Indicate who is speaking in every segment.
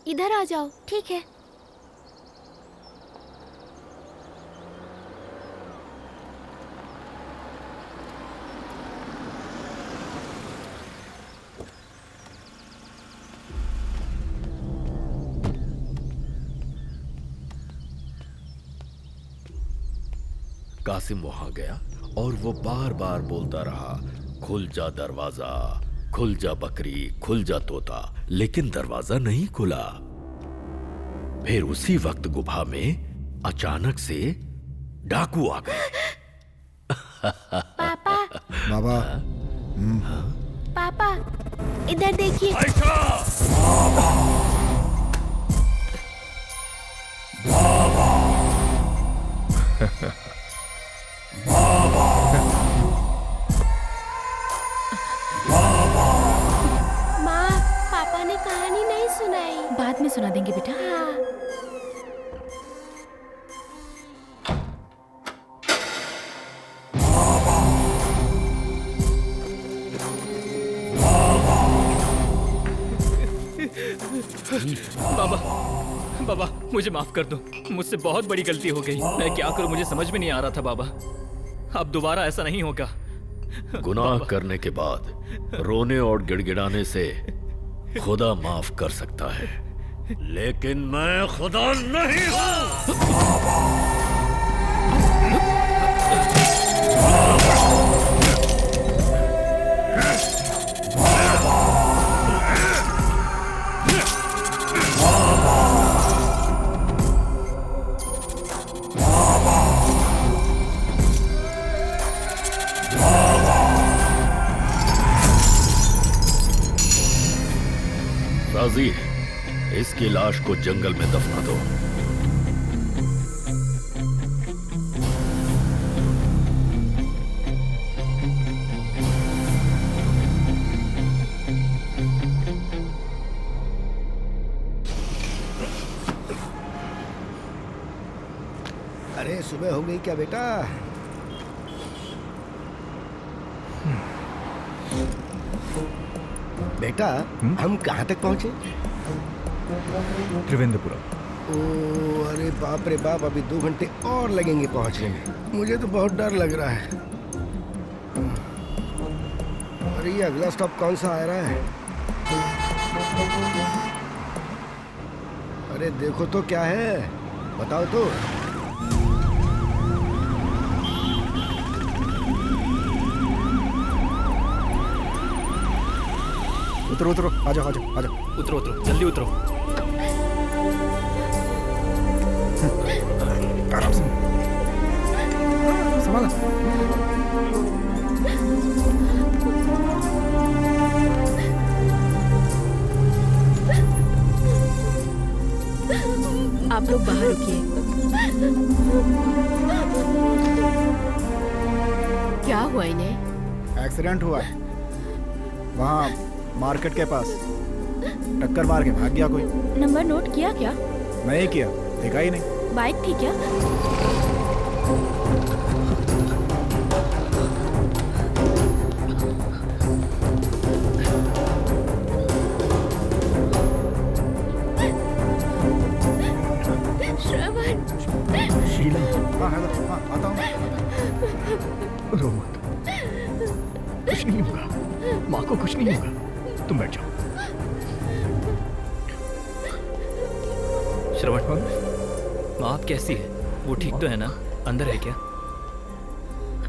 Speaker 1: इधर आ जाओ।
Speaker 2: ठीक है।
Speaker 3: कासिम वहां गया और वो बार बार बोलता रहा, खुल जा दरवाजा, खुल जा बकरी, खुल जा तोता, लेकिन दरवाजा नहीं खुला। फिर उसी वक्त गुफा में अचानक से डाकू आ गए।
Speaker 2: पापा।
Speaker 4: बाबा।
Speaker 2: पापा इधर देखिए।
Speaker 1: माँ, पापा ने कहानी नहीं सुनाई।
Speaker 2: बाद में सुना देंगे बेटा।
Speaker 1: हाँ।
Speaker 5: बाबा, बाबा मुझे माफ कर दो, मुझसे बहुत बड़ी गलती हो गई। मैं क्या करूं मुझे समझ में नहीं आ रहा था बाबा। अब दोबारा ऐसा नहीं होगा।
Speaker 3: गुनाह करने के बाद रोने और गिड़गिड़ाने से खुदा माफ कर सकता है, लेकिन मैं खुदा नहीं हूं। राजी, इसकी लाश को जंगल में दफना दो।
Speaker 4: अरे सुबह हो गई क्या बेटा? बेटा हम कहाँ तक पहुँचे?
Speaker 6: त्रिवेंद्रपुरम।
Speaker 4: ओ अरे बाप रे बाप, अभी 2 घंटे और लगेंगे पहुँचने में। मुझे तो बहुत डर लग रहा है। अरे ये अगला स्टॉप कौन सा आ रहा है? अरे देखो तो क्या है, बताओ तो। उतरो उतरो, आ जाओ आ जाओ आ जाओ।
Speaker 5: उतरो उतरो, जल्दी उतरो।
Speaker 4: आराम से संभाला।
Speaker 2: आप लोग बाहर रुकिए। क्या हुआ इन्हें?
Speaker 4: एक्सीडेंट हुआ है वहाँ मार्केट के पास। टक्कर मार के भाग गया कोई।
Speaker 2: नंबर नोट किया क्या?
Speaker 4: नहीं किया, देखा ही नहीं।
Speaker 2: बाइक थी क्या?
Speaker 1: श्रवण।
Speaker 4: शीला। हाँ हेलो, हाँ आता हूँ। रो मत, कुछ नहीं होगा, माँ को कुछ नहीं होगा, तुम बैठ जाओ।
Speaker 5: श्रवण, माँ आप कैसी है? वो ठीक तो है ना? अंदर है क्या?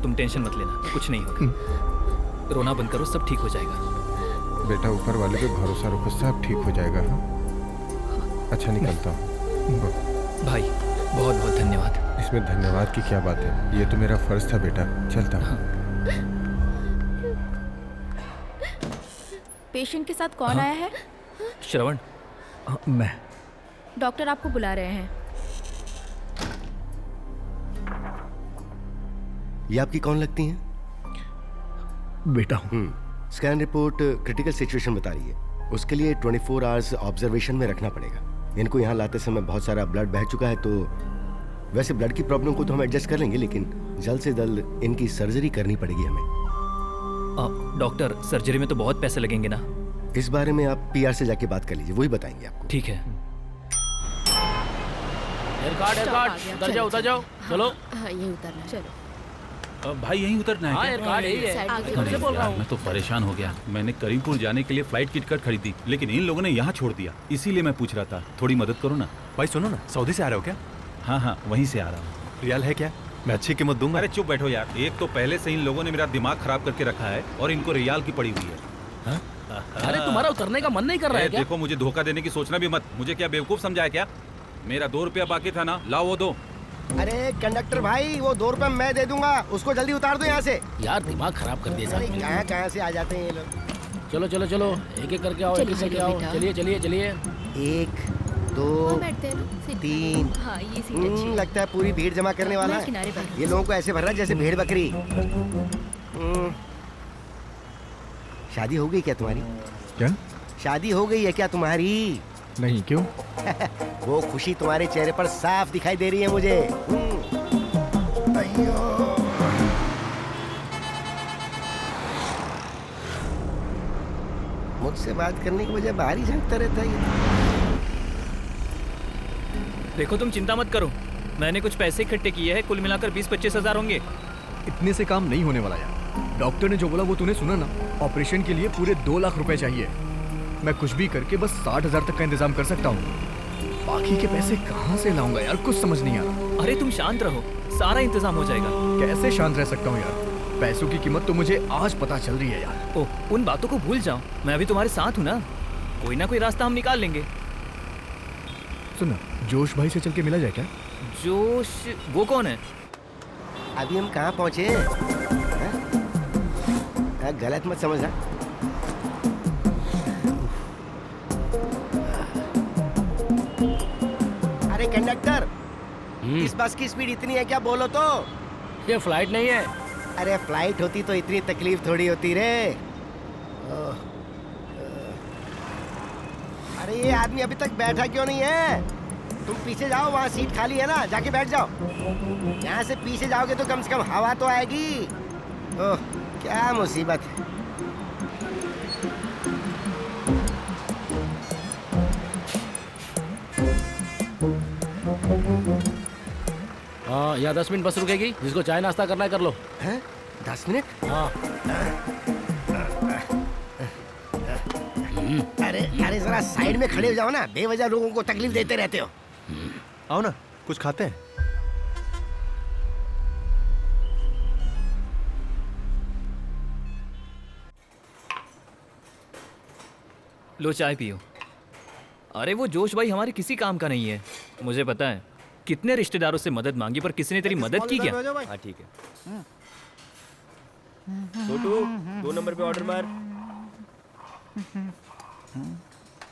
Speaker 5: तुम टेंशन मत लेना, कुछ नहीं होगा। रोना बंद करो, सब ठीक हो जाएगा।
Speaker 6: बेटा ऊपर वाले पे भरोसा रखो, सब ठीक हो जाएगा। हाँ? अच्छा निकलता हूँ।
Speaker 5: भाई बहुत बहुत धन्यवाद।
Speaker 6: इसमें धन्यवाद की क्या बात है, ये तो मेरा फर्ज था बेटा, चलता हूँ।
Speaker 2: पेशेंट के साथ कौन आया है?
Speaker 5: श्रवण।
Speaker 6: मैं।
Speaker 2: डॉक्टर आपको बुला रहे हैं।
Speaker 4: ये आपकी कौन लगती हैं?
Speaker 6: बेटा हूँ।
Speaker 4: स्कैन रिपोर्ट क्रिटिकल सिचुएशन बता रही है। उसके लिए 24 आवर्स ऑब्जर्वेशन में रखना पड़ेगा। इनको यहाँ लाते समय बहुत सारा ब्लड बह चुका है, तो वैसे ब्लड की प्रॉब्लम को तो हम एडजस्ट कर लेंगे, लेकिन जल्द से जल्द इनकी सर्जरी करनी पड़ेगी हमें।
Speaker 5: डॉक्टर सर्जरी में तो बहुत पैसे लगेंगे ना?
Speaker 4: इस बारे में आप पीआर से जाके बात कर लीजिए, वही बताएंगे आपको।
Speaker 5: ठीक है।
Speaker 2: स्टॉप आ गया।
Speaker 7: उतर जाओ उतर जाओ चलो।
Speaker 2: हाँ ये उतरना है। चलो
Speaker 8: भाई यहीं उतरना है
Speaker 7: हाँ
Speaker 8: क्या?
Speaker 7: एयरकार्ड यही है,
Speaker 2: साइड में
Speaker 7: कब से
Speaker 8: अरे
Speaker 7: बोल रहा
Speaker 8: यार,
Speaker 7: हूँ।
Speaker 8: मैं तो परेशान हो गया। मैंने करीमपुर जाने के लिए फ्लाइट की टिकट खरीदी, लेकिन इन लोगों ने यहाँ छोड़ दिया। इसीलिए मैं पूछ रहा था, थोड़ी मदद करो ना।
Speaker 9: भाई सुनो ना, सऊदी से आ रहे हो क्या?
Speaker 8: हाँ हाँ, वहीं से आ रहा हूँ।
Speaker 9: रियाल है क्या? मैं अच्छी कीमत दूंगा।
Speaker 8: अरे चुप बैठो यार, एक तो पहले से इन लोगों ने मेरा दिमाग खराब करके रखा है और इनको रियाल की पड़ी हुई है।
Speaker 7: अरे तुम्हारा उतरने का मन नहीं कर रहा है क्या?
Speaker 8: देखो, मुझे धोखा देने की सोचना भी मत। मुझे क्या बेवकूफ समझा है क्या? मेरा 2 रुपया बाकी था ना, लाओ वो दो।
Speaker 4: अरे कंडक्टर भाई, वो 2 रुपए मैं दे दूंगा, उसको जल्दी उतार दो यहाँ से।
Speaker 7: यार दिमाग खराब कर दिया
Speaker 4: अरे
Speaker 7: साहब।
Speaker 4: कहाँ कहाँ से आ जाते हैं ये लोग।
Speaker 7: चलो चलो चलो, एक एक करके आओ, एक एक करके आओ।
Speaker 2: बेटा।
Speaker 7: चलिए चलिए चलिए।
Speaker 4: 1 2
Speaker 1: वहाँ बैठते हैं ना सीट।
Speaker 4: 3।
Speaker 2: हाँ ये सीट अच्छी है।
Speaker 4: लगता है पूरी भीड़ जमा करने वाला
Speaker 2: मैं
Speaker 4: है।
Speaker 2: किनारे पर
Speaker 4: ये लोगों को ऐसे भर रहा है जैसे भेड़ बकरी। शादी हो गई क्या तुम्हारी?
Speaker 6: क्या?
Speaker 4: शादी हो गई है क्या तुम्हारी?
Speaker 6: नहीं, क्यों?
Speaker 4: वो खुशी तुम्हारे चेहरे पर साफ दिखाई दे रही है मुझे। अയ്यो। मुझसे बात करने की वजह बाहर ही झांकता रहता है ये।
Speaker 5: देखो तुम चिंता मत करो, मैंने कुछ पैसे इकट्ठे किए हैं, कुल मिलाकर 20-25 हज़ार होंगे।
Speaker 9: इतने से काम नहीं होने वाला यार। डॉक्टर ने जो बोला वो तूने सुना ना? ऑपरेशन के लिए पूरे 2 लाख रुपए चाहिए। मैं कुछ भी करके बस 60,000 तक का इंतजाम कर सकता हूँ। बाकी के पैसे कहाँ से लाऊंगा यार, कुछ समझ नहीं आ रहा।
Speaker 5: अरे तुम शांत रहो, सारा इंतजाम हो जाएगा।
Speaker 9: कैसे शांत रह सकता हूँ यार? पैसों की कीमत तो मुझे आज पता चल रही है यार।
Speaker 5: ओह, उन बातों को भूल जाओ, मैं अभी तुम्हारे साथ हूँ ना। कोई ना कोई रास्ता हम निकाल लेंगे।
Speaker 9: सुन ना, जोश भाई से चल के मिला जाए क्या?
Speaker 5: जोश? वो कौन है?
Speaker 4: अभी हम कहाँ पहुँचे? गलत मत समझना। अरे कंडक्टर, इस बस की स्पीड इतनी है क्या? बोलो तो।
Speaker 7: ये फ्लाइट नहीं है।
Speaker 4: अरे फ्लाइट होती तो इतनी तकलीफ थोड़ी होती रे। अरे ये आदमी अभी तक बैठा क्यों नहीं है? तुम पीछे जाओ, वहाँ सीट खाली है ना, जाके बैठ जाओ। यहाँ से पीछे जाओगे तो कम से कम हवा तो आएगी। ओह क्या मुसीबत है।
Speaker 7: हाँ, यहाँ 10 मिनट बस रुकेगी, जिसको चाय नाश्ता करना है कर लो।
Speaker 4: हैं? 10 मिनट?
Speaker 7: हाँ।
Speaker 4: अरे अरे जरा साइड में खड़े हो जाओ ना, बेवजह लोगों को तकलीफ देते रहते हो।
Speaker 9: आओ ना, कुछ खाते हैं।
Speaker 5: लो चाय पियो। अरे वो जोश भाई हमारे किसी काम का नहीं है, मुझे पता है। कितने रिश्तेदारों से मदद मांगी पर किसी ने तेरी मदद की क्या?
Speaker 10: हाँ ठीक है। छोटू 2 नंबर पे ऑर्डर मार।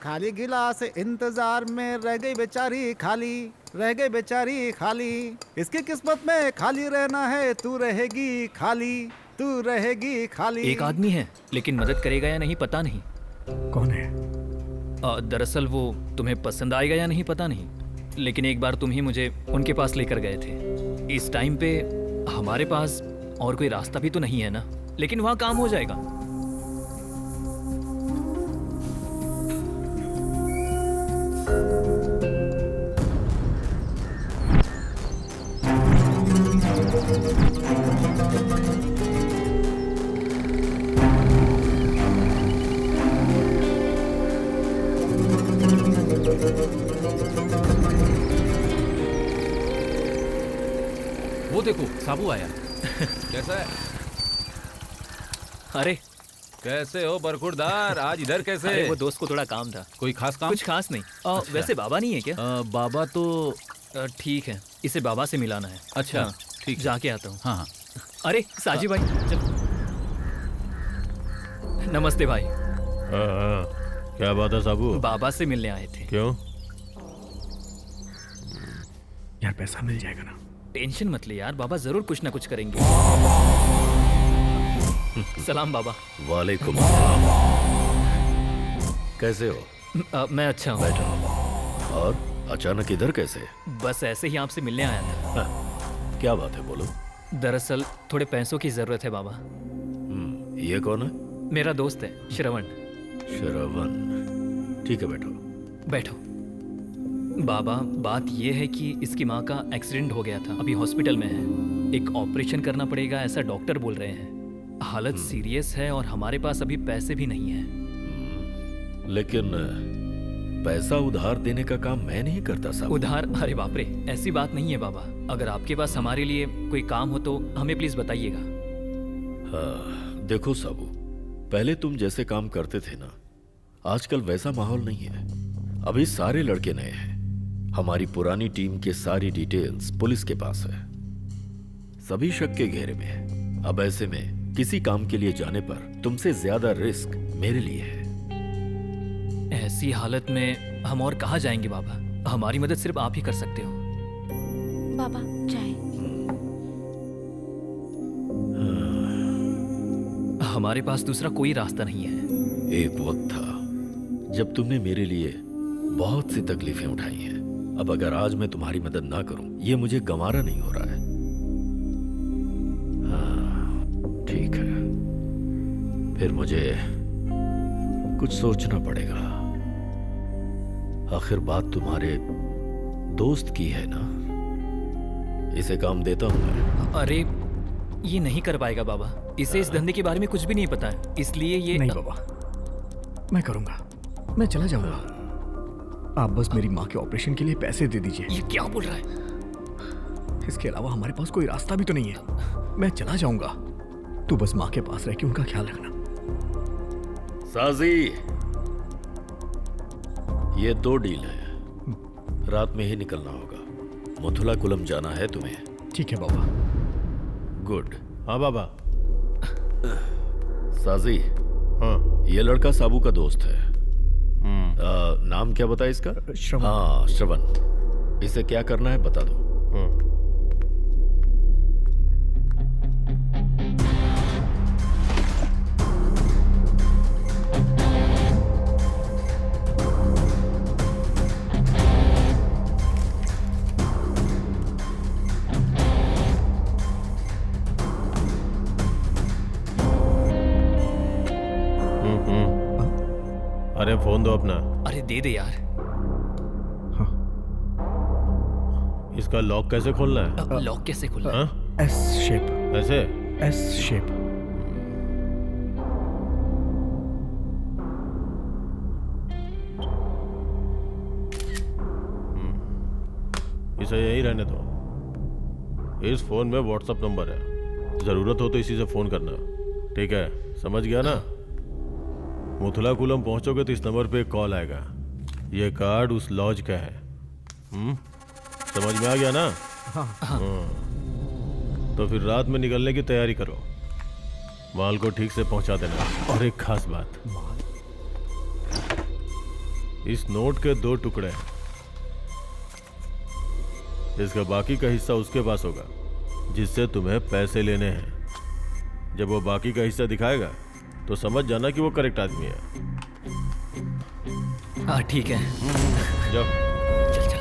Speaker 11: खाली गिलास इंतजार में रह गई बेचारी खाली, रह गई बेचारी खाली। इसकी किस्मत में खाली रहना है, तू रहेगी खाली, तू रहेगी खाली।
Speaker 5: एक आदमी है लेकिन मदद करेगा या नहीं पता नहीं।
Speaker 9: कौन है?
Speaker 5: दरअसल वो तुम्हें पसंद आएगा या नहीं पता नहीं, लेकिन एक बार तुम ही मुझे उनके पास लेकर गए थे। इस टाइम पे हमारे पास और कोई रास्ता भी तो नहीं है ना, लेकिन वहाँ काम हो जाएगा।
Speaker 8: वो देखो, साबू आया। कैसा है?
Speaker 5: अरे
Speaker 8: कैसे हो बरखुरदार? आज इधर कैसे?
Speaker 5: अरे वो दोस्त को थोड़ा काम था।
Speaker 8: कोई खास काम?
Speaker 5: कुछ खास नहीं। वैसे बाबा नहीं है क्या?
Speaker 8: बाबा तो
Speaker 5: ठीक है, इसे बाबा से मिलाना है।
Speaker 8: अच्छा,
Speaker 5: हाँ,
Speaker 8: ठीक है।
Speaker 5: जाके आता हूँ।
Speaker 8: हाँ हाँ।
Speaker 5: अरे साजी भाई, चल। नमस्ते भाई।
Speaker 10: क्या बात है साबू?
Speaker 5: बाबा से मिलने आए थे।
Speaker 10: क्यों?
Speaker 9: यार पैसा मिल जाएगा ना?
Speaker 5: टेंशन मत ले यार, बाबा जरूर कुछ ना कुछ करेंगे। सलाम बाबा।
Speaker 3: वालेकुम सलाम। कैसे हो?
Speaker 5: मैं अच्छा हूँ।
Speaker 3: बैठो। और अचानक इधर कैसे?
Speaker 5: बस ऐसे ही आपसे मिलने आया था।
Speaker 3: क्या बात है, बोलो।
Speaker 5: दरअसल थोड़े पैसों की जरूरत है बाबा।
Speaker 3: ये कौन है?
Speaker 5: मेरा दोस्त है श्रवण।
Speaker 3: श्रवण। ठीक है, बैठो।
Speaker 5: बैठो। बाबा, बात यह है कि इसकी माँ का एक्सीडेंट हो गया था, अभी हॉस्पिटल में है। एक ऑपरेशन करना पड़ेगा ऐसा डॉक्टर बोल रहे हैं। हालत सीरियस है और हमारे पास अभी पैसे भी नहीं है।
Speaker 3: लेकिन पैसा उधार देने का काम मैं नहीं करता साहब।
Speaker 5: उधार? अरे बाप रे, ऐसी बात नहीं है बाबा। अगर आपके पास हमारे लिए कोई काम हो तो हमें प्लीज बताइएगा।
Speaker 3: हाँ, देखो साबू, पहले तुम जैसे काम करते थे ना, आजकल वैसा माहौल नहीं है। अभी सारे लड़के नए हैं। हमारी पुरानी टीम के सारी डिटेल्स पुलिस के पास है, सभी शक के घेरे में है। अब ऐसे में किसी काम के लिए जाने पर तुमसे ज्यादा रिस्क मेरे लिए है।
Speaker 5: ऐसी हालत में हम और कहाँ जाएंगे बाबा? हमारी मदद सिर्फ आप ही कर सकते हो।
Speaker 1: बाबा चाय।
Speaker 5: हमारे पास दूसरा कोई रास्ता नहीं है।
Speaker 3: एक वक्त था जब तुमने मेरे लिए बहुत सी तकलीफें उठाई हैं। अब अगर आज मैं तुम्हारी मदद ना करूं, ये मुझे गंवारा नहीं हो रहा है। हाँ, ठीक है, फिर मुझे कुछ सोचना पड़ेगा। आखिर बात तुम्हारे दोस्त की है ना, इसे काम देता हूं मैं।
Speaker 5: अरे ये नहीं कर पाएगा बाबा, इसे इस धंधे के बारे में कुछ भी नहीं पता है, इसलिए ये
Speaker 9: नहीं बाबा, मैं करूंगा, मैं चला जाऊंगा। आप बस मेरी माँ के ऑपरेशन के लिए पैसे दे दीजिए।
Speaker 5: ये क्या बोल रहा है?
Speaker 9: इसके अलावा हमारे पास कोई रास्ता भी तो नहीं है। मैं चला जाऊंगा, तू बस माँ के पास रह के उनका ख्याल रखना।
Speaker 3: साजी, ये 2 डील है, रात में ही निकलना होगा। मथुराकुलम जाना है तुम्हें।
Speaker 9: ठीक है बाबा।
Speaker 3: गुड।
Speaker 10: हाँ बाबा।
Speaker 3: साजी,
Speaker 10: हाँ,
Speaker 3: ये लड़का साबू का दोस्त है। नाम क्या बताया इसका?
Speaker 9: श्रवण।
Speaker 3: हाँ, श्रवण। इसे क्या करना है बता दो।
Speaker 10: अरे फोन दो अपना।
Speaker 5: अरे दे दे यार।
Speaker 10: इसका लॉक कैसे खोलना है?
Speaker 5: लॉक कैसे खोलना है?
Speaker 10: हाँ?
Speaker 9: S shape.
Speaker 10: ऐसे?
Speaker 9: S shape.
Speaker 10: इसे यही रहने दो। इस फोन में व्हाट्सएप नंबर है, जरूरत हो तो इसी से फोन करना। ठीक है, समझ गया ना? मथुराकुलम पहुंचोगे तो इस नंबर पे एक कॉल आएगा। ये कार्ड उस लॉज का है। समझ में आ गया ना?
Speaker 9: हाँ।
Speaker 10: तो फिर रात में निकलने की तैयारी करो, माल को ठीक से पहुंचा देना। और एक खास बात, इस नोट के 2 टुकड़े हैं, इसका बाकी का हिस्सा उसके पास होगा जिससे तुम्हें पैसे लेने हैं। जब वो बाकी का हिस्सा दिखाएगा तो समझ जाना कि वो करेक्ट आदमी है।
Speaker 5: हाँ ठीक है,
Speaker 10: जाओ।
Speaker 5: चल चल।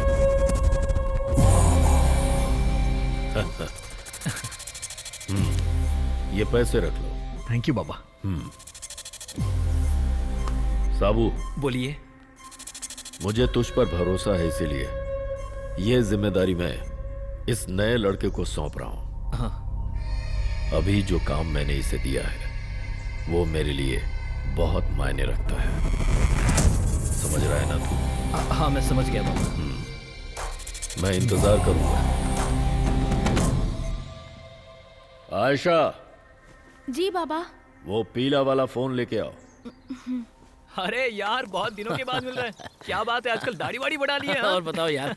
Speaker 3: ये पैसे रख लो।
Speaker 9: थैंक यू बाबा।
Speaker 3: साबू,
Speaker 5: बोलिए।
Speaker 3: मुझे तुझ पर भरोसा है, इसीलिए ये जिम्मेदारी मैं इस नए लड़के को सौंप रहा हूं।
Speaker 5: हाँ।
Speaker 3: अभी जो काम मैंने इसे दिया है वो मेरे लिए बहुत मायने रखता है। समझ रहा है ना तू?
Speaker 5: हाँ मैं समझ गया बाबा।
Speaker 3: मैं इंतजार करूंगा। आयशा।
Speaker 1: जी बाबा।
Speaker 3: वो पीला वाला फोन लेके आओ।
Speaker 5: अरे यार, बहुत दिनों के बाद मिल रहा है। क्या बात है, आजकल दाढ़ी वाड़ी बढ़ा ली है।
Speaker 7: और बताओ यार।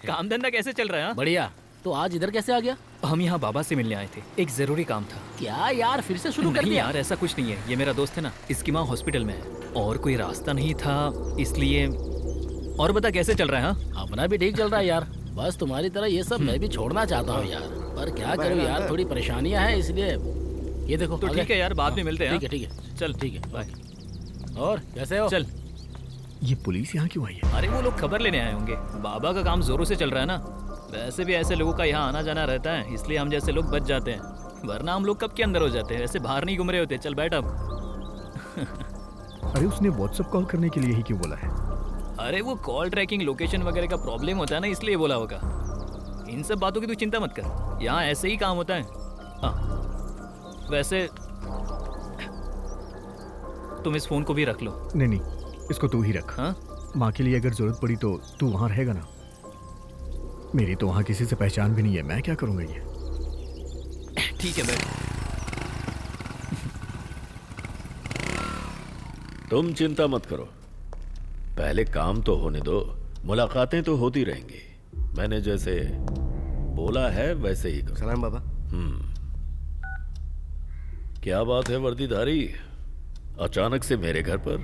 Speaker 5: काम धंधा कैसे चल रहा है?
Speaker 7: बढ़िया। तो आज इधर कैसे आ गया?
Speaker 5: हम यहाँ बाबा से मिलने आए थे, एक जरूरी काम था।
Speaker 7: क्या यार, फिर से शुरू कर
Speaker 5: नहीं
Speaker 7: दिया?
Speaker 5: यार, ऐसा कुछ नहीं है। ये मेरा दोस्त है ना, इसकी माँ हॉस्पिटल में है और कोई रास्ता नहीं था, इसलिए। और बता कैसे चल रहा है? हाँ,
Speaker 7: अपना भी ठीक चल रहा है यार। बस तुम्हारी तरह ये सब मैं भी छोड़ना चाहता हूँ यार, पर क्या करूँ यार, थोड़ी परेशानियाँ हैं, इसलिए। ये देखो।
Speaker 5: तो ठीक है यार, बाद में मिलते हैं।
Speaker 7: ठीक है ठीक है,
Speaker 5: चल।
Speaker 7: ठीक है, बाय। और कैसे हो?
Speaker 5: चल।
Speaker 9: ये पुलिस यहाँ क्यों आई है?
Speaker 5: अरे वो लोग खबर लेने आए होंगे। बाबा का काम जोरों से चल रहा है ना। वैसे भी ऐसे लोगों का यहाँ आना जाना रहता है, इसलिए हम जैसे लोग बच जाते हैं, वरना हम लोग कब के अंदर हो जाते हैं। वैसे बाहर नहीं घूम रहे होते। चल बैठ अब।
Speaker 9: अरे उसने व्हाट्सएप कॉल करने के लिए ही क्यों बोला है?
Speaker 5: अरे वो कॉल ट्रैकिंग लोकेशन वगैरह का प्रॉब्लम होता है ना, इसलिए बोला होगा। इन सब बातों की तू चिंता मत कर, यहाँ ऐसे ही काम होता है। हाँ वैसे तुम इस फोन को भी रख लो।
Speaker 9: नहीं नहीं, इसको तू ही रख।
Speaker 5: हाँ
Speaker 9: माँ के लिए अगर जरूरत पड़ी तो तू वहाँ रहेगा ना। मेरी तो वहाँ किसी से पहचान भी नहीं है, मैं क्या करूँगा ये।
Speaker 5: ठीक है बैठ।
Speaker 3: तुम चिंता मत करो, पहले काम तो होने दो, मुलाकातें तो होती रहेंगी। मैंने जैसे बोला है वैसे ही करो।
Speaker 4: सलाम बाबा।
Speaker 3: क्या बात है वर्दीधारी, अचानक से मेरे घर पर?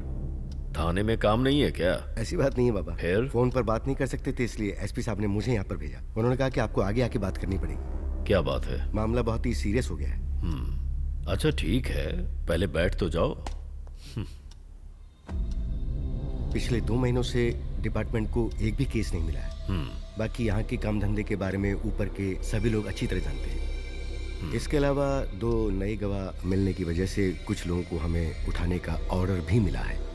Speaker 3: थाने में काम नहीं है क्या?
Speaker 4: ऐसी बात नहीं है बाबा।
Speaker 3: फिर?
Speaker 4: फोन पर बात नहीं कर सकते थे, इसलिए एसपी साहब ने मुझे यहाँ पर भेजा। उन्होंने कहा कि आपको आगे आके बात करनी पड़ेगी।
Speaker 3: क्या बात है?
Speaker 4: मामला बहुत ही सीरियस हो गया है।
Speaker 3: अच्छा ठीक है, पहले बैठ तो जाओ।
Speaker 4: पिछले 2 महीनों से डिपार्टमेंट को एक भी केस नहीं मिला है। बाकी यहाँ के काम धंधे के बारे में ऊपर के सभी लोग अच्छी तरह जानते हैं। इसके अलावा 2 नए गवाह मिलने की वजह से कुछ लोगों को हमें उठाने का ऑर्डर भी मिला है।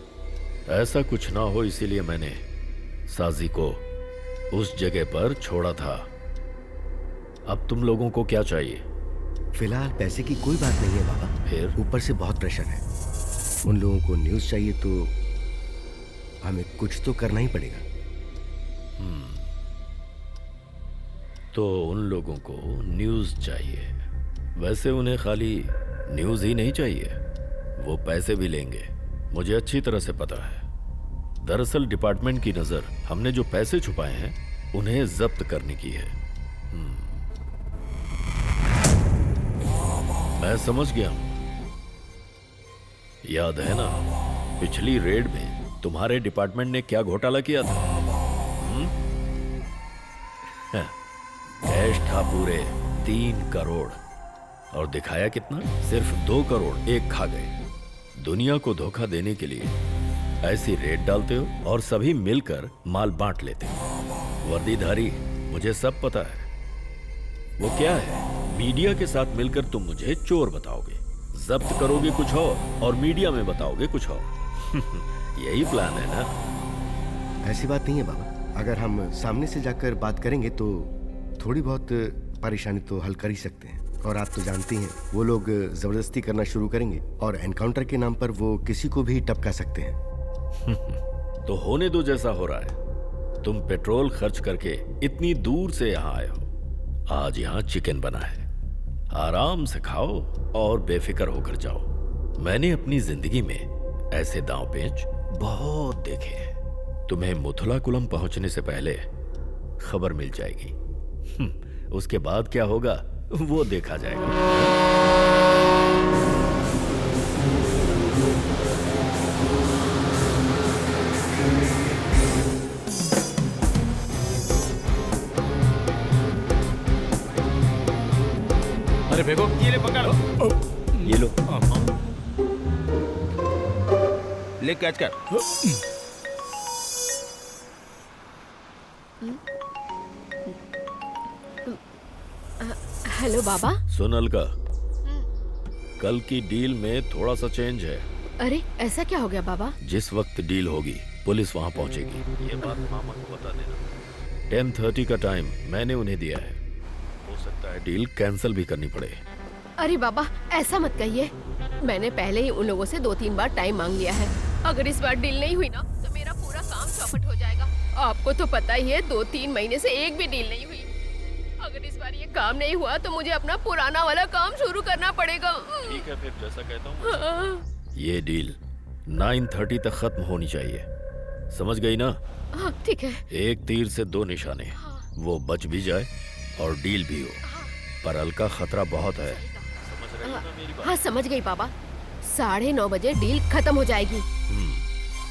Speaker 3: ऐसा कुछ ना हो इसीलिए मैंने साजी को उस जगह पर छोड़ा था। अब तुम लोगों को क्या चाहिए?
Speaker 4: फिलहाल पैसे की कोई बात नहीं है बाबा।
Speaker 3: फिर?
Speaker 4: ऊपर से बहुत प्रेशर है। उन लोगों को न्यूज़ चाहिए तो हमें कुछ तो करना ही पड़ेगा।
Speaker 3: तो उन लोगों को न्यूज़ चाहिए। वैसे उन्हें खाली न्यूज़ ही नहीं चाहिए, वो पैसे भी लेंगे, मुझे अच्छी तरह से पता है। दरअसल डिपार्टमेंट की नज़र हमने जो पैसे छुपाए हैं उन्हें जब्त करने की है। मैं समझ गया हूं। याद है ना पिछली रेड में तुम्हारे डिपार्टमेंट ने क्या घोटाला किया था? कैश था पूरे 3 करोड़ और दिखाया कितना? सिर्फ 2 करोड़ एक खा गए। दुनिया को धोखा देने के लिए ऐसी रेड डालते हो और सभी मिलकर माल बांट लेते हो। वर्दीधारी, मुझे सब पता है। वो क्या है, मीडिया के साथ मिलकर तुम मुझे चोर बताओगे, जब्त करोगे कुछ और मीडिया में बताओगे कुछ और। यही प्लान है ना?
Speaker 4: ऐसी बात नहीं है बाबा। अगर हम सामने से जाकर बात करेंगे तो थोड़ी बहुत परेशानी तो हल कर ही सकते हैं। और आप तो जानती हैं वो लोग जबरदस्ती करना शुरू करेंगे और एनकाउंटर के नाम पर वो किसी को भी टपका सकते हैं।
Speaker 3: तो होने दो जैसा हो रहा है। तुम पेट्रोल खर्च करके इतनी दूर से यहाँ आए हो, आज यहाँ चिकन बना है, आराम से खाओ और बेफिक्र होकर जाओ। मैंने अपनी जिंदगी में ऐसे दांव पेच बहुत देखे हैं। तुम्हें मुथुलाकुलम पहुंचने से पहले खबर मिल जाएगी। उसके बाद क्या होगा वो देखा जाएगा।
Speaker 8: अरे बेगो, ये ले पकड़।
Speaker 3: ये लो।
Speaker 8: ले कैच कर।
Speaker 2: हेलो बाबा।
Speaker 3: सुन अलका, कल की डील में थोड़ा सा चेंज है।
Speaker 2: अरे ऐसा क्या हो गया बाबा?
Speaker 3: जिस वक्त डील होगी पुलिस वहां पहुंचेगी। ये बात मामा को बता देना। 10:30 का टाइम मैंने उन्हें दिया है। हो सकता है डील कैंसिल भी करनी पड़े।
Speaker 2: अरे बाबा ऐसा मत कहिए, मैंने पहले ही उन लोगों से 2-3 बार टाइम मांग लिया है। अगर इस बार डील नहीं हुई ना तो मेरा पूरा काम चौपट हो जाएगा। आपको तो पता ही है 2-3 महीने से एक भी डील नहीं हुई। अगर इस बार ये काम नहीं हुआ तो मुझे अपना पुराना वाला काम शुरू करना पड़ेगा।
Speaker 3: ठीक है फिर जैसा कहता हूँ। ये डील 9:30 तक खत्म होनी चाहिए, समझ गई ना?
Speaker 2: हाँ ठीक है।
Speaker 3: एक तीर से 2 निशाने, वो बच भी जाए और डील भी हो। पर अलका खतरा बहुत है।
Speaker 2: हाँ समझ गई बाबा। 9:30 बजे डील खत्म हो जाएगी।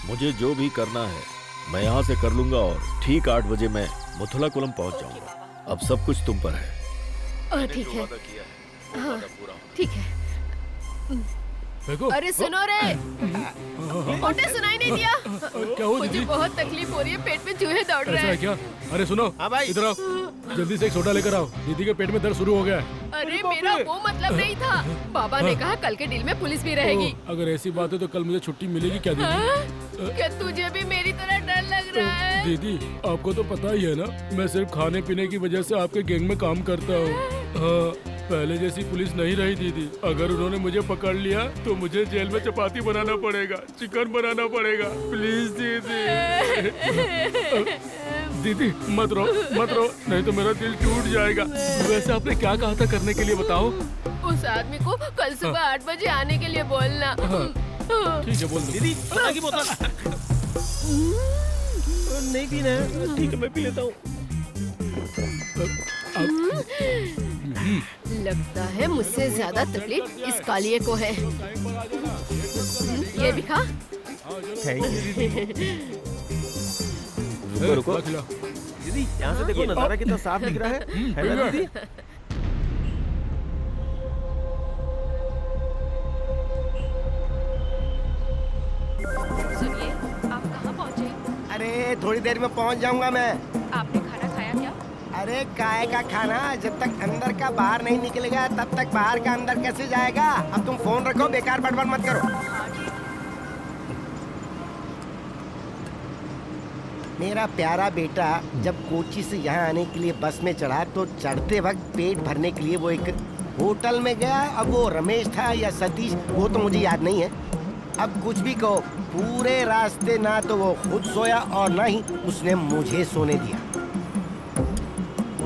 Speaker 3: मुझे जो भी करना है मैं यहाँ से कर लूंगा और ठीक 8 बजे मैं मुथुलाकुलम पहुँच जाऊंगा। अब सब कुछ तुम पर है।
Speaker 2: ठीक है। हाँ ठीक है। अरे सुनो रे, मोटे सुनाई नहीं दिया?
Speaker 12: क्या हुआ
Speaker 2: मुझे
Speaker 12: दीदी?
Speaker 2: बहुत तकलीफ हो रही है, पेट में चूहे दौड़ रहे
Speaker 12: ऐसा है
Speaker 2: हैं।
Speaker 12: क्या? अरे सुनो,
Speaker 7: हाँ भाई।
Speaker 12: इधर आओ, जल्दी से एक सोडा लेकर आओ, दीदी के पेट में दर्द शुरू हो गया है।
Speaker 2: अरे मेरा वो मतलब नहीं था। बाबा ने कहा कल के डील में पुलिस भी रहेगी।
Speaker 12: अगर ऐसी बात है तो कल मुझे छुट्टी मिलेगी क्या दीदी?
Speaker 2: हाँ? क्या तुझे भी मेरी तरह डर लग रहा है?
Speaker 12: दीदी आपको तो पता ही है ना, मैं सिर्फ खाने पीने की वजह से आपके गैंग में काम करता हूँ। हाँ, पहले जैसी पुलिस नहीं रही दीदी। अगर उन्होंने मुझे पकड़ लिया तो मुझे जेल में चपाती बनाना पड़ेगा, चिकन बनाना पड़ेगा। प्लीज दीदी। दीदी मत रो, नहीं तो मेरा दिल टूट जाएगा। वैसे आपने क्या कहा था करने के लिए बताओ?
Speaker 2: उस आदमी को कल सुबह 8 बजे आने के लिए बोलना।
Speaker 12: ठीक है, बोल दो।
Speaker 10: दीदी की बोतल नहीं पीना है। ठीक है, मैं पी लेता हूँ।
Speaker 2: लगता है मुझसे ज्यादा तकलीफ इस कालिए को है। ये भी खा।
Speaker 10: रुको दीदी, यहाँ से देखो नजारा कितना साफ दिख रहा है ना दीदी?
Speaker 2: सुनिए, आप कहाँ पहुँचे?
Speaker 4: अरे थोड़ी देर में पहुंच जाऊंगा मैं।
Speaker 2: आपने खाना खाया क्या?
Speaker 4: अरे काय का खाना, जब तक अंदर का बाहर नहीं निकलेगा तब तक बाहर का अंदर कैसे जाएगा? अब तुम फोन रखो, बेकार बड़बड़ मत करो। मेरा प्यारा बेटा जब कोची से यहाँ आने के लिए बस में चढ़ा तो चढ़ते वक्त पेट भरने के लिए वो एक होटल में गया। अब वो रमेश था या सतीश, वो तो मुझे याद नहीं है। अब कुछ भी कहो, पूरे रास्ते ना तो वो खुद सोया और ना ही उसने मुझे सोने दिया।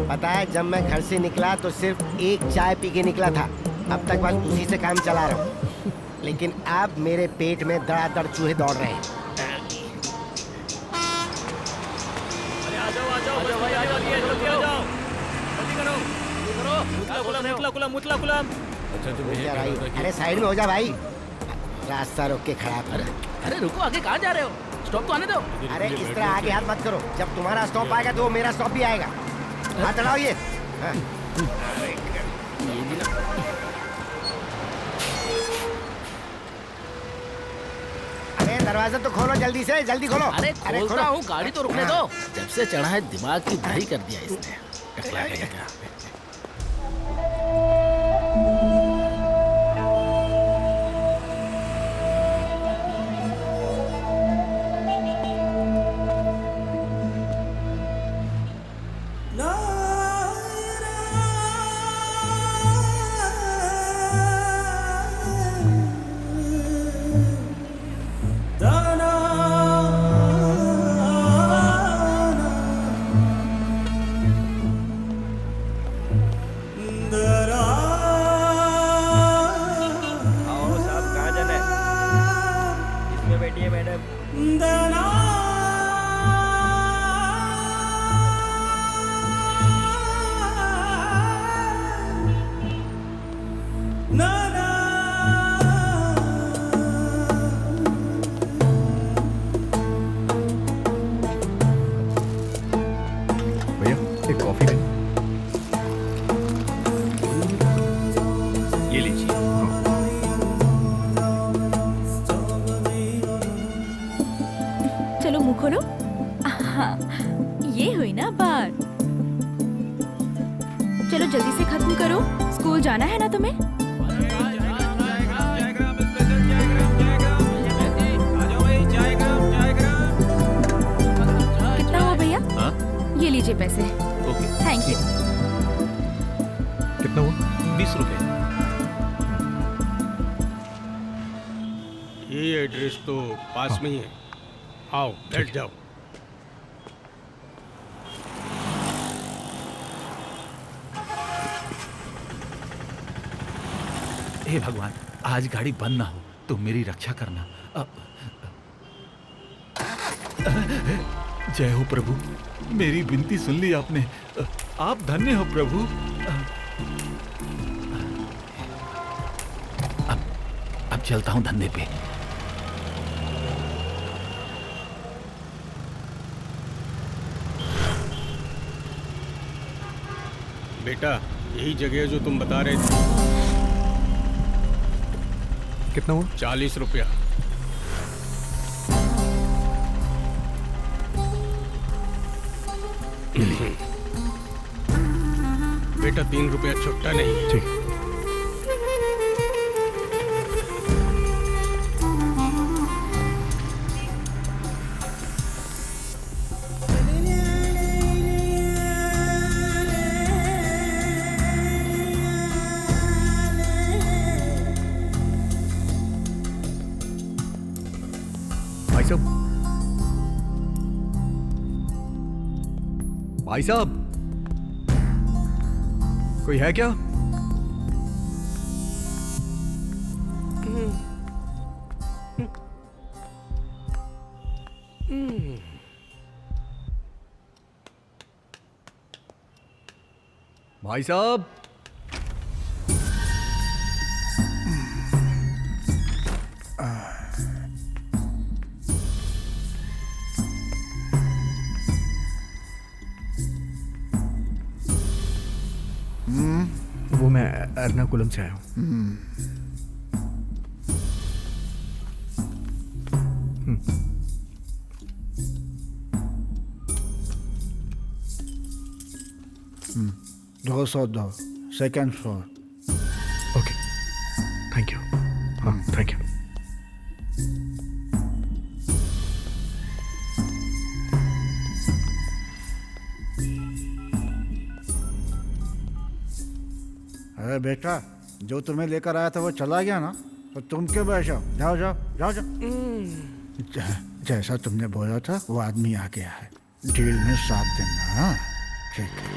Speaker 4: पता है, जब मैं घर से निकला तो सिर्फ एक चाय पी के निकला था। अब तक बस उसी से काम चला रहा हूँ, लेकिन अब मेरे पेट में धड़ाधड़ चूहे दौड़ रहे हैं। अरे साइड में हो जा भाई, रास्ता रोक के खड़ा कर।
Speaker 7: अरे रुको, आगे कहाँ जा रहे हो? स्टॉप तो आने दो।
Speaker 4: अरे इस तरह आगे हाथ मत करो, जब तुम्हारा स्टॉप आएगा तो मेरा स्टॉप भी आएगा। हाथ चढ़ाओ ये। हाँ। अरे दरवाजा तो खोलो, जल्दी से, जल्दी खोलो।
Speaker 7: अरे खोलता हूँ, गाड़ी तो रुकने दो। जब से चढ़ा है दिमाग की दही कर दिया इसने। टकला देगा।
Speaker 9: भैया एक कॉफी दें।
Speaker 5: ये लीजिए।
Speaker 13: चलो मुंह खोलो। हाँ, ये हुई ना बात। चलो जल्दी से खत्म करो, स्कूल जाना है ना तुम्हें? कितना हुआ भैया? ये लीजिए पैसे।
Speaker 8: Okay,
Speaker 13: thank you.
Speaker 9: कितना हुआ?
Speaker 8: 20 रुपए।
Speaker 10: ये एड्रेस तो पास में ही है। आओ बैठ जाओ।
Speaker 8: हे भगवान, आज गाड़ी बंद ना हो, तुम मेरी रक्षा करना। जय हो प्रभु, मेरी विनती सुन ली आपने। आप धन्य हो प्रभु। अब चलता हूं धंधे पे।
Speaker 10: बेटा, यही जगह है जो तुम बता रहे थे।
Speaker 9: कितना हुआ?
Speaker 12: 40 रुपया। बेटा 3 रुपया छुट्टा नहीं है।
Speaker 9: ठीक। भाई साहब, कोई है क्या? भाई साहब, वो मैं एर्नाकुलम से आया हूँ।
Speaker 11: दो सौ दो, second floor.
Speaker 9: Okay, thank you. हाँ, थैंक यू।
Speaker 11: अरे बेटा, जो तुम्हें लेकर आया था वो चला गया ना, तो तुम क्यों बैठो? जाओ जाओ जाओ जाओ। जैसा तुमने बोला था वो आदमी आ गया है। डील में साथ देना। हाँ ठीक है।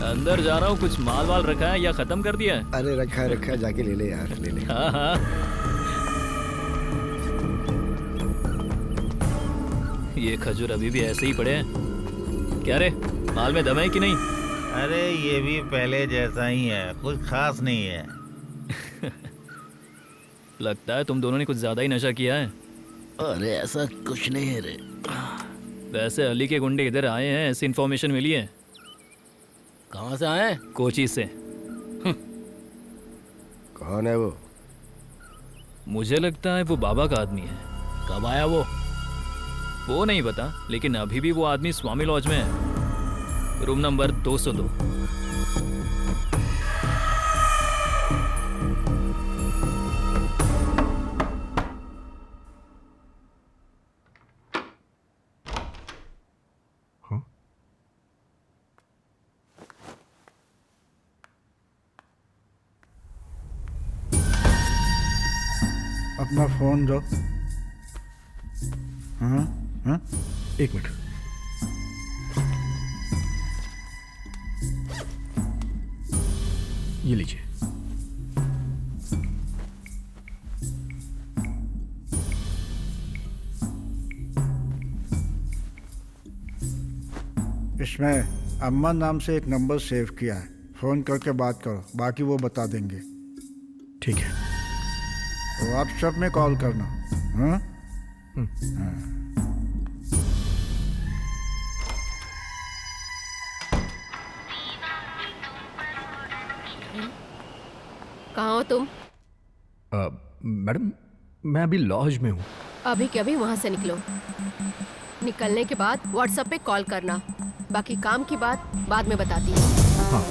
Speaker 5: अंदर जा रहा हूँ, कुछ माल वाल रखा है या खत्म कर दिया है?
Speaker 4: अरे रखा है, जाके ले ले यार, ले ले।
Speaker 5: हाँ हाँ। ये खजूर अभी भी ऐसे ही पड़े हैं। क्या रे, माल में दम है कि नहीं?
Speaker 14: अरे ये भी पहले जैसा ही है, कुछ खास नहीं है।
Speaker 5: लगता है तुम दोनों ने कुछ ज्यादा ही नशा किया है।
Speaker 7: अरे ऐसा कुछ नहीं है रे।
Speaker 5: वैसे अली के गुंडे इधर आए हैं, ऐसी इन्फॉर्मेशन मिली है।
Speaker 7: कहाँ से आए?
Speaker 5: कोची से।
Speaker 4: कौन है वो?
Speaker 5: मुझे लगता है वो बाबा का आदमी है।
Speaker 7: कब आया वो?
Speaker 5: वो नहीं पता, लेकिन अभी भी वो आदमी स्वामी लॉज में है, रूम नंबर 202।
Speaker 11: अपना फोन दो। हाँ हाँ,
Speaker 9: एक मिनट। ये लीजिए।
Speaker 11: इसमें अम्मा नाम से एक नंबर सेव किया है, फोन करके बात करो, बाकी वो बता देंगे।
Speaker 9: ठीक है।
Speaker 11: व्हाट्सएप में कॉल करना। हाँ?
Speaker 2: कहाँ हो तुम?
Speaker 9: मैडम, मैं अभी लॉज में हूँ।
Speaker 2: अभी के अभी वहाँ से निकलो। निकलने के बाद व्हाट्सएप पे कॉल करना, बाकी काम की बात बाद में बताती हूँ। हाँ।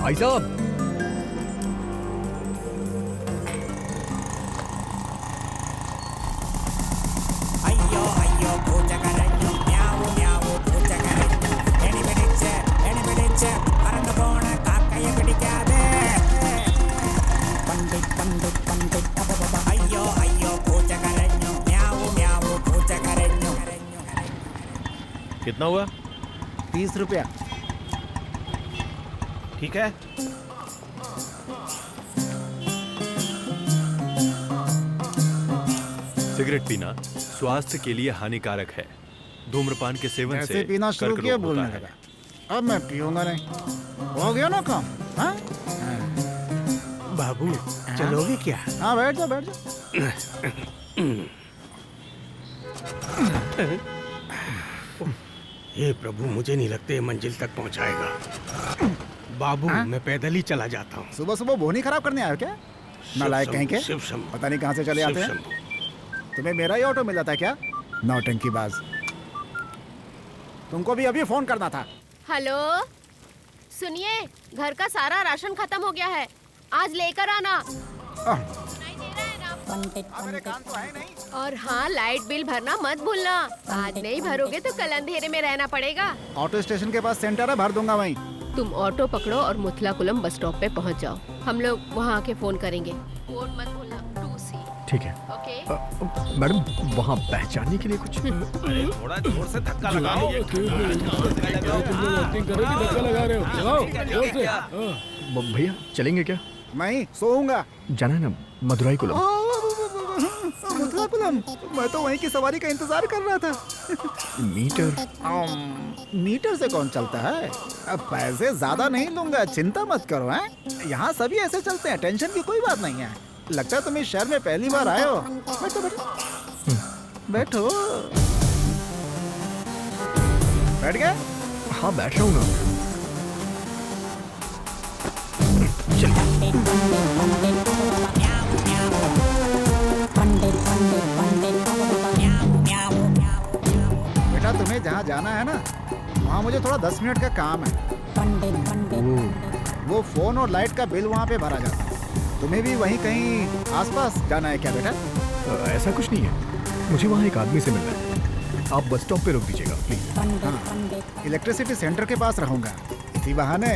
Speaker 9: भाई साहब,
Speaker 10: कितना हुआ?
Speaker 11: 30 रुपया।
Speaker 10: ठीक है।
Speaker 15: सिगरेट पीना स्वास्थ्य के लिए हानिकारक है। धूम्रपान के सेवन
Speaker 11: ऐसे
Speaker 15: से
Speaker 11: पीना शुरू
Speaker 15: कर्क
Speaker 11: किया
Speaker 15: रोग
Speaker 11: बोलने
Speaker 15: होता है।
Speaker 11: लगा। अब मैं पीऊंगा नहीं। हो गया ना काम? हाँ?
Speaker 16: बाबू चलोगे क्या?
Speaker 11: हाँ बैठ जाओ बैठ जाओ।
Speaker 16: हे प्रभु, मुझे नहीं लगता ये मंजिल तक पहुंचाएगा। बाबू मैं पैदल ही चला जाता हूँ।
Speaker 11: सुबह सुबह बोनी खराब करने आए हो क्या? नालायक कहीं के?
Speaker 16: शिव शंभू।
Speaker 11: पता नहीं कहाँ से चले आते हैं। तुम्हें मेरा ही ऑटो मिला था क्या? नौटंकी बाज। तुमको भी अभी फोन करना था।
Speaker 2: हेलो, सुनिए, घर का सारा राशन खत्म हो गया है, आज लेकर आना। और हाँ, लाइट बिल भरना मत भूलना। आज नहीं भरोगे तो कल अंधेरे में रहना पड़ेगा।
Speaker 11: ऑटो स्टेशन के पास सेंटर है, भर दूंगा वहीं।
Speaker 2: तुम ऑटो पकड़ो और मुथलाकुलम बस स्टॉप पे पहुंच जाओ। हम लोग वहाँ आके फोन करेंगे। फोन मत भूलना। 2C।
Speaker 9: ठीक है।
Speaker 2: ओके।
Speaker 9: मैडम, वहाँ पहचानने के लिए कुछ?
Speaker 14: अरे थोड़ा जोर से धक्का लगाओ।
Speaker 12: धक्का लगा रहे हो, चलाओ जोर से।
Speaker 9: भैया चलेंगे क्या?
Speaker 11: मैं सोऊंगा।
Speaker 9: जाना है ना मदुराई कुलम?
Speaker 11: मुथलाकुलम? मैं तो वहीं की सवारी का इंतजार कर रहा था।
Speaker 9: मीटर?
Speaker 11: मीटर से कौन चलता है? अब पैसे ज्यादा नहीं लूंगा, चिंता मत करो। हैं? यहाँ सभी ऐसे चलते हैं, टेंशन की कोई बात नहीं है। लगता है तुम इस शहर में पहली बार आए हो। बैठो बैठो बैठो। बैठ गए?
Speaker 9: हाँ बैठ रहा हूँ ना।
Speaker 11: बेटा तुम्हें जहाँ जाना है ना, वहाँ मुझे थोड़ा 10 मिनट का काम है। वो फोन और लाइट का बिल वहाँ पे भरा जाता है। तुम्हें भी वहीं कहीं आसपास जाना है क्या बेटा?
Speaker 9: ऐसा कुछ नहीं है, मुझे वहाँ एक आदमी से मिलना है। आप बस स्टॉप पे रोक दीजिएगा प्लीज।
Speaker 11: हाँ, इलेक्ट्रिसिटी सेंटर के पास रहूंगा, इसी बहाने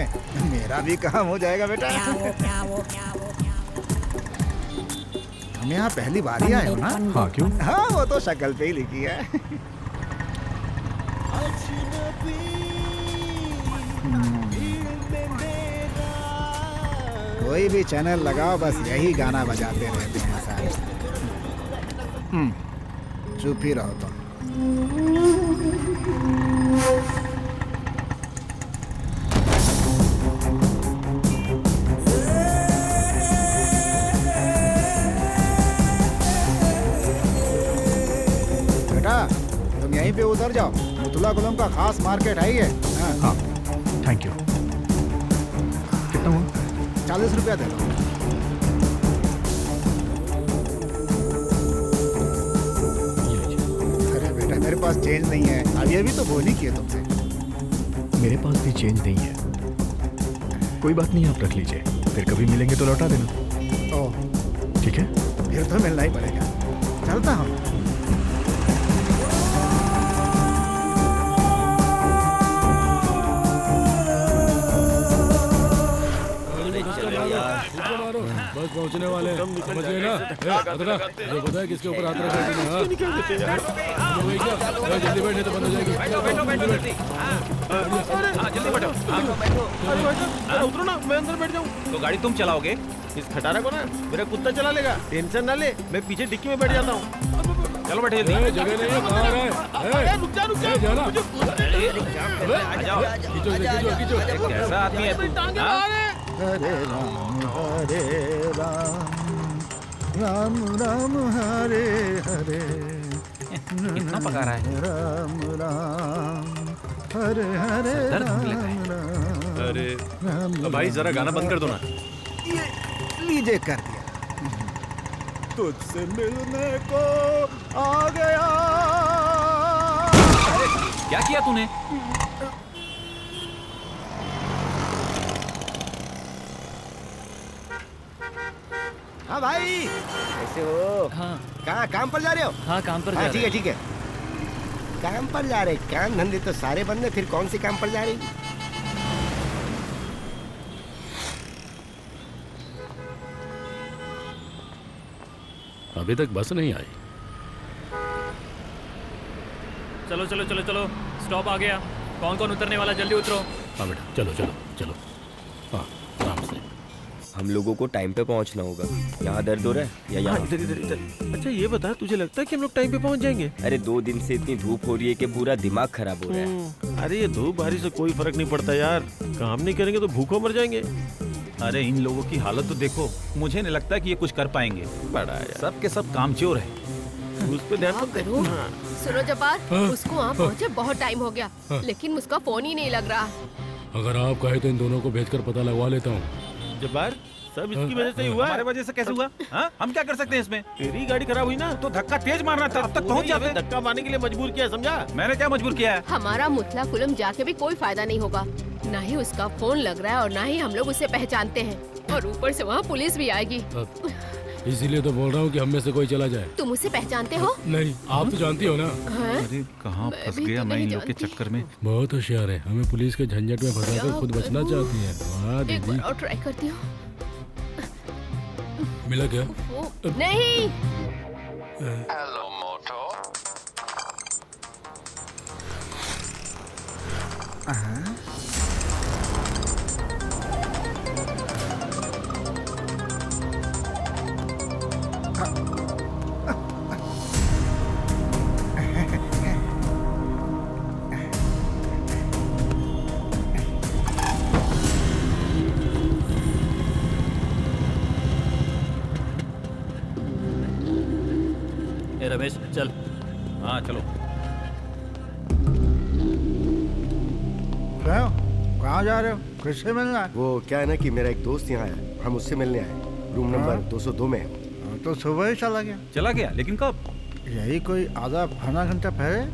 Speaker 11: मेरा भी काम हो जाएगा बेटा। हम यहाँ पहली बार ही आए हो ना?
Speaker 9: हाँ क्यों?
Speaker 11: हाँ वो तो शक्ल पे ही लिखी है। कोई भी चैनल लगाओ, बस यही गाना बजाते रहते हैं सारे। चुप ही रहो तुम। बेटा तुम यहीं पे उतर जाओ, मुथलाकुलम का खास मार्केट है ये।
Speaker 9: हाँ थैंक यू। कितना हुआ?
Speaker 11: 40 रुपया दे दो। अरे बेटा मेरे पास चेंज नहीं है, अभी अभी तो बोली की है तुमसे।
Speaker 9: मेरे पास भी चेंज नहीं है। कोई बात नहीं, आप रख लीजिए, फिर कभी मिलेंगे तो लौटा देना।
Speaker 11: ओह
Speaker 9: ठीक है,
Speaker 11: फिर तो मिलना ही पड़ेगा। चलता हूँ।
Speaker 12: बस पहुंचने वाले हैं, समझिए ना। जो पता है किसके ऊपर हाथ रखा है? जल्दी बैठे तो बंद हो जाएगी।
Speaker 10: उतरो ना, मैं अंदर बैठ जाऊँ।
Speaker 8: तो गाड़ी तुम चलाओगे?
Speaker 10: इस खटारा को ना मेरा कुत्ता चला लेगा, टेंशन ना ले, मैं पीछे डिक्की में बैठ जाता हूँ।
Speaker 8: चलो बैठे जल्दी।
Speaker 12: जगह नहीं है, कहाँ है?
Speaker 10: रुक जा रुक जा।
Speaker 12: जाना।
Speaker 8: कैसा आदमी है तू?
Speaker 11: हरे राम राम राम हरे हरे।
Speaker 8: कितना पका रहा है?
Speaker 11: राम राम हरे हरे राम राम।
Speaker 15: अरे भाई जरा गाना बंद कर दो ना।
Speaker 11: ये लीजिए कर दिया। तुझसे मिलने को आ गया।
Speaker 8: क्या किया तूने?
Speaker 4: हाँ भाई, कैसे हो?
Speaker 5: हाँ।
Speaker 4: कहाँ काम पर जा रहे हो?
Speaker 5: हाँ, काम पर जा रहे
Speaker 4: ठीक है ठीक है। काम पर जा रहे, काम धंधे तो सारे बंद है, फिर कौन से काम पर जा रही?
Speaker 3: अभी तक बस नहीं आई।
Speaker 5: चलो चलो चलो चलो, स्टॉप आ गया। कौन कौन उतरने वाला, जल्दी उतरो।
Speaker 3: हाँ बेटा, चलो चलो चलो। हाँ, आराम से।
Speaker 17: हम लोगों को टाइम पे पहुंचना होगा। यहाँ दर्द हो रहा है या यहाँ?
Speaker 10: इधर इधर इधर। अच्छा ये बता, तुझे लगता है कि हम लोग टाइम पे पहुंच जाएंगे?
Speaker 17: अरे 2 दिन से इतनी धूप हो रही है कि पूरा दिमाग खराब हो रहा है।
Speaker 10: अरे ये धूप बारिश से कोई फर्क नहीं पड़ता यार, काम नहीं करेंगे तो भूखों मर जाएंगे।
Speaker 8: अरे इन लोगों की हालत तो देखो, मुझे नहीं लगता कि ये कुछ कर पाएंगे।
Speaker 10: बड़ा यार,
Speaker 8: सब के सब कामचोर है।
Speaker 10: उस पे ध्यान मत दे।
Speaker 2: सुनो जब्बार, उसको वहाँ पहुँचे बहुत टाइम हो गया, लेकिन उसका फोन ही नहीं लग रहा।
Speaker 12: अगर आप कहे तो इन दोनों को भेजकर पता लगवा लेता हूँ।
Speaker 10: जब्बार, सब इसकी वजह से ही हुआ।
Speaker 8: हमारे वजह से कैसे हुआ? हाँ? हम क्या कर सकते हैं इसमें?
Speaker 10: तेरी गाड़ी खराब हुई ना,
Speaker 8: तो धक्का तेज मारना था, अब तक पहुंच जाते।
Speaker 10: धक्का मारने के लिए मजबूर किया, समझा?
Speaker 8: मैंने क्या मजबूर किया है?
Speaker 2: हमारा मुथला कुलम जाके भी कोई फायदा नहीं होगा। ना ही उसका फोन लग रहा है और ना ही हम लोग उसे पहचानते हैं, और ऊपर से वहाँ पुलिस भी आएगी।
Speaker 12: इसीलिए तो बोल रहा हूँ कि हम में से कोई चला जाए।
Speaker 2: तुम उसे पहचानते हो?
Speaker 12: नहीं, आप तो जानती हो ना।
Speaker 8: अरे कहाँ फंस गया मैं इन लोग के चक्कर में।
Speaker 12: बहुत होशियार है, हमें पुलिस के झंझट में फंसाकर खुद बचना चाहती है। वाह
Speaker 2: एक
Speaker 12: दीदी।
Speaker 2: बार और ट्राई करती हूँ।
Speaker 12: मिला क्या?
Speaker 2: नहीं।
Speaker 18: हेलो मोटो।
Speaker 5: ए रमेश चल।
Speaker 8: हाँ चलो।
Speaker 11: कहाँ जा रहे हो? किससे मिलना है?
Speaker 4: वो क्या है ना कि मेरा एक दोस्त यहाँ है, हम उससे मिलने आए। रूम नंबर 202 में है।
Speaker 11: तो सुबह ही चला गया।
Speaker 8: चला गया? लेकिन कब?
Speaker 11: यही कोई आधा घंटा पहले।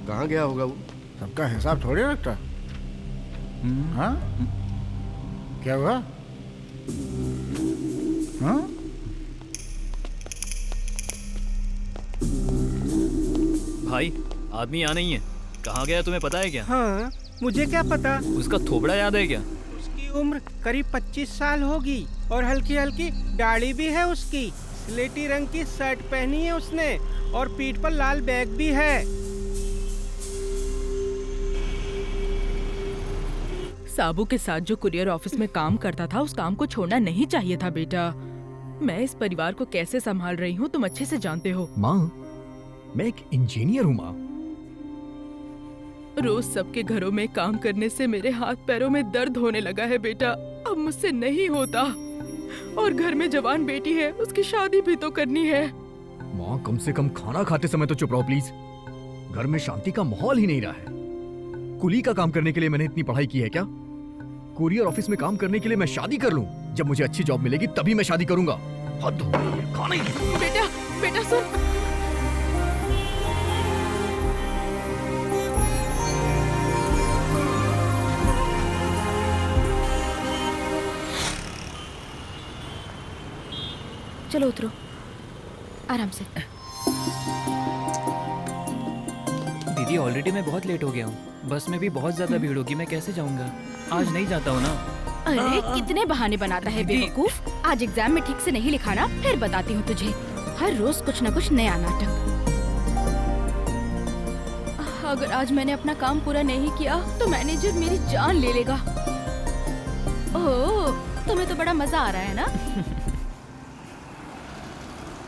Speaker 4: कहाँ गया होगा वो?
Speaker 11: सबका हिसाब थोड़ी रखता। हाँ? क्या हुआ? हाँ?
Speaker 5: भाई आदमी यहाँ नहीं है, कहाँ गया तुम्हें पता है क्या?
Speaker 16: हाँ, मुझे क्या पता।
Speaker 5: उसका थोबड़ा याद है क्या?
Speaker 16: उसकी उम्र करीब 25 साल होगी और हल्की हल्की दाढ़ी भी है उसकी। स्लेटी रंग की शर्ट पहनी है उसने और पीठ पर लाल बैग भी है।
Speaker 19: साबू के साथ जो कुरियर ऑफिस में काम करता था, उस काम को छोड़ना नहीं चाहिए था बेटा। मैं इस परिवार को कैसे संभाल रही हूँ तुम अच्छे से जानते हो।
Speaker 9: माँ, मैं एक इंजीनियर हूँ माँ।
Speaker 19: रोज सबके घरों में काम करने से मेरे हाथ पैरों में दर्द होने लगा है बेटा। अब मुझसे नहीं होता, और घर में जवान बेटी है, उसकी शादी भी तो करनी है।
Speaker 9: माँ, कम से कम खाना खाते समय तो चुप रहो प्लीज। घर में शांति का माहौल ही नहीं रहा है। कुली का काम करने के लिए मैंने इतनी पढ़ाई की है क्या? कुरियर ऑफिस में काम करने के लिए मैं शादी कर लूं? जब मुझे अच्छी जॉब मिलेगी तभी मैं शादी करूंगा। हद हो गई है, खाना ही।
Speaker 19: बेटा बेटा सुन।
Speaker 13: चलो उतरो, आराम से।
Speaker 5: दीदी ऑलरेडी मैं बहुत लेट हो गया हूँ, बस में भी बहुत ज्यादा भीड़ होगी, मैं कैसे जाऊँगा? आज नहीं जाता हूँ ना।
Speaker 13: अरे कितने बहाने बनाता है बेवकूफ। आज एग्जाम में ठीक से नहीं लिखा ना, फिर बताती हूँ तुझे। हर रोज कुछ न कुछ नया नाटक। अगर आज मैंने अपना काम पूरा नहीं किया तो मैनेजर मेरी जान ले लेगा। ओह, तुम्हें तो बड़ा मजा आ रहा है ना?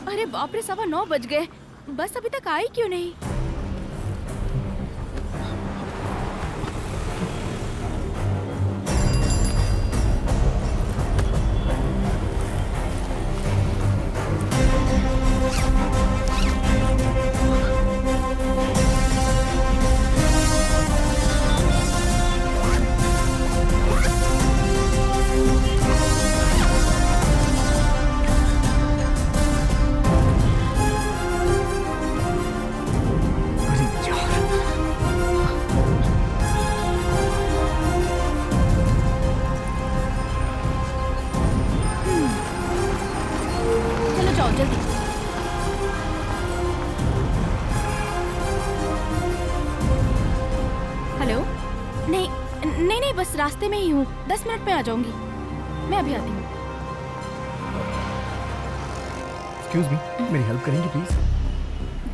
Speaker 13: अरे बाप रे, 9:15 बज गए। बस अभी तक आई क्यों नहीं? नहीं नहीं नहीं, बस रास्ते में ही हूँ, 10 मिनट में आ जाऊंगी। मैं अभी आती हूँ।
Speaker 9: एक्सक्यूज मी, मेरी हेल्प करेंगी प्लीज?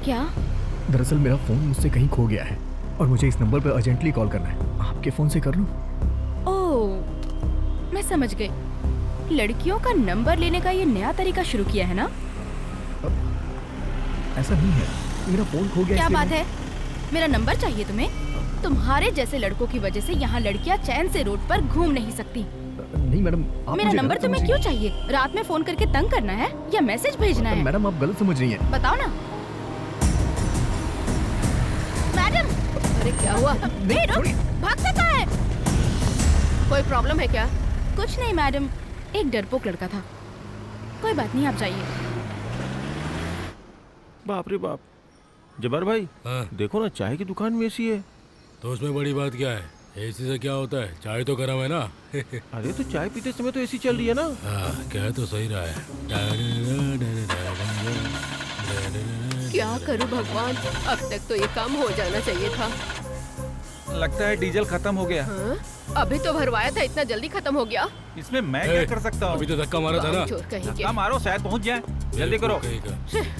Speaker 13: क्या?
Speaker 9: दरअसल मेरा फोन मुझसे कहीं खो गया है और मुझे इस नंबर पर अर्जेंटली कॉल करना है। आपके फोन से कर लूं?
Speaker 13: ओह, मैं समझ गई। लड़कियों का नंबर लेने का ये नया तरीका शुरू किया है ना?
Speaker 9: ऐसा नहीं है, मेरा फोन खो गया।
Speaker 13: क्या बात है? मेरा नंबर चाहिए तुम्हें? तुम्हारे जैसे लड़कों की वजह से यहाँ लड़कियाँ चैन से रोड पर घूम नहीं सकती।
Speaker 9: नहीं मैडम,
Speaker 13: मेरा नंबर तुम्हें क्यों चाहिए? रात में फोन करके तंग करना है या मैसेज भेजना है?
Speaker 9: मैडम आप गलत समझ रही हैं।
Speaker 13: बताओ ना। मैडम,
Speaker 2: अरे क्या हुआ?
Speaker 13: भागता कहाँ है?
Speaker 2: कोई प्रॉब्लम है क्या?
Speaker 13: कुछ नहीं मैडम, एक डरपोक लड़का था। कोई बात नहीं, आप जाइए।
Speaker 10: बाप रे बाप, जबर भाई देखो ना, चाय की दुकान में एसी है।
Speaker 12: तो उसमें बड़ी बात क्या है? एसी से क्या होता है? चाय तो गर्म है ना।
Speaker 10: अरे तो चाय पीते समय तो एसी चल रही है ना।
Speaker 12: हाँ, कह तो सही रहा है।
Speaker 2: क्या करूं भगवान, अब तक तो ये काम हो जाना चाहिए था।
Speaker 8: लगता है डीजल खत्म हो गया।
Speaker 2: हाँ? अभी तो भरवाया था, इतना जल्दी खत्म हो गया।
Speaker 8: इसमें मैं क्या कर सकता हूँ?
Speaker 12: अभी तो धक्का मारा था ना।
Speaker 8: धक्का मारो, शायद पहुँच जाए। जल्दी करो।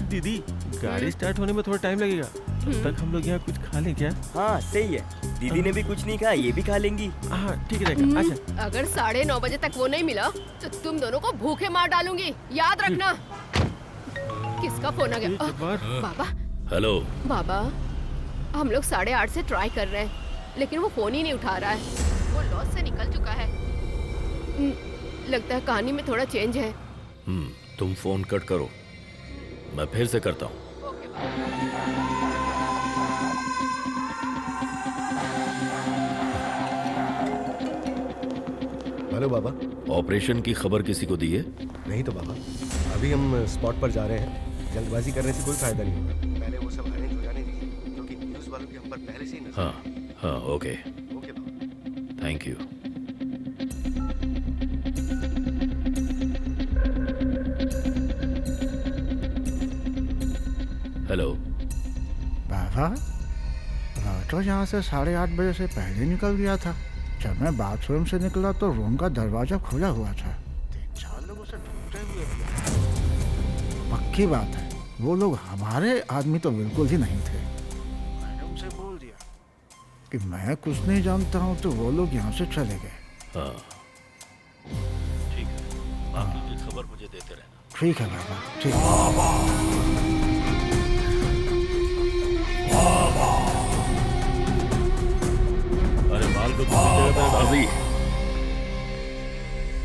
Speaker 10: दीदी, गाड़ी स्टार्ट होने में थोड़ा टाइम लगेगा, तब तक हम लोग यहाँ कुछ खा लें क्या?
Speaker 17: हाँ सही है, दीदी ने भी कुछ नहीं कहा, ये भी खा लेंगी।
Speaker 10: हाँ ठीक है। अच्छा,
Speaker 2: अगर 9:30 बजे तक वो नहीं मिला तो तुम दोनों को भूखे मार डालूंगी, याद रखना। किसका फोन आ गया? बाबा।
Speaker 3: हेलो
Speaker 2: बाबा, हम लोग 8:30 से ट्राई कर रहे हैं लेकिन वो फोन ही नहीं उठा रहा है। वो लॉस से निकल चुका है। लगता है कहानी में थोड़ा चेंज है।
Speaker 3: तुम फोन कट करो, मैं फिर से करता हूँ।
Speaker 4: हेलो बाबा।
Speaker 3: ऑपरेशन की खबर किसी को दी है?
Speaker 4: नहीं तो बाबा, अभी हम स्पॉट पर जा रहे हैं। जल्दबाजी करने से कोई फायदा नहीं होगा। पहले वो सब अरेंज हो जाने दीजिए, क्योंकि न्यूज़ वालों की हम पर पहले से ही नजर है।
Speaker 3: हाँ ओके,
Speaker 4: ओके बाबा,
Speaker 3: थैंक यू। हेलो
Speaker 11: बाबा, तो यहाँ से 8:30 बजे से पहले निकल गया था। जब मैं बाथरूम से निकला तो रूम का दरवाजा खुला हुआ था। 3-4 लोग उसे ढूंढते हुए थे। पक्की बात है, वो लोग हमारे आदमी तो बिल्कुल ही नहीं थे। मैंने उनसे बोल दिया कि मैं कुछ नहीं जानता हूँ, तो वो लोग यहाँ से चले गए।
Speaker 3: हाँ ठीक है, बाकी की खबर मुझे देते रहना।
Speaker 11: ठीक है बाबा, ठीक है।
Speaker 10: अरे माल को
Speaker 3: अभी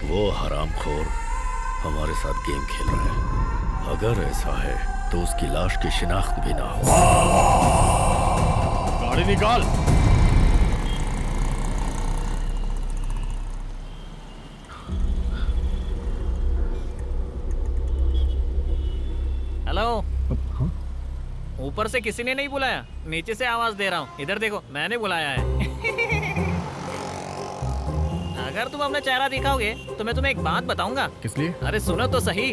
Speaker 3: वो हरामखोर हमारे साथ गेम खेल रहा है। अगर ऐसा है तो उसकी लाश की शिनाख्त भी ना हो।
Speaker 10: गाड़ी निकाल।
Speaker 5: हेलो, ऊपर से किसी ने नहीं बुलाया, नीचे से आवाज दे रहा हूँ। इधर देखो, मैंने बुलाया है। अगर तुम अपना चेहरा दिखाओगे तो मैं तुम्हें एक बात बताऊंगा।
Speaker 9: किस लिए?
Speaker 5: अरे सुनो तो सही।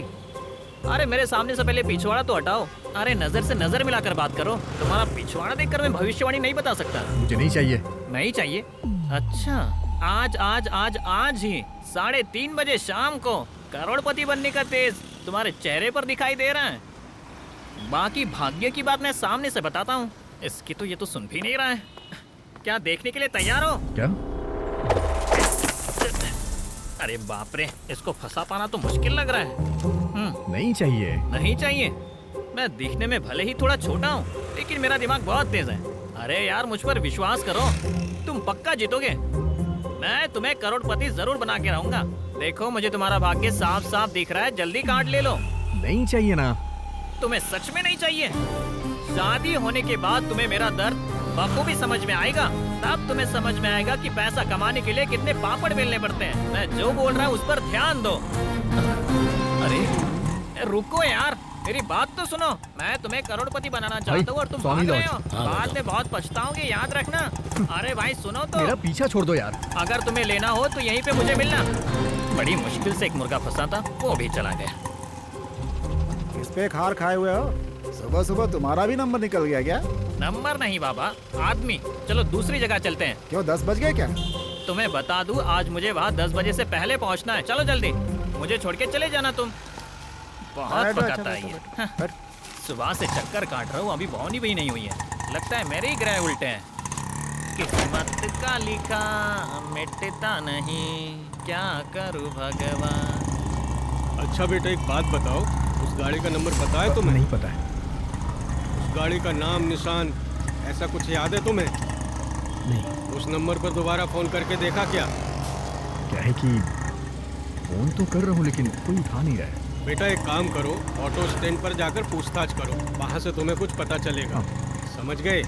Speaker 5: अरे मेरे सामने से पहले पिछवाड़ा तो हटाओ। अरे नजर से नजर मिलाकर बात करो। तुम्हारा पिछवाड़ा देखकर मैं भविष्यवाणी नहीं बता सकता।
Speaker 9: मुझे नहीं चाहिए।
Speaker 5: नहीं चाहिए? अच्छा, आज आज आज आज ही 3:30 बजे शाम को करोड़पति बनने का तेज तुम्हारे चेहरे पर दिखाई दे रहा है। बाकी भाग्य की बात मैं सामने से बताता हूँ। इसकी तो ये तो सुन भी नहीं रहा है। क्या देखने के लिए तैयार हो?
Speaker 9: क्या?
Speaker 5: अरे बाप रे, इसको फंसा पाना तो मुश्किल लग रहा है।
Speaker 9: नहीं चाहिए।
Speaker 5: नहीं चाहिए? मैं दिखने में भले ही थोड़ा छोटा हूँ, लेकिन मेरा दिमाग बहुत तेज है। अरे यार, मुझ पर विश्वास करो, तुम पक्का जीतोगे। मैं तुम्हें करोड़पति जरूर बना के रहूंगा। देखो, मुझे तुम्हारा भाग्य साफ साफ दिख रहा है। जल्दी काट ले लो।
Speaker 9: नहीं चाहिए ना।
Speaker 5: तुम्हें सच में नहीं चाहिए? शादी होने के बाद तुम्हें मेरा दर्द बखूबी समझ में आएगा। तब तुम्हें समझ में आएगा कि पैसा कमाने के लिए कितने पापड़ बेलने पड़ते हैं। मैं जो बोल रहा हूँ उस पर ध्यान दो। अरे रुको यार, मेरी बात तो सुनो। मैं तुम्हें करोड़पति बनाना चाहता हूँ और तुम भाग रहे हो। बाद में बहुत पछताओगे, याद रखना। अरे भाई सुनो तो।
Speaker 9: मेरा पीछा छोड़ दो यार।
Speaker 5: अगर तुम्हें लेना हो तो यहीं पे मुझे मिलना। बड़ी मुश्किल से एक मुर्गा फंसा था, वो भी चला गया।
Speaker 11: इस पे खार खाए हुए हो? सुबह सुबह तुम्हारा भी नंबर निकल गया क्या?
Speaker 5: नंबर नहीं बाबा, आदमी। चलो दूसरी जगह चलते हैं।
Speaker 11: क्यों 10 बज गए क्या?
Speaker 5: तुम्हें बता दूं, आज मुझे वहाँ 10 बजे से पहले पहुँचना है। चलो जल्दी, मुझे छोड़ के चले जाना तुम। बहुत पकाता है ये। सुबह से चक्कर काट रहा हूँ, अभी भौनी भी नहीं हुई है। लगता है मेरे ही ग्रह उल्टे हैं। किस्मत का लिखा मिटता नहीं, क्या करूँ भगवान।
Speaker 20: अच्छा बेटा एक बात बताओ, उस गाड़ी का नंबर पता है तुम्हें?
Speaker 9: नहीं पता है।
Speaker 20: उस गाड़ी का नाम निशान ऐसा कुछ याद है तुम्हें?
Speaker 9: नहीं।
Speaker 20: उस नंबर पर दोबारा फोन करके देखा क्या?
Speaker 9: क्या है कि फोन तो कर रहा हूँ लेकिन कोई उठा नहीं रहा है।
Speaker 20: बेटा एक काम करो, ऑटो स्टैंड पर जाकर पूछताछ करो, वहाँ से तुम्हें कुछ पता चलेगा। समझ गए?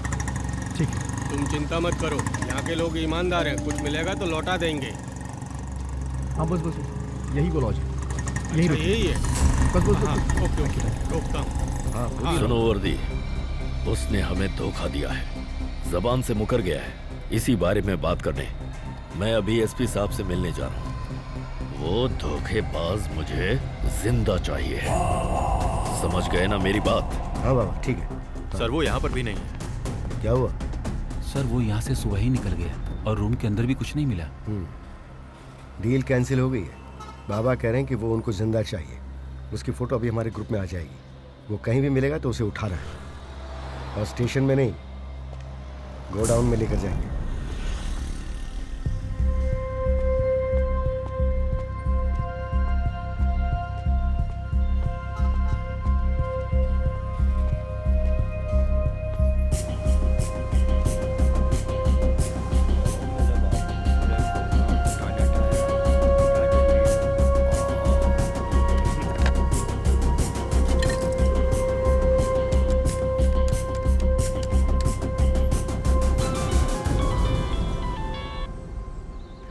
Speaker 9: ठीक है।
Speaker 20: तुम चिंता मत करो, यहाँ के लोग ईमानदार हैं, कुछ मिलेगा तो लौटा देंगे।
Speaker 9: हाँ बस यही वो लॉज है।
Speaker 20: यही है।
Speaker 9: बस
Speaker 20: ओके रोकता हूँ।
Speaker 3: सुनो वर्दी, उसने हमें धोखा दिया है, जबान से मुकर गया है। इसी बारे में बात करने मैं अभी एसपी साहब से मिलने जा रहा हूँ। वो धोखेबाज मुझे जिंदा चाहिए है। समझ गए ना मेरी बात?
Speaker 4: हाँ बाबा ठीक है।
Speaker 15: सर वो यहाँ पर भी नहीं है।
Speaker 4: क्या हुआ?
Speaker 8: सर वो यहाँ से सुबह ही निकल गया और रूम के अंदर भी कुछ नहीं मिला।
Speaker 4: डील कैंसिल हो गई है। बाबा कह रहे हैं कि वो उनको जिंदा चाहिए। उसकी फोटो अभी हमारे ग्रुप में आ जाएगी। वो कहीं भी मिलेगा तो उसे उठाना है, और स्टेशन में नहीं, गोडाउन में लेकर जाएंगे।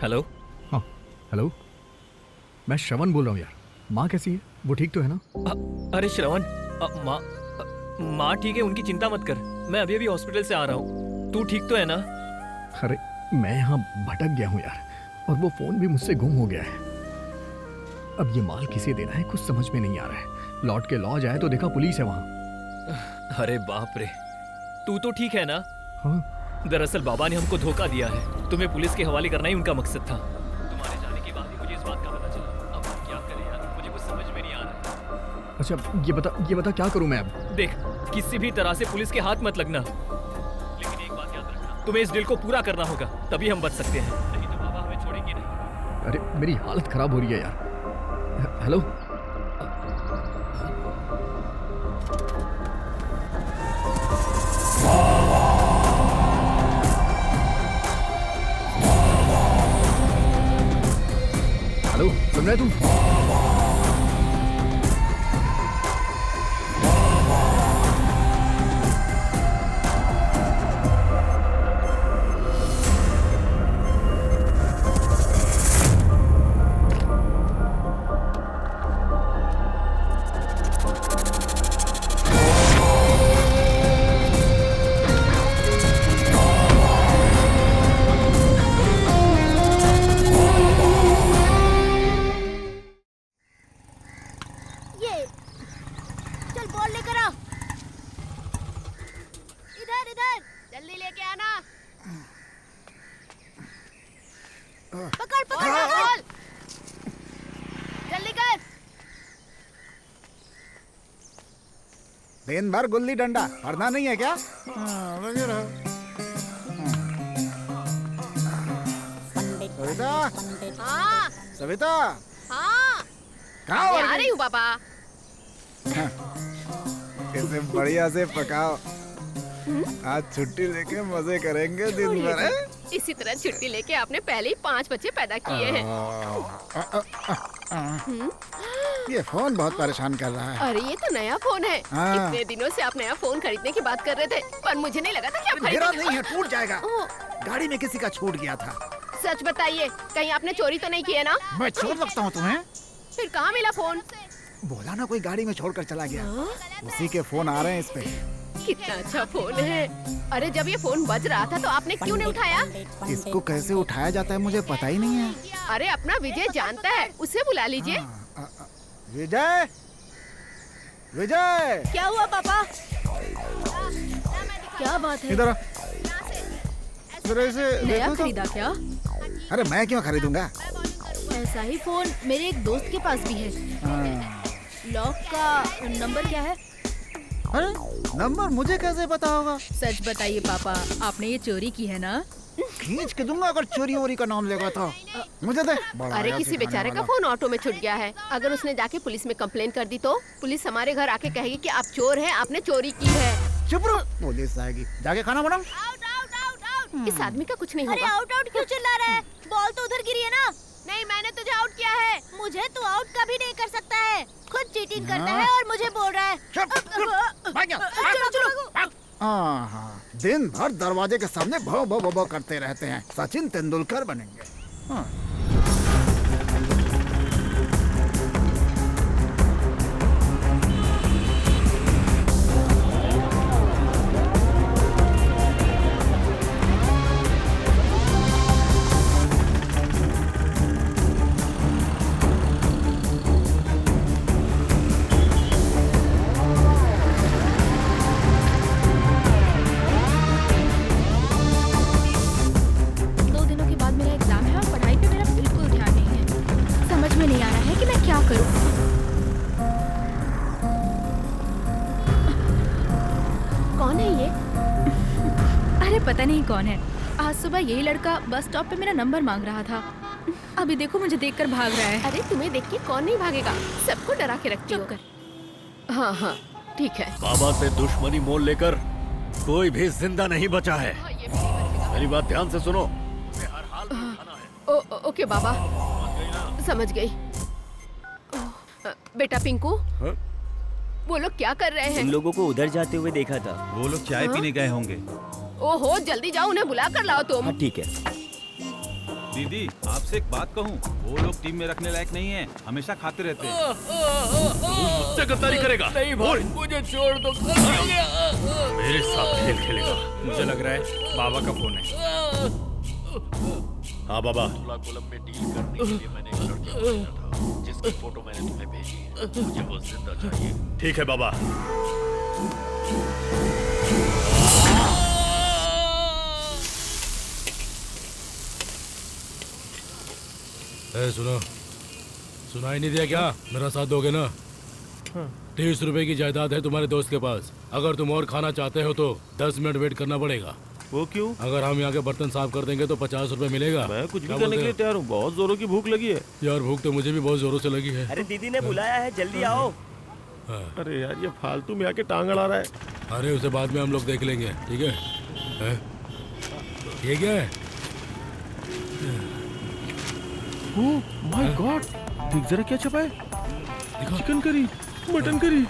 Speaker 9: हेलो। हाँ हेलो, मैं श्रवण बोल रहा हूँ यार। माँ कैसी है? वो ठीक तो है ना?
Speaker 5: अरे श्रवण, माँ ठीक है, उनकी चिंता मत कर। मैं अभी अभी हॉस्पिटल से आ रहा हूँ। तू ठीक तो है ना?
Speaker 9: अरे मैं यहाँ भटक गया हूँ यार, और वो फोन भी मुझसे गुम हो गया है। अब ये माल किसे देना है कुछ समझ में नहीं आ रहा है। लौट के लॉज आए तो देखा पुलिस है वहाँ।
Speaker 5: अरे बाप रे, तू तो ठीक है ना?
Speaker 9: हाँ।
Speaker 5: दरअसल बाबा ने हमको धोखा दिया है। तुम्हें पुलिस के हवाले करना ही उनका मकसद था। तुम्हारे जाने के बाद ही मुझे इस बात का पता चला। अब क्या करें यार, मुझे कुछ समझ में नहीं आ रहा।
Speaker 9: अच्छा ये बता क्या करूं मैं अब?
Speaker 5: देख, किसी भी तरह से पुलिस के हाथ मत लगना, लेकिन एक बात याद रखना, तुम्हें इस डील को पूरा करना होगा, तभी हम बच सकते हैं, नहीं तो बाबा हमें छोड़ेंगे नहीं।
Speaker 9: अरे मेरी हालत खराब हो रही है यार। हेलो। हेलो, सुन रहे तुम?
Speaker 11: दिन भर गुल्ली डंडा पढ़ना नहीं है क्या? लगे रहो। सविता,
Speaker 2: हाँ
Speaker 11: सविता,
Speaker 2: हाँ
Speaker 11: कहाँ
Speaker 2: आ रही हूँ बाबा।
Speaker 11: इसे बढ़िया से पकाओ, आज छुट्टी लेके मजे करेंगे दिन भर।
Speaker 2: इसी तरह छुट्टी लेके आपने पहले ही 5 बच्चे पैदा किए हैं।
Speaker 11: ये फोन बहुत परेशान कर रहा है।
Speaker 2: अरे ये तो नया फोन है। इतने दिनों से आप नया फोन खरीदने की बात कर रहे थे, पर मुझे नहीं लगा था कि आप
Speaker 11: मेरा
Speaker 2: खरीदेंगे।
Speaker 11: नहीं है, टूट जाएगा। गाड़ी में किसी का छूट गया था।
Speaker 2: सच बताइए, कहीं आपने चोरी तो नहीं की है ना?
Speaker 11: मैं चोर लगता हूँ तुम्हें?
Speaker 2: फिर कहाँ मिला फोन?
Speaker 11: बोला ना कोई गाड़ी में छोड़कर चला गया। उसी के फोन आ रहे हैं इस पे।
Speaker 2: कितना अच्छा फोन है। अरे जब ये फोन बज रहा था तो आपने क्यों नहीं उठाया?
Speaker 11: इसको कैसे उठाया जाता है मुझे पता ही नहीं है।
Speaker 2: अरे अपना विजय जानता है, उसे बुला लीजिए।
Speaker 11: विजय, विजय,
Speaker 1: क्या हुआ पापा?
Speaker 13: क्या बात है?
Speaker 11: इधर आ। जरा इसे
Speaker 13: नया
Speaker 11: देखो तो।
Speaker 13: खरीदा क्या?
Speaker 11: अरे मैं क्यों खरीदूंगा?
Speaker 13: ऐसा ही फोन मेरे एक दोस्त के पास भी है।
Speaker 11: हाँ।
Speaker 13: लॉक का नंबर क्या है?
Speaker 11: अरे नंबर मुझे कैसे पता होगा?
Speaker 13: सच बताइए पापा, आपने ये चोरी की है ना?
Speaker 11: खींच के दूंगा अगर चोरी वोरी का नाम लेगा तो। मुझे दे।
Speaker 2: अरे किसी बेचारे का फोन ऑटो में छूट गया है। अगर उसने जाके पुलिस में कंप्लेन कर दी तो पुलिस हमारे घर आके कहेगी कि आप चोर हैं, आपने चोरी की है।
Speaker 11: चुप रहो, पुलिस आएगी। जाके खाना बनाओ।
Speaker 2: इस आदमी का कुछ नहीं
Speaker 13: अरे
Speaker 2: होगा।
Speaker 13: आउट आउट क्यों चिल्ला रहा है? बॉल तो उधर गिरी है ना।
Speaker 2: नहीं, मैंने तुझे आउट किया है।
Speaker 13: मुझे तो आउट कभी नहीं कर सकता है। खुद चीटिंग करता है और मुझे बोल रहा है। चलो।
Speaker 11: हाँ, दिन भर दरवाजे के सामने भौ भौ भौ भौ करते रहते हैं। सचिन तेंदुलकर बनेंगे। हाँ।
Speaker 13: पता नहीं कौन है। आज सुबह यही लड़का बस स्टॉप पे मेरा नंबर मांग रहा था। अभी देखो मुझे देखकर भाग रहा है।
Speaker 2: अरे तुम्हें देख के कौन नहीं भागेगा, सबको डरा के रखती हो। हाँ हाँ ठीक है।
Speaker 3: बाबा से दुश्मनी मोल लेकर कोई भी जिंदा नहीं बचा है। मेरी बात ध्यान से सुनो।
Speaker 2: ओके बाबा, समझ गई। बेटा पिंकू, वो लोग क्या कर रहे हैं?
Speaker 17: इन लोगों को उधर जाते हुए देखा था।
Speaker 8: वो लोग चाय पीने गए होंगे।
Speaker 2: ओहो, जल्दी जाओ, उन्हें बुला कर लाओ तुम।
Speaker 17: हाँ ठीक है।
Speaker 8: दीदी आपसे एक बात कहूँ, वो लोग टीम में रखने लायक नहीं है, हमेशा खाते रहते हैं।
Speaker 3: मुझसे गद्दारी करेगा?
Speaker 9: नहीं भाई, मुझे छोड़ दो।
Speaker 3: मेरे साथ खेल खेलेगा?
Speaker 9: मुझे लग रहा है बाबा का फोन है।
Speaker 3: हाँ बाबा, कोलम में डील करने के लिए मैंने एक लड़की को भेजा था, जिसकी फोटो मैंने तुम्हें भेजी है। मुझे वो जिंदा चाहिए। ठीक है बाबा।
Speaker 12: सुनो, सुनाई नहीं दिया क्या? मेरा साथ दोगे ना? 30 रुपए की जायदाद है तुम्हारे दोस्त के पास। अगर तुम और खाना चाहते हो तो 10 मिनट वेट करना पड़ेगा।
Speaker 10: वो क्यों?
Speaker 12: अगर हम यहाँ के बर्तन साफ कर देंगे तो 50 रुपए मिलेगा।
Speaker 10: मैं कुछ भी करने के लिए तैयार हूँ। बहुत जोरों की भूख लगी है।
Speaker 12: यार भूख तो मुझे भी बहुत जोरों से लगी है।
Speaker 17: अरे दीदी ने बुलाया है, जल्दी आओ।
Speaker 10: अरे यार ये फालतू में आके टांग अड़ा रहा है।
Speaker 12: अरे उसे बाद में हम लोग देख लेंगे, ठीक है? ये क्या है?
Speaker 10: माय गॉड, देख जरा क्या छपा है। Chicken curry, mutton curry,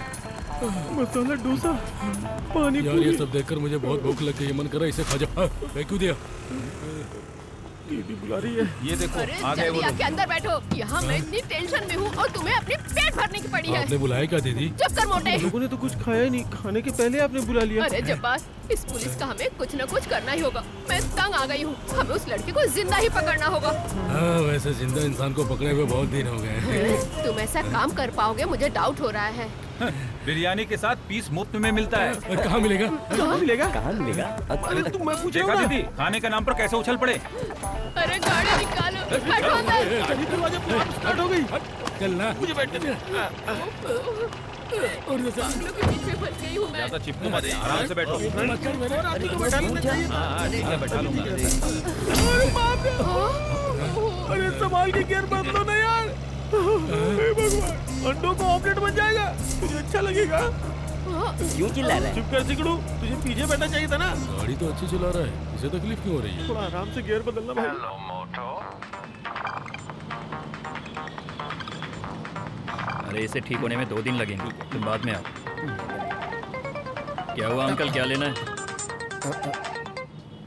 Speaker 10: masala dosa, पानी
Speaker 12: यार ये सब देखकर मुझे बहुत भूख लग गई है। मन कर रहा है इसे खा जा। मैं क्यों दिया?
Speaker 10: दीदी बुला रही है।
Speaker 8: ये देखो आ गए वो
Speaker 2: जल्दी
Speaker 8: लोग।
Speaker 2: आके अंदर बैठो। यहाँ मैं इतनी टेंशन में हूँ और तुम्हें अपने पेट भरने की पड़ी है।
Speaker 12: आपने बुलाया क्या दीदी?
Speaker 2: चुप कर मोटे।
Speaker 10: लोगों ने तो कुछ खाया ही नहीं, खाने के पहले आपने बुला लिया।
Speaker 2: अरे जब्बार, इस पुलिस का हमें कुछ न कुछ करना ही होगा। मैं तंग आ गई हूँ, हमें उस लड़की को जिंदा ही पकड़ना होगा।
Speaker 12: हाँ, वैसे जिंदा इंसान को पकड़े हुए बहुत दिन हो गए।
Speaker 2: तुम ऐसा काम कर पाओगे, मुझे डाउट हो रहा है।
Speaker 8: बिरयानी के साथ पीस मुफ्त में मिलता है।
Speaker 12: कहाँ मिलेगा?
Speaker 10: कहाँ मिलेगा?
Speaker 17: कहाँ मिलेगा?
Speaker 10: अरे तुम मैं पूछ
Speaker 8: देखा दीदी, खाने का नाम पर कैसे उछल पड़े।
Speaker 2: अरे गाड़ी निकालो, बैठो अंदर।
Speaker 10: दरवाजा स्टार्ट हो गई।
Speaker 12: चल ना,
Speaker 10: मुझे बैठने दे।
Speaker 2: और लोग के बीच में फंस गई हूँ मैं।
Speaker 8: ज्यादा चिपको मत, आराम से बैठो। हाँ ठीक है, बैठा लूंगा।
Speaker 10: अरे संभाल के गियर बदलो ना यार। भगवान, अंडों का ऑमलेट बन जाएगा, तुझे अच्छा लगेगा।
Speaker 17: क्यों चिल्ला रहा है?
Speaker 10: चुप कर सिकड़ू, तुझे पीछे बैठना चाहिए था ना।
Speaker 12: गाड़ी तो अच्छी चला रहा है, इसे तकलीफ क्यों हो रही है?
Speaker 10: थोड़ा आराम से गियर बदलना भाई।
Speaker 18: हेलो मोटो।
Speaker 5: अरे इसे ठीक होने में 2 दिन लगेंगे, तुम बाद में आओ। क्या हुआ अंकल, क्या लेना है?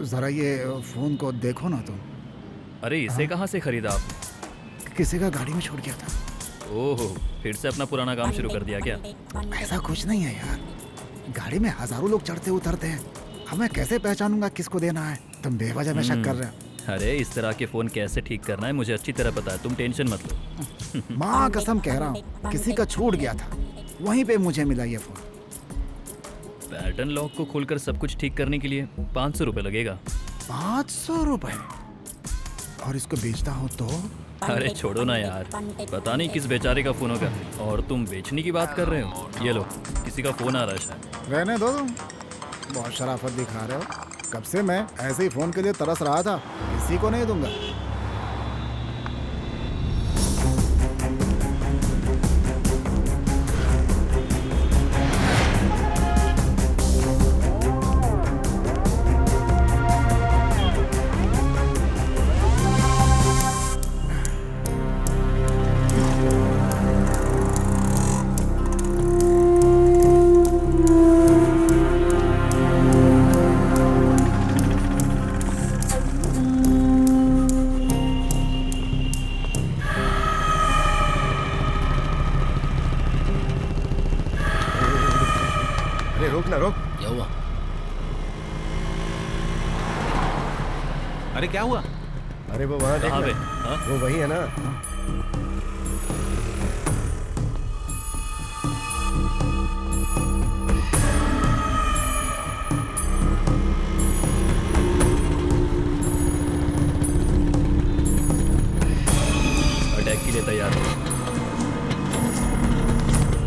Speaker 11: जरा ये फोन को देखो ना तुम।
Speaker 5: अरे इसे कहाँ से खरीदा आप?
Speaker 11: किसी का गाड़ी में छोड़ गया था।
Speaker 5: ओहो, फिर से अपना पुराना काम शुरू कर दिया क्या?
Speaker 11: ऐसा कुछ नहीं है यार, गाड़ी में हजारों लोग चढ़ते उतरते हैं, हमें कैसे पहचानूंगा किसको देना है? तुम बेवजह में शक कर रहे हो।
Speaker 5: अरे इस तरह के फोन कैसे ठीक करना है मुझे अच्छी तरह पता है, तुम टेंशन मत लो।
Speaker 11: माँ कसम कह रहा हूँ, किसी का छूट गया था, वहीं पे मुझे मिला ये फोन।
Speaker 5: पैटर्न लॉक को खोलकर सब कुछ ठीक करने के लिए 500 रुपए लगेगा।
Speaker 11: 500 रुपए? और इसको बेचता हो तो?
Speaker 5: अरे छोड़ो ना यार, पता नहीं किस बेचारे का फोन होगा। और तुम बेचने की बात कर रहे हो? ये लो, किसी का फोन आ रहा है शायद।
Speaker 11: रहने दो तुम, बहुत शराफत दिखा रहे हो। कब से मैं ऐसे ही फोन के लिए तरस रहा था, किसी को नहीं दूंगा।
Speaker 4: रोक ना, रोक।
Speaker 7: क्या हुआ?
Speaker 8: अरे क्या हुआ?
Speaker 4: अरे वो वहाँ
Speaker 5: कहाँ पे?
Speaker 4: देखना, वो वही है ना।
Speaker 5: अटैक के लिए तैयार हो।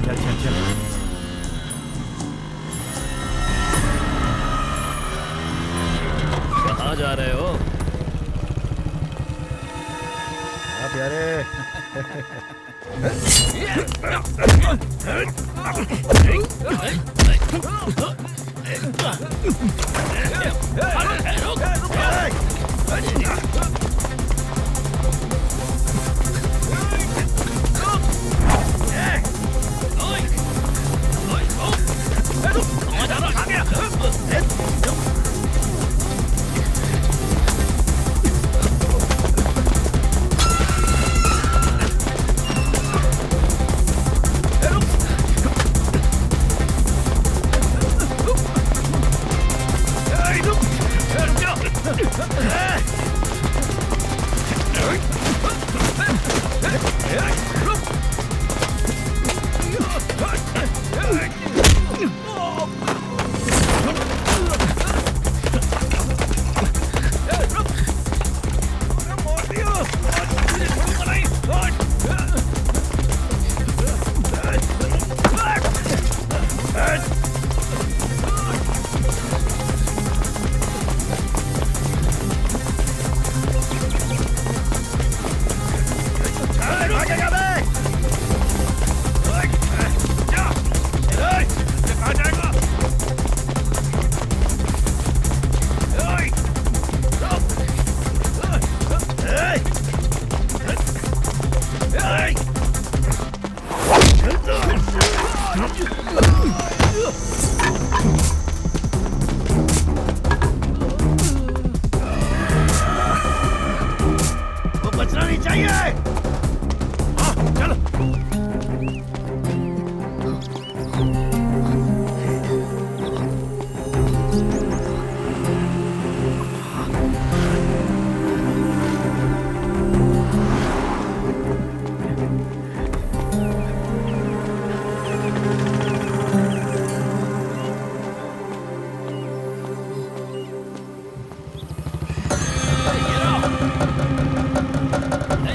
Speaker 9: चल चल चल।
Speaker 5: कहाँ जा रहे हो?
Speaker 4: हाँ प्यारे।